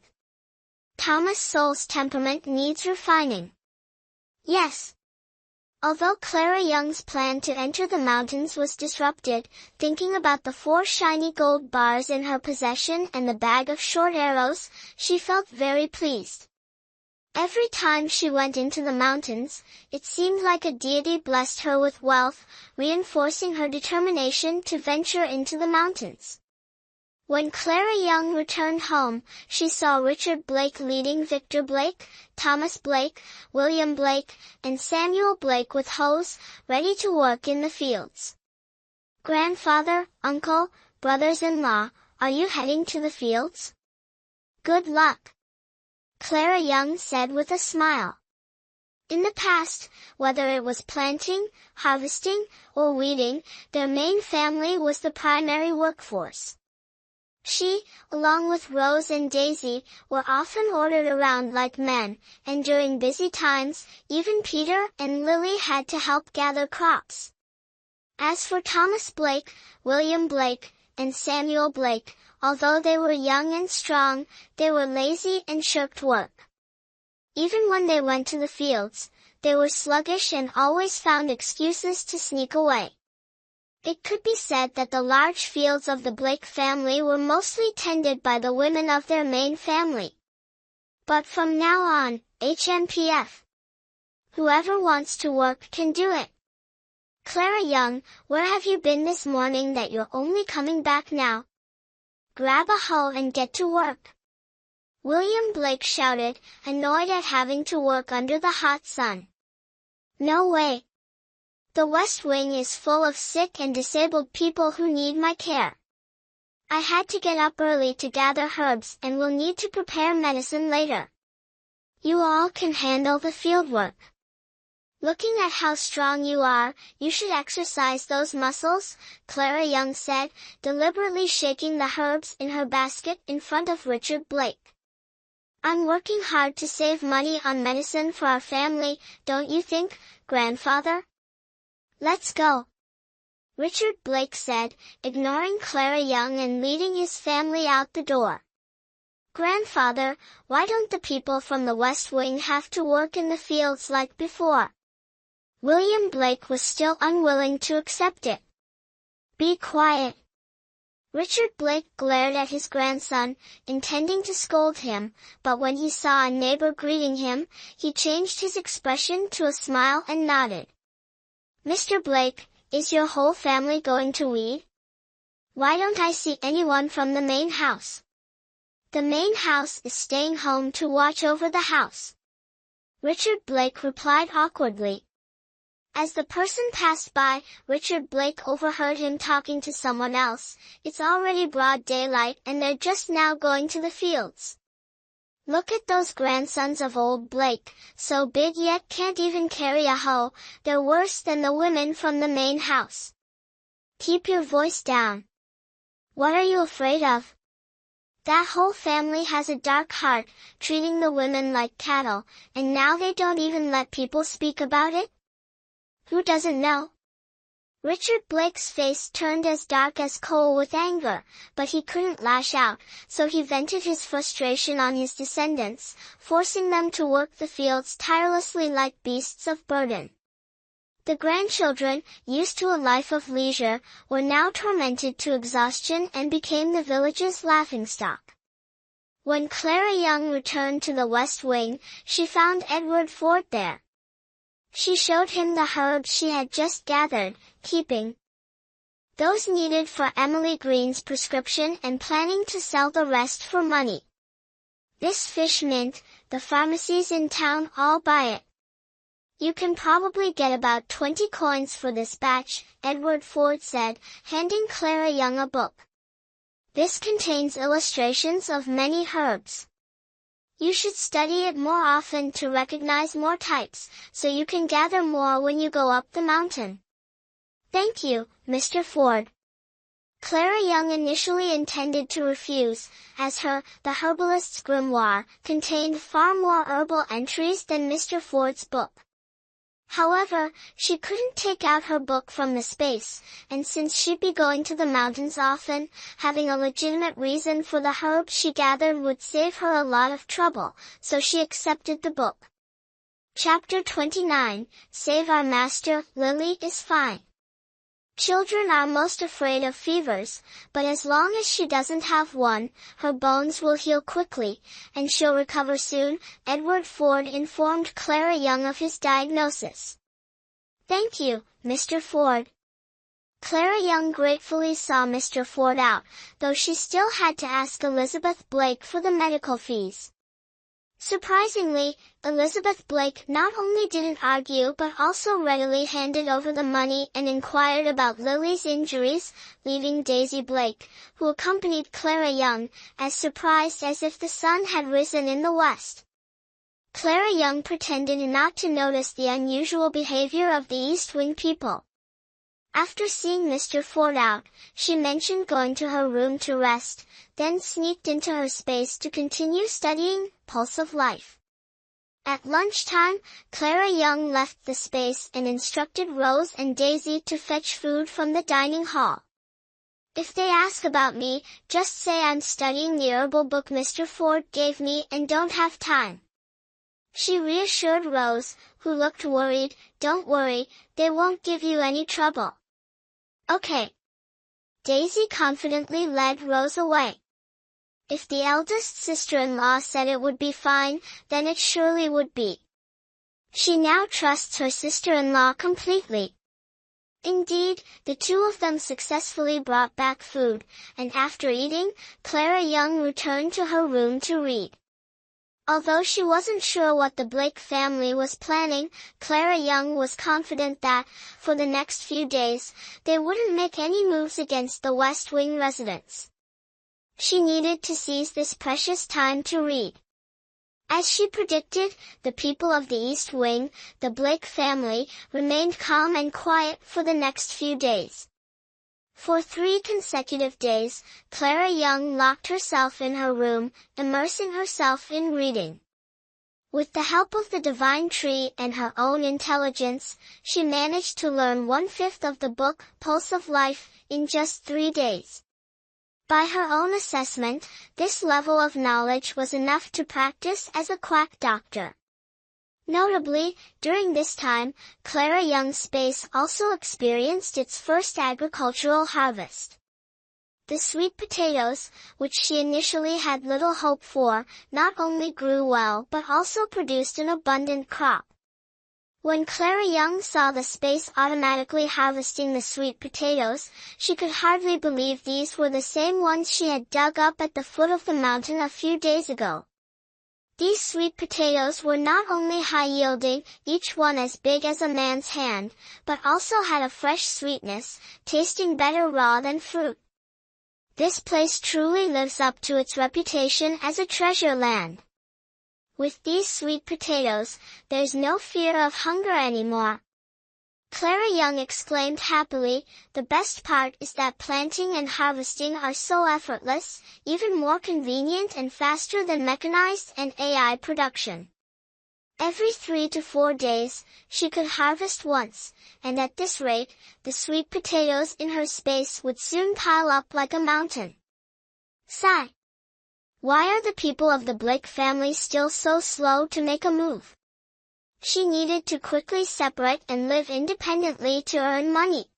Thomas Sowell's temperament needs refining. Yes. Although Clara Young's plan to enter the mountains was disrupted, thinking about the 4 shiny gold bars in her possession and the bag of short arrows, she felt very pleased. Every time she went into the mountains, it seemed like a deity blessed her with wealth, reinforcing her determination to venture into the mountains. When Clara Young returned home, she saw Richard Blake leading Victor Blake, Thomas Blake, William Blake, and Samuel Blake with hoes, ready to work in the fields. Grandfather, uncle, brothers-in-law, are you heading to the fields? Good luck. Clara Young said with a smile. In the past, whether it was planting, harvesting, or weeding, their main family was the primary workforce. She, along with Rose and Daisy, were often ordered around like men, and during busy times, even Peter and Lily had to help gather crops. As for Thomas Blake, William Blake, and Samuel Blake, although they were young and strong, they were lazy and shirked work. Even when they went to the fields, they were sluggish and always found excuses to sneak away. It could be said that the large fields of the Blake family were mostly tended by the women of their main family. But from now on, HMPF. Whoever wants to work can do it. Clara Young, where have you been this morning that you're only coming back now? Grab a hoe and get to work. William Blake shouted, annoyed at having to work under the hot sun. No way. The West Wing is full of sick and disabled people who need my care. I had to get up early to gather herbs and will need to prepare medicine later. You all can handle the fieldwork. Looking at how strong you are, you should exercise those muscles, Clara Young said, deliberately shaking the herbs in her basket in front of Richard Blake. I'm working hard to save money on medicine for our family, don't you think, grandfather? Let's go. Richard Blake said, ignoring Clara Young and leading his family out the door. Grandfather, why don't the people from the West Wing have to work in the fields like before? William Blake was still unwilling to accept it. Be quiet. Richard Blake glared at his grandson, intending to scold him, but when he saw a neighbor greeting him, he changed his expression to a smile and nodded. Mr. Blake, is your whole family going to weed? Why don't I see anyone from the main house? The main house is staying home to watch over the house. Richard Blake replied awkwardly. As the person passed by, Richard Blake overheard him talking to someone else. It's already broad daylight and they're just now going to the fields. Look at those grandsons of old Blake, so big yet can't even carry a hoe. They're worse than the women from the main house. Keep your voice down. What are you afraid of? That whole family has a dark heart, treating the women like cattle, and now they don't even let people speak about it? Who doesn't know? Richard Blake's face turned as dark as coal with anger, but he couldn't lash out, so he vented his frustration on his descendants, forcing them to work the fields tirelessly like beasts of burden. The grandchildren, used to a life of leisure, were now tormented to exhaustion and became the village's laughingstock. When Clara Young returned to the West Wing, she found Edward Ford there. She showed him the herbs she had just gathered, keeping those needed for Emily Green's prescription and planning to sell the rest for money. This fish mint, the pharmacies in town all buy it. You can probably get about 20 coins for this batch, Edward Ford said, handing Clara Young a book. This contains illustrations of many herbs. You should study it more often to recognize more types, so you can gather more when you go up the mountain. Thank you, Mr. Ford. Clara Young initially intended to refuse, as The Herbalist's Grimoire, contained far more herbal entries than Mr. Ford's book. However, she couldn't take out her book from the space, and since she'd be going to the mountains often, having a legitimate reason for the herbs she gathered would save her a lot of trouble, so she accepted the book. Chapter 29, Save Our Master, Lily is fine. Children are most afraid of fevers, but as long as she doesn't have one, her bones will heal quickly, and she'll recover soon, Edward Ford informed Clara Young of his diagnosis. Thank you, Mr. Ford. Clara Young gratefully saw Mr. Ford out, though she still had to ask Elizabeth Blake for the medical fees. Surprisingly, Elizabeth Blake not only didn't argue but also readily handed over the money and inquired about Lily's injuries, leaving Daisy Blake, who accompanied Clara Young, as surprised as if the sun had risen in the west. Clara Young pretended not to notice the unusual behavior of the East Wing people. After seeing Mr. Ford out, she mentioned going to her room to rest, then sneaked into her space to continue studying Pulse of Life. At lunchtime, Clara Young left the space and instructed Rose and Daisy to fetch food from the dining hall. If they ask about me, just say I'm studying the herbal book Mr. Ford gave me and don't have time. She reassured Rose, who looked worried. "Don't worry, they won't give you any trouble." "Okay." Daisy confidently led Rose away. If the eldest sister-in-law said it would be fine, then it surely would be. She now trusts her sister-in-law completely. Indeed, the two of them successfully brought back food, and after eating, Clara Young returned to her room to read. Although she wasn't sure what the Blake family was planning, Clara Young was confident that, for the next few days, they wouldn't make any moves against the West Wing residents. She needed to seize this precious time to read. As she predicted, the people of the East Wing, the Blake family, remained calm and quiet for the next few days. For 3 consecutive days, Clara Young locked herself in her room, immersing herself in reading. With the help of the divine tree and her own intelligence, she managed to learn 1/5 of the book, Pulse of Life, in just 3 days. By her own assessment, this level of knowledge was enough to practice as a quack doctor. Notably, during this time, Clara Young's space also experienced its first agricultural harvest. The sweet potatoes, which she initially had little hope for, not only grew well but also produced an abundant crop. When Clara Young saw the space automatically harvesting the sweet potatoes, she could hardly believe these were the same ones she had dug up at the foot of the mountain a few days ago. These sweet potatoes were not only high-yielding, each one as big as a man's hand, but also had a fresh sweetness, tasting better raw than fruit. This place truly lives up to its reputation as a treasure land. With these sweet potatoes, there's no fear of hunger anymore. Clara Young exclaimed happily, "The best part is that planting and harvesting are so effortless, even more convenient and faster than mechanized and AI production." Every 3 to 4 days, she could harvest once, and at this rate, the sweet potatoes in her space would soon pile up like a mountain. Sigh. Why are the people of the Blake family still so slow to make a move? She needed to quickly separate and live independently to earn money.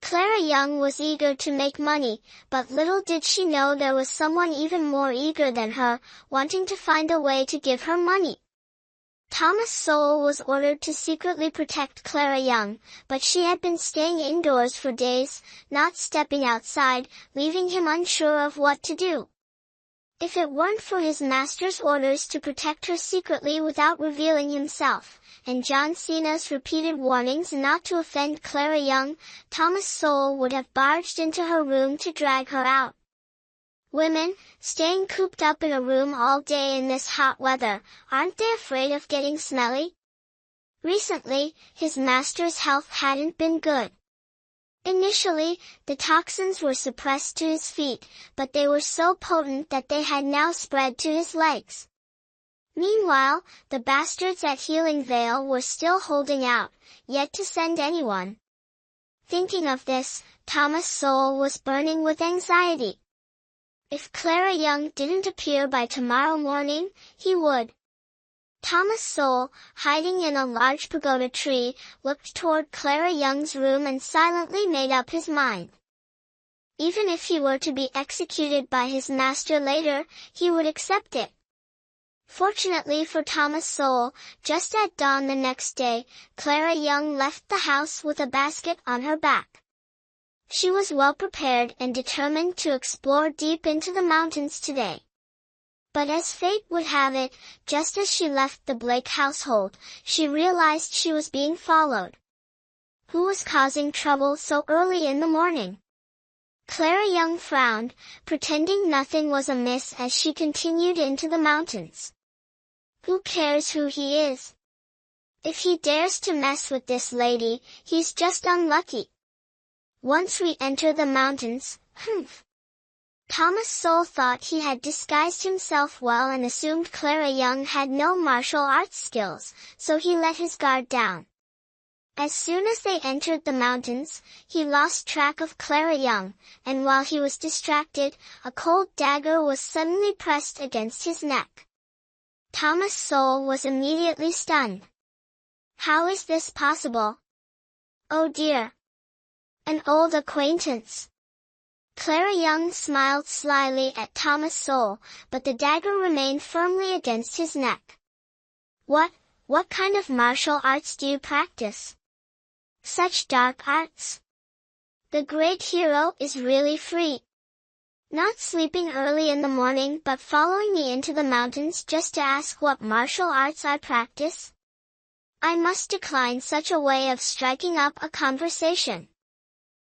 Clara Young was eager to make money, but little did she know there was someone even more eager than her, wanting to find a way to give her money. Thomas Sowell was ordered to secretly protect Clara Young, but she had been staying indoors for days, not stepping outside, leaving him unsure of what to do. If it weren't for his master's orders to protect her secretly without revealing himself, and John Cena's repeated warnings not to offend Clara Young, Thomas Sowell would have barged into her room to drag her out. Women, staying cooped up in a room all day in this hot weather, aren't they afraid of getting smelly? Recently, his master's health hadn't been good. Initially, the toxins were suppressed to his feet, but they were so potent that they had now spread to his legs. Meanwhile, the bastards at Healing Vale were still holding out, yet to send anyone. Thinking of this, Thomas Sowell was burning with anxiety. If Clara Young didn't appear by tomorrow morning, he would. Thomas Sowell, hiding in a large pagoda tree, looked toward Clara Young's room and silently made up his mind. Even if he were to be executed by his master later, he would accept it. Fortunately for Thomas Sowell, just at dawn the next day, Clara Young left the house with a basket on her back. She was well prepared and determined to explore deep into the mountains today. But as fate would have it, just as she left the Blake household, she realized she was being followed. Who was causing trouble so early in the morning? Clara Young frowned, pretending nothing was amiss as she continued into the mountains. Who cares who he is? If he dares to mess with this lady, he's just unlucky. Once we enter the mountains, Thomas Sowell thought he had disguised himself well and assumed Clara Young had no martial arts skills, so he let his guard down. As soon as they entered the mountains, he lost track of Clara Young, and while he was distracted, a cold dagger was suddenly pressed against his neck. Thomas Sowell was immediately stunned. How is this possible? Oh dear. An old acquaintance. Clara Young smiled slyly at Thomas Sowell, but the dagger remained firmly against his neck. What kind of martial arts do you practice? Such dark arts. The great hero is really free. Not sleeping early in the morning but following me into the mountains just to ask what martial arts I practice? I must decline such a way of striking up a conversation.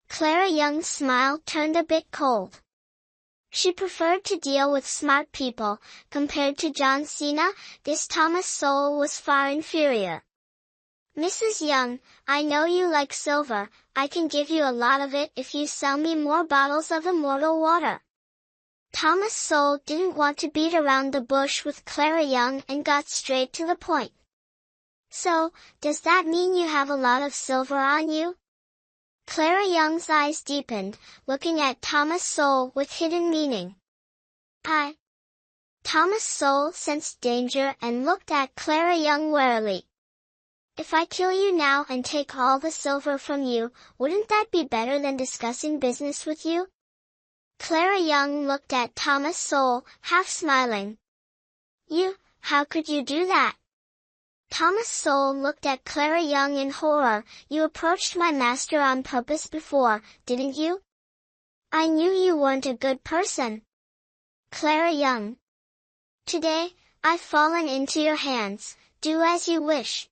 Clara Young's smile turned a bit cold. She preferred to deal with smart people. Compared to John Cena, this Thomas Sowell was far inferior. Mrs. Young, I know you like silver. I can give you a lot of it if you sell me more bottles of immortal water. Thomas Sowell didn't want to beat around the bush with Clara Young and got straight to the point. So, does that mean you have a lot of silver on you? Clara Young's eyes deepened, looking at Thomas Sowell with hidden meaning. Thomas Sowell sensed danger and looked at Clara Young warily. If I kill you now and take all the silver from you, wouldn't that be better than discussing business with you? Clara Young looked at Thomas Sowell, half smiling. How could you do that? Thomas Sowell looked at Clara Young in horror. You approached my master on purpose before, didn't you? I knew you weren't a good person. Clara Young. Today, I've fallen into your hands. Do as you wish.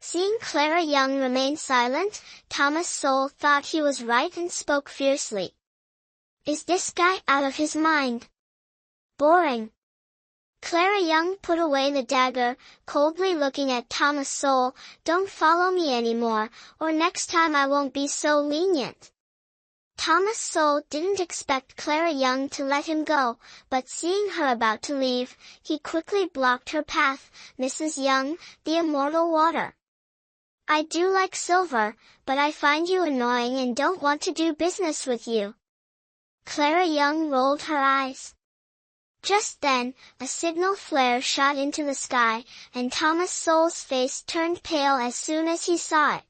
Seeing Clara Young remain silent, Thomas Sowell thought he was right and spoke fiercely. Is this guy out of his mind? Boring. Clara Young put away the dagger, coldly looking at Thomas Sowell. Don't follow me anymore, or next time I won't be so lenient. Thomas Sowell didn't expect Clara Young to let him go, but seeing her about to leave, he quickly blocked her path. Mrs. Young, the immortal water. I do like silver, but I find you annoying and don't want to do business with you. Clara Young rolled her eyes. Just then, a signal flare shot into the sky, and Thomas Sowell's face turned pale as soon as he saw it.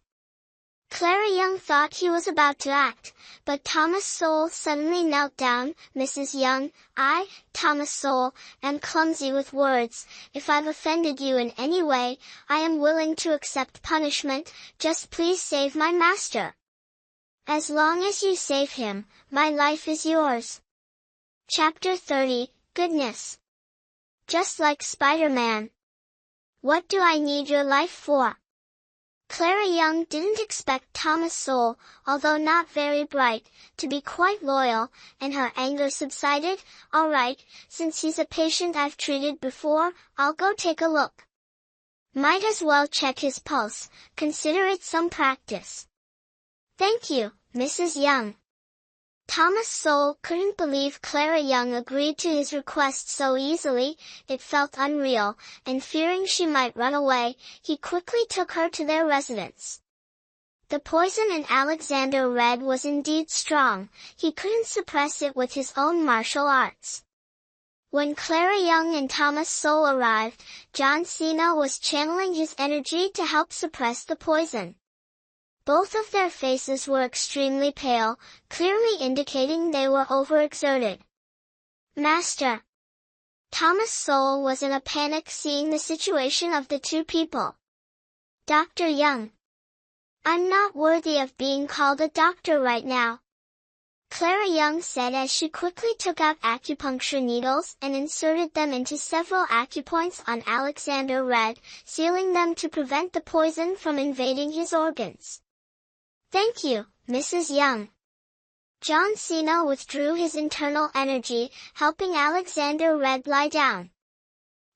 Clara Young thought he was about to act, but Thomas Sowell suddenly knelt down. Mrs. Young, I, Thomas Sowell, am clumsy with words. If I've offended you in any way, I am willing to accept punishment. Just please save my master. As long as you save him, my life is yours. Chapter 30, Goodness. Just like Spider-Man. What do I need your life for? Clara Young didn't expect Thomas Sowell, although not very bright, to be quite loyal, and her anger subsided. All right, since he's a patient I've treated before, I'll go take a look. Might as well check his pulse, consider it some practice. Thank you, Mrs. Young. Thomas Sowell couldn't believe Clara Young agreed to his request so easily. It felt unreal, and fearing she might run away, he quickly took her to their residence. The poison in Alexander Red was indeed strong. He couldn't suppress it with his own martial arts. When Clara Young and Thomas Sowell arrived, John Cena was channeling his energy to help suppress the poison. Both of their faces were extremely pale, clearly indicating they were overexerted. Master. Thomas Sowell was in a panic seeing the situation of the two people. Dr. Young. I'm not worthy of being called a doctor right now. Clara Young said as she quickly took out acupuncture needles and inserted them into several acupoints on Alexander Red, sealing them to prevent the poison from invading his organs. Thank you, Mrs. Young. John Cena withdrew his internal energy, helping Alexander Red lie down.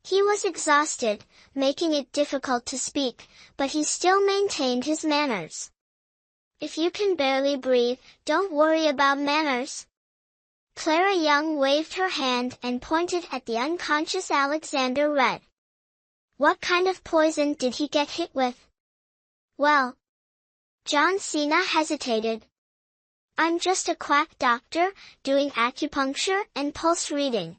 He was exhausted, making it difficult to speak, but he still maintained his manners. If you can barely breathe, don't worry about manners. Clara Young waved her hand and pointed at the unconscious Alexander Red. What kind of poison did he get hit with? Well, John Cena hesitated. I'm just a quack doctor, doing acupuncture and pulse reading.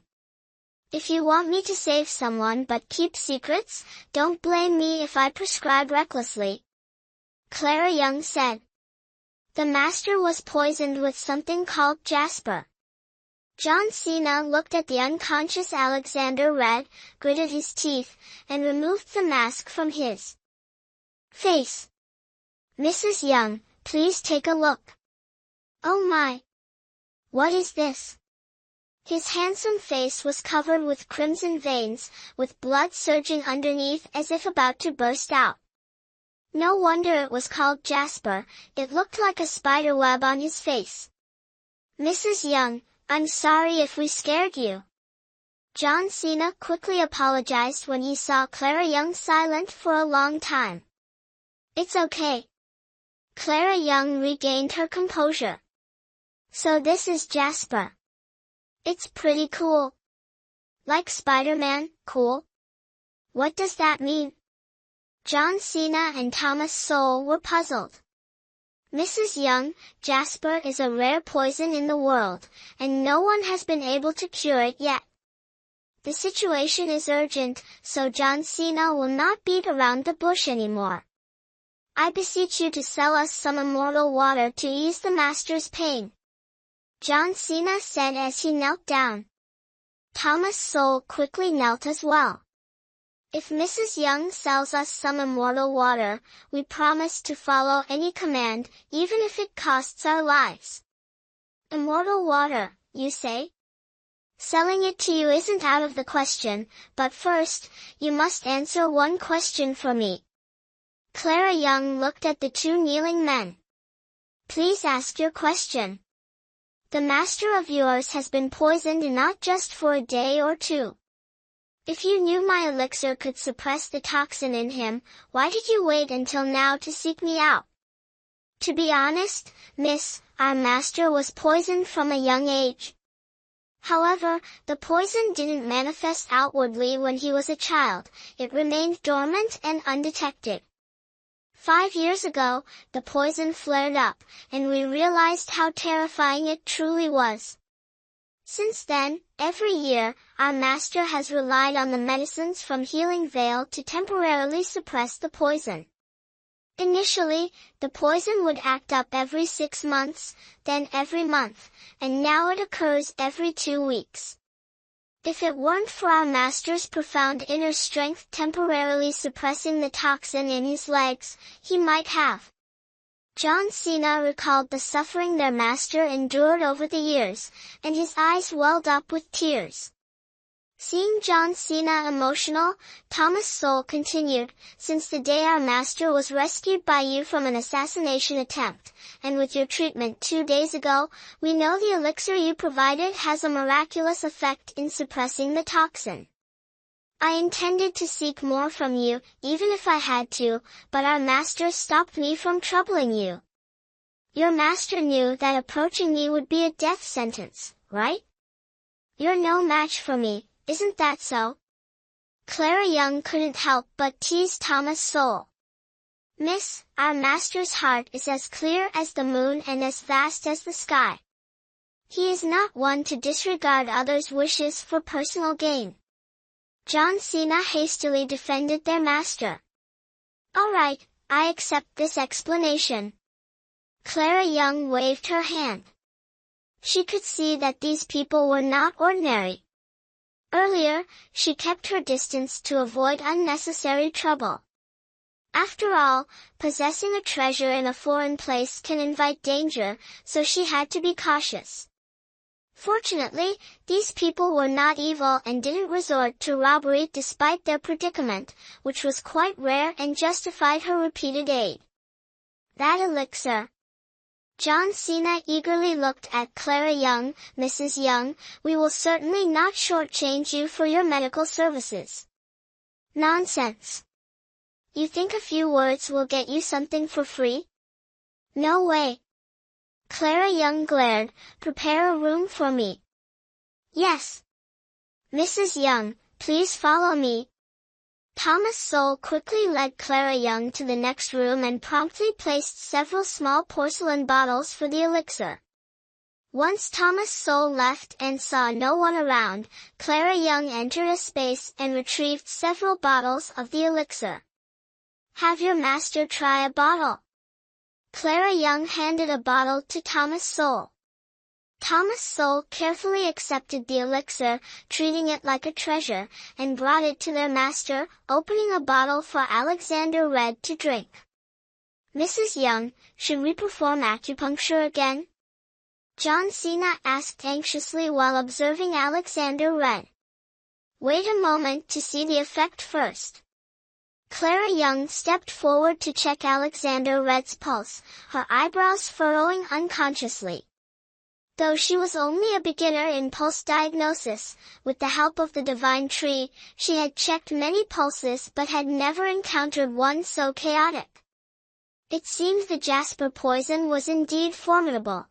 If you want me to save someone but keep secrets, don't blame me if I prescribe recklessly," Clara Young said. The master was poisoned with something called jasper. John Cena looked at the unconscious Alexander Red, gritted his teeth, and removed the mask from his face. "Mrs. Young, please take a look." "Oh my! What is this?" His handsome face was covered with crimson veins, with blood surging underneath as if about to burst out. No wonder it was called jasper, it looked like a spider web on his face. "Mrs. Young, I'm sorry if we scared you." John Cena quickly apologized when he saw Clara Young silent for a long time. "It's okay." Clara Young regained her composure. "So this is Jasper. It's pretty cool. Like Spider-Man, cool? What does that mean?" John Cena and Thomas Sowell were puzzled. "Mrs. Young, jasper is a rare poison in the world, and no one has been able to cure it yet. The situation is urgent, so John Cena will not beat around the bush anymore. I beseech you to sell us some immortal water to ease the master's pain," John Cena said as he knelt down. Thomas Sowell quickly knelt as well. "If Mrs. Young sells us some immortal water, we promise to follow any command, even if it costs our lives." "Immortal water, you say? Selling it to you isn't out of the question, but first, you must answer one question for me." Clara Young looked at the two kneeling men. "Please ask your question." "The master of yours has been poisoned not just for a day or two. If you knew my elixir could suppress the toxin in him, why did you wait until now to seek me out?" "To be honest, miss, our master was poisoned from a young age. However, the poison didn't manifest outwardly when he was a child, it remained dormant and undetected. 5 years ago, the poison flared up, and we realized how terrifying it truly was. Since then, every year, our master has relied on the medicines from Healing Vale to temporarily suppress the poison. Initially, the poison would act up every 6 months, then every month, and now it occurs every 2 weeks. If it weren't for our master's profound inner strength temporarily suppressing the toxin in his legs, he might have." John Cena recalled the suffering their master endured over the years, and his eyes welled up with tears. Seeing John Cena emotional, Thomas Sowell continued, "Since the day our master was rescued by you from an assassination attempt, and with your treatment 2 days ago, we know the elixir you provided has a miraculous effect in suppressing the toxin. I intended to seek more from you, even if I had to, but our master stopped me from troubling you. Your master knew that approaching me would be a death sentence, right? You're no match for me, isn't that so?" Clara Young couldn't help but tease Thomas Sowell. "Miss, our master's heart is as clear as the moon and as vast as the sky. He is not one to disregard others' wishes for personal gain." John Cena hastily defended their master. "All right, I accept this explanation." Clara Young waved her hand. She could see that these people were not ordinary. Earlier, she kept her distance to avoid unnecessary trouble. After all, possessing a treasure in a foreign place can invite danger, so she had to be cautious. Fortunately, these people were not evil and didn't resort to robbery despite their predicament, which was quite rare and justified her repeated aid. "That elixir." John Cena eagerly looked at Clara Young. "Mrs. Young, we will certainly not shortchange you for your medical services." "Nonsense. You think a few words will get you something for free? No way." Clara Young glared. "Prepare a room for me." "Yes." "Mrs. Young, please follow me." Thomas Sowell quickly led Clara Young to the next room and promptly placed several small porcelain bottles for the elixir. Once Thomas Sowell left and saw no one around, Clara Young entered a space and retrieved several bottles of the elixir. "Have your master try a bottle." Clara Young handed a bottle to Thomas Sowell. Thomas Sowell carefully accepted the elixir, treating it like a treasure, and brought it to their master, opening a bottle for Alexander Red to drink. "Mrs. Young, should we perform acupuncture again?" John Cena asked anxiously while observing Alexander Red. "Wait a moment to see the effect first." Clara Young stepped forward to check Alexander Red's pulse, her eyebrows furrowing unconsciously. Though she was only a beginner in pulse diagnosis, with the help of the divine tree, she had checked many pulses but had never encountered one so chaotic. It seemed the jasper poison was indeed formidable.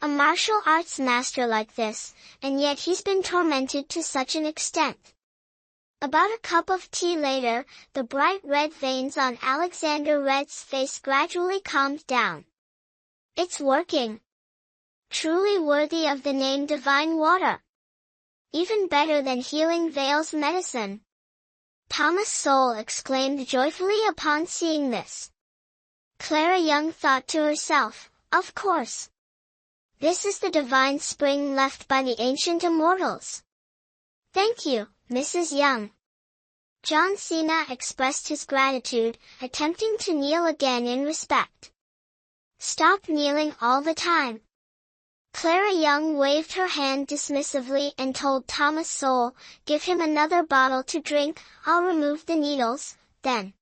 A martial arts master like this, and yet he's been tormented to such an extent. About a cup of tea later, the bright red veins on Alexander Red's face gradually calmed down. "It's working. Truly worthy of the name divine water. Even better than healing Vale's medicine." Thomas Sowell exclaimed joyfully upon seeing this. Clara Young thought to herself, "Of course. This is the divine spring left by the ancient immortals. Thank you, Mrs. Young." John Cena expressed his gratitude, attempting to kneel again in respect. "Stop kneeling all the time." Clara Young waved her hand dismissively and told Thomas Sowell, "Give him another bottle to drink, I'll remove the needles, then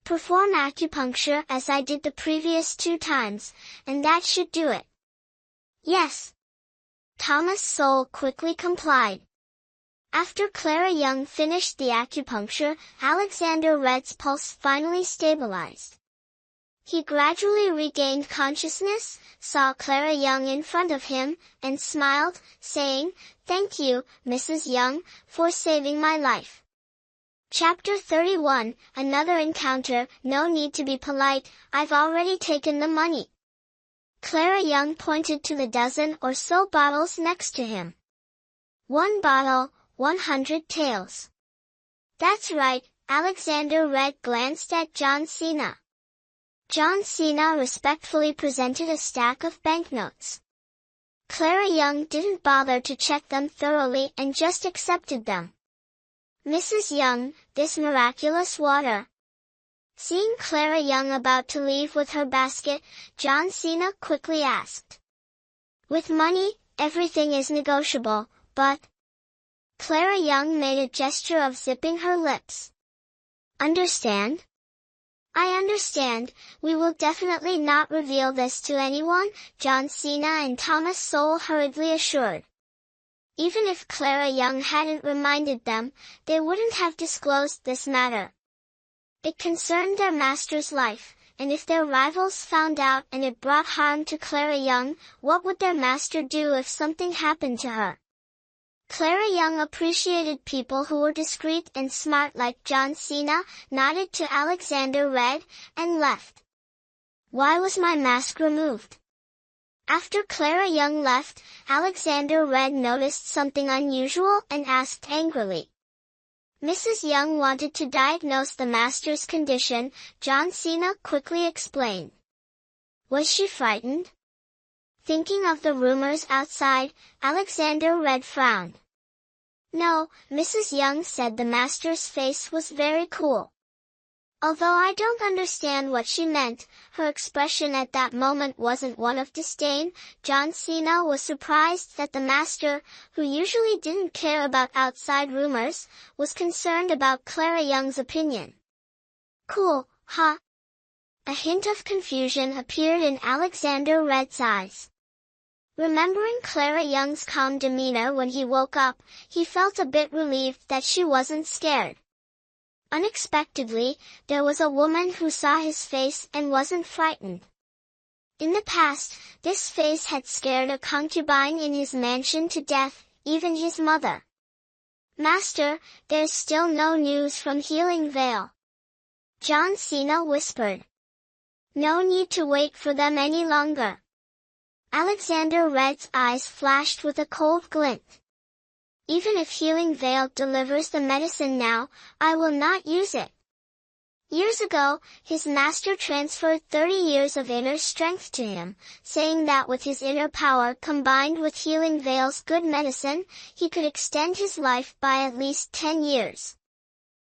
perform acupuncture as I did the previous 2 times, and that should do it." "Yes." Thomas Sowell quickly complied. After Clara Young finished the acupuncture, Alexander Red's pulse finally stabilized. He gradually regained consciousness, saw Clara Young in front of him, and smiled, saying, "Thank you, Mrs. Young, for saving my life." Chapter 31, Another Encounter. "No need to be polite, I've already taken the money." Clara Young pointed to the dozen or so bottles next to him. "1 bottle, 100 taels." "That's right." Alexander Red glanced at John Cena. John Cena respectfully presented a stack of banknotes. Clara Young didn't bother to check them thoroughly and just accepted them. "Mrs. Young, this miraculous water." Seeing Clara Young about to leave with her basket, John Cena quickly asked, "With money, everything is negotiable, but—" Clara Young made a gesture of zipping her lips. "Understand?" "I understand, we will definitely not reveal this to anyone," John Cena and Thomas Sowell hurriedly assured. Even if Clara Young hadn't reminded them, they wouldn't have disclosed this matter. It concerned their master's life, and if their rivals found out and it brought harm to Clara Young, what would their master do if something happened to her? Clara Young appreciated people who were discreet and smart like John Cena, nodded to Alexander Red, and left. "Why was my mask removed?" After Clara Young left, Alexander Red noticed something unusual and asked angrily. Mrs. Young wanted to diagnose the master's condition, John Cena quickly explained. Was she frightened? Thinking of the rumors outside, Alexander Red frowned. No, Mrs. Young said the master's face was very cool. Although I don't understand what she meant, her expression at that moment wasn't one of disdain. John Cena was surprised that the master, who usually didn't care about outside rumors, was concerned about Clara Young's opinion. Cool, huh? A hint of confusion appeared in Alexander Red's eyes. Remembering Clara Young's calm demeanor when he woke up, he felt a bit relieved that she wasn't scared. Unexpectedly, there was a woman who saw his face and wasn't frightened. In the past, this face had scared a concubine in his mansion to death, even his mother. Master, there's still no news from Healing Vale. John Cena whispered. No need to wait for them any longer. Alexander Red's eyes flashed with a cold glint. Even if Healing Veil delivers the medicine now, I will not use it. Years ago, his master transferred 30 years of inner strength to him, saying that with his inner power combined with Healing Veil's good medicine, he could extend his life by at least 10 years.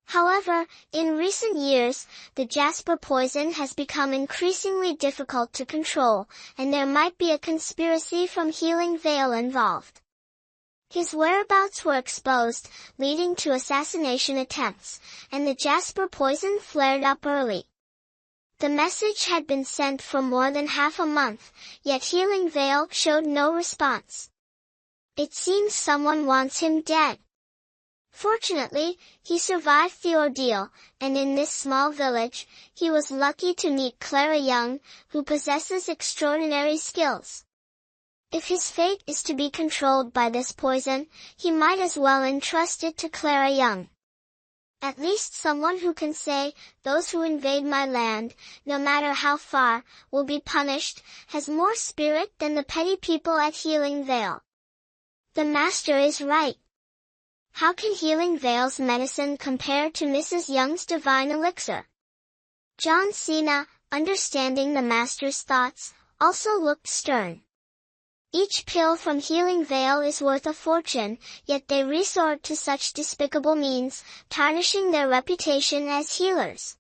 However, in recent years, the jasper poison has become increasingly difficult to control, and there might be a conspiracy from Healing Veil involved. His whereabouts were exposed, leading to assassination attempts, and the jasper poison flared up early. The message had been sent for more than half a month, yet Healing Veil showed no response. It seems someone wants him dead. Fortunately, he survived the ordeal, and in this small village, he was lucky to meet Clara Young, who possesses extraordinary skills. If his fate is to be controlled by this poison, he might as well entrust it to Clara Young. At least someone who can say, "Those who invade my land, no matter how far, will be punished," has more spirit than the petty people at Healing Veil. The master is right. How can Healing Veil's medicine compare to Mrs. Young's divine elixir? John Cena, understanding the master's thoughts, also looked stern. Each pill from Healing Veil is worth a fortune, yet they resort to such despicable means, tarnishing their reputation as healers.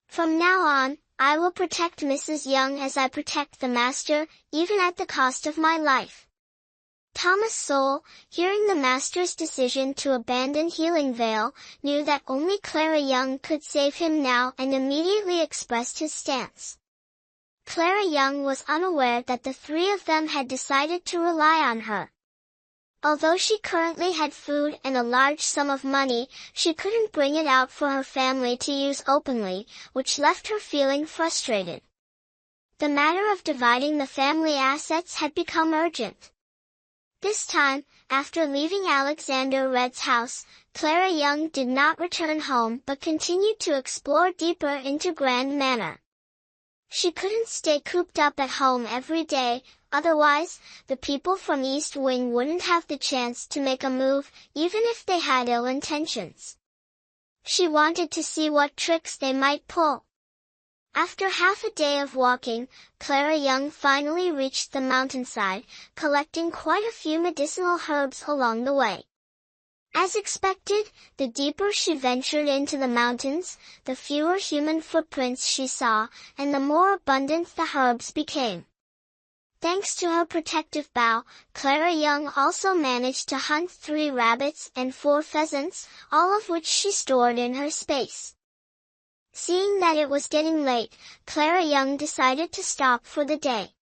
From now on, I will protect Mrs. Young as I protect the master, even at the cost of my life. Thomas Sowell, hearing the master's decision to abandon Healing Veil, knew that only Clara Young could save him now and immediately expressed his stance. Clara Young was unaware that the three of them had decided to rely on her. Although she currently had food and a large sum of money, she couldn't bring it out for her family to use openly, which left her feeling frustrated. The matter of dividing the family assets had become urgent. This time, after leaving Alexander Red's house, Clara Young did not return home but continued to explore deeper into Grand Manor. She couldn't stay cooped up at home every day, otherwise, the people from East Wing wouldn't have the chance to make a move, even if they had ill intentions. She wanted to see what tricks they might pull. After half a day of walking, Clara Young finally reached the mountainside, collecting quite a few medicinal herbs along the way. As expected, the deeper she ventured into the mountains, the fewer human footprints she saw, and the more abundant the herbs became. Thanks to her protective bow, Clara Young also managed to hunt 3 rabbits and 4 pheasants, all of which she stored in her space. Seeing that it was getting late, Clara Young decided to stop for the day.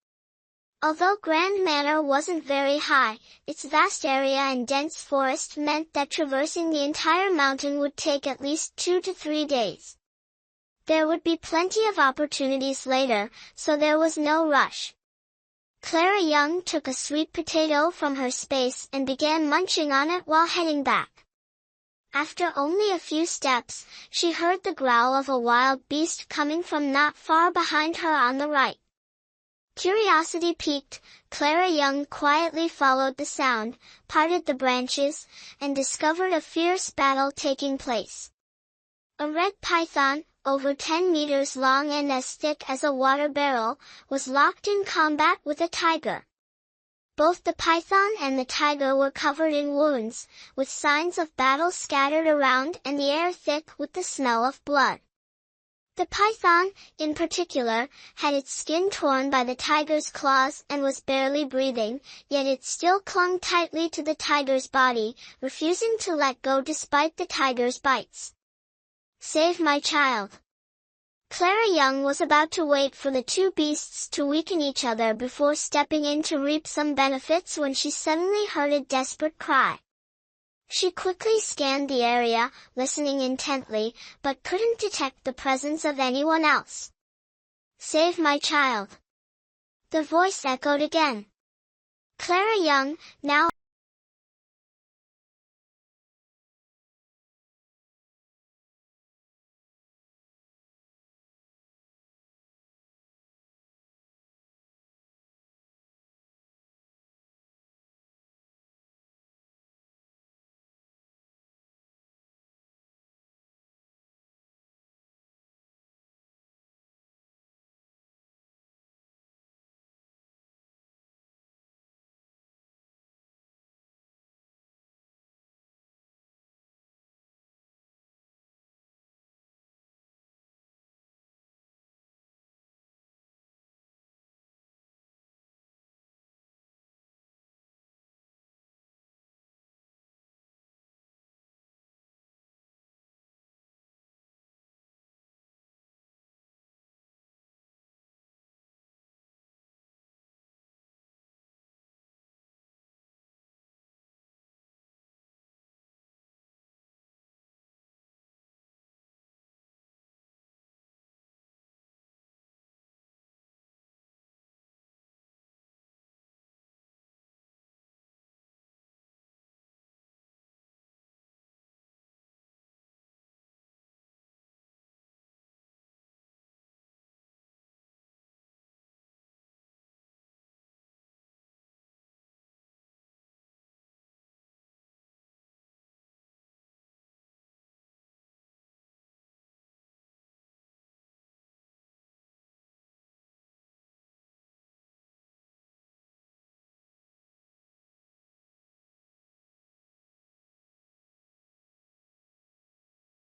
Although Grand Manor wasn't very high, its vast area and dense forest meant that traversing the entire mountain would take at least 2 to 3 days. There would be plenty of opportunities later, so there was no rush. Clara Young took a sweet potato from her space and began munching on it while heading back. After only a few steps, she heard the growl of a wild beast coming from not far behind her on the right. Curiosity piqued, Clara Young quietly followed the sound, parted the branches, and discovered a fierce battle taking place. A red python, over 10 meters long and as thick as a water barrel, was locked in combat with a tiger. Both the python and the tiger were covered in wounds, with signs of battle scattered around and the air thick with the smell of blood. The python, in particular, had its skin torn by the tiger's claws and was barely breathing, yet it still clung tightly to the tiger's body, refusing to let go despite the tiger's bites. "Save my child." Clara Young was about to wait for the 2 beasts to weaken each other before stepping in to reap some benefits when she suddenly heard a desperate cry. She quickly scanned the area, listening intently, but couldn't detect the presence of anyone else. "Save my child." The voice echoed again. Clara Young, now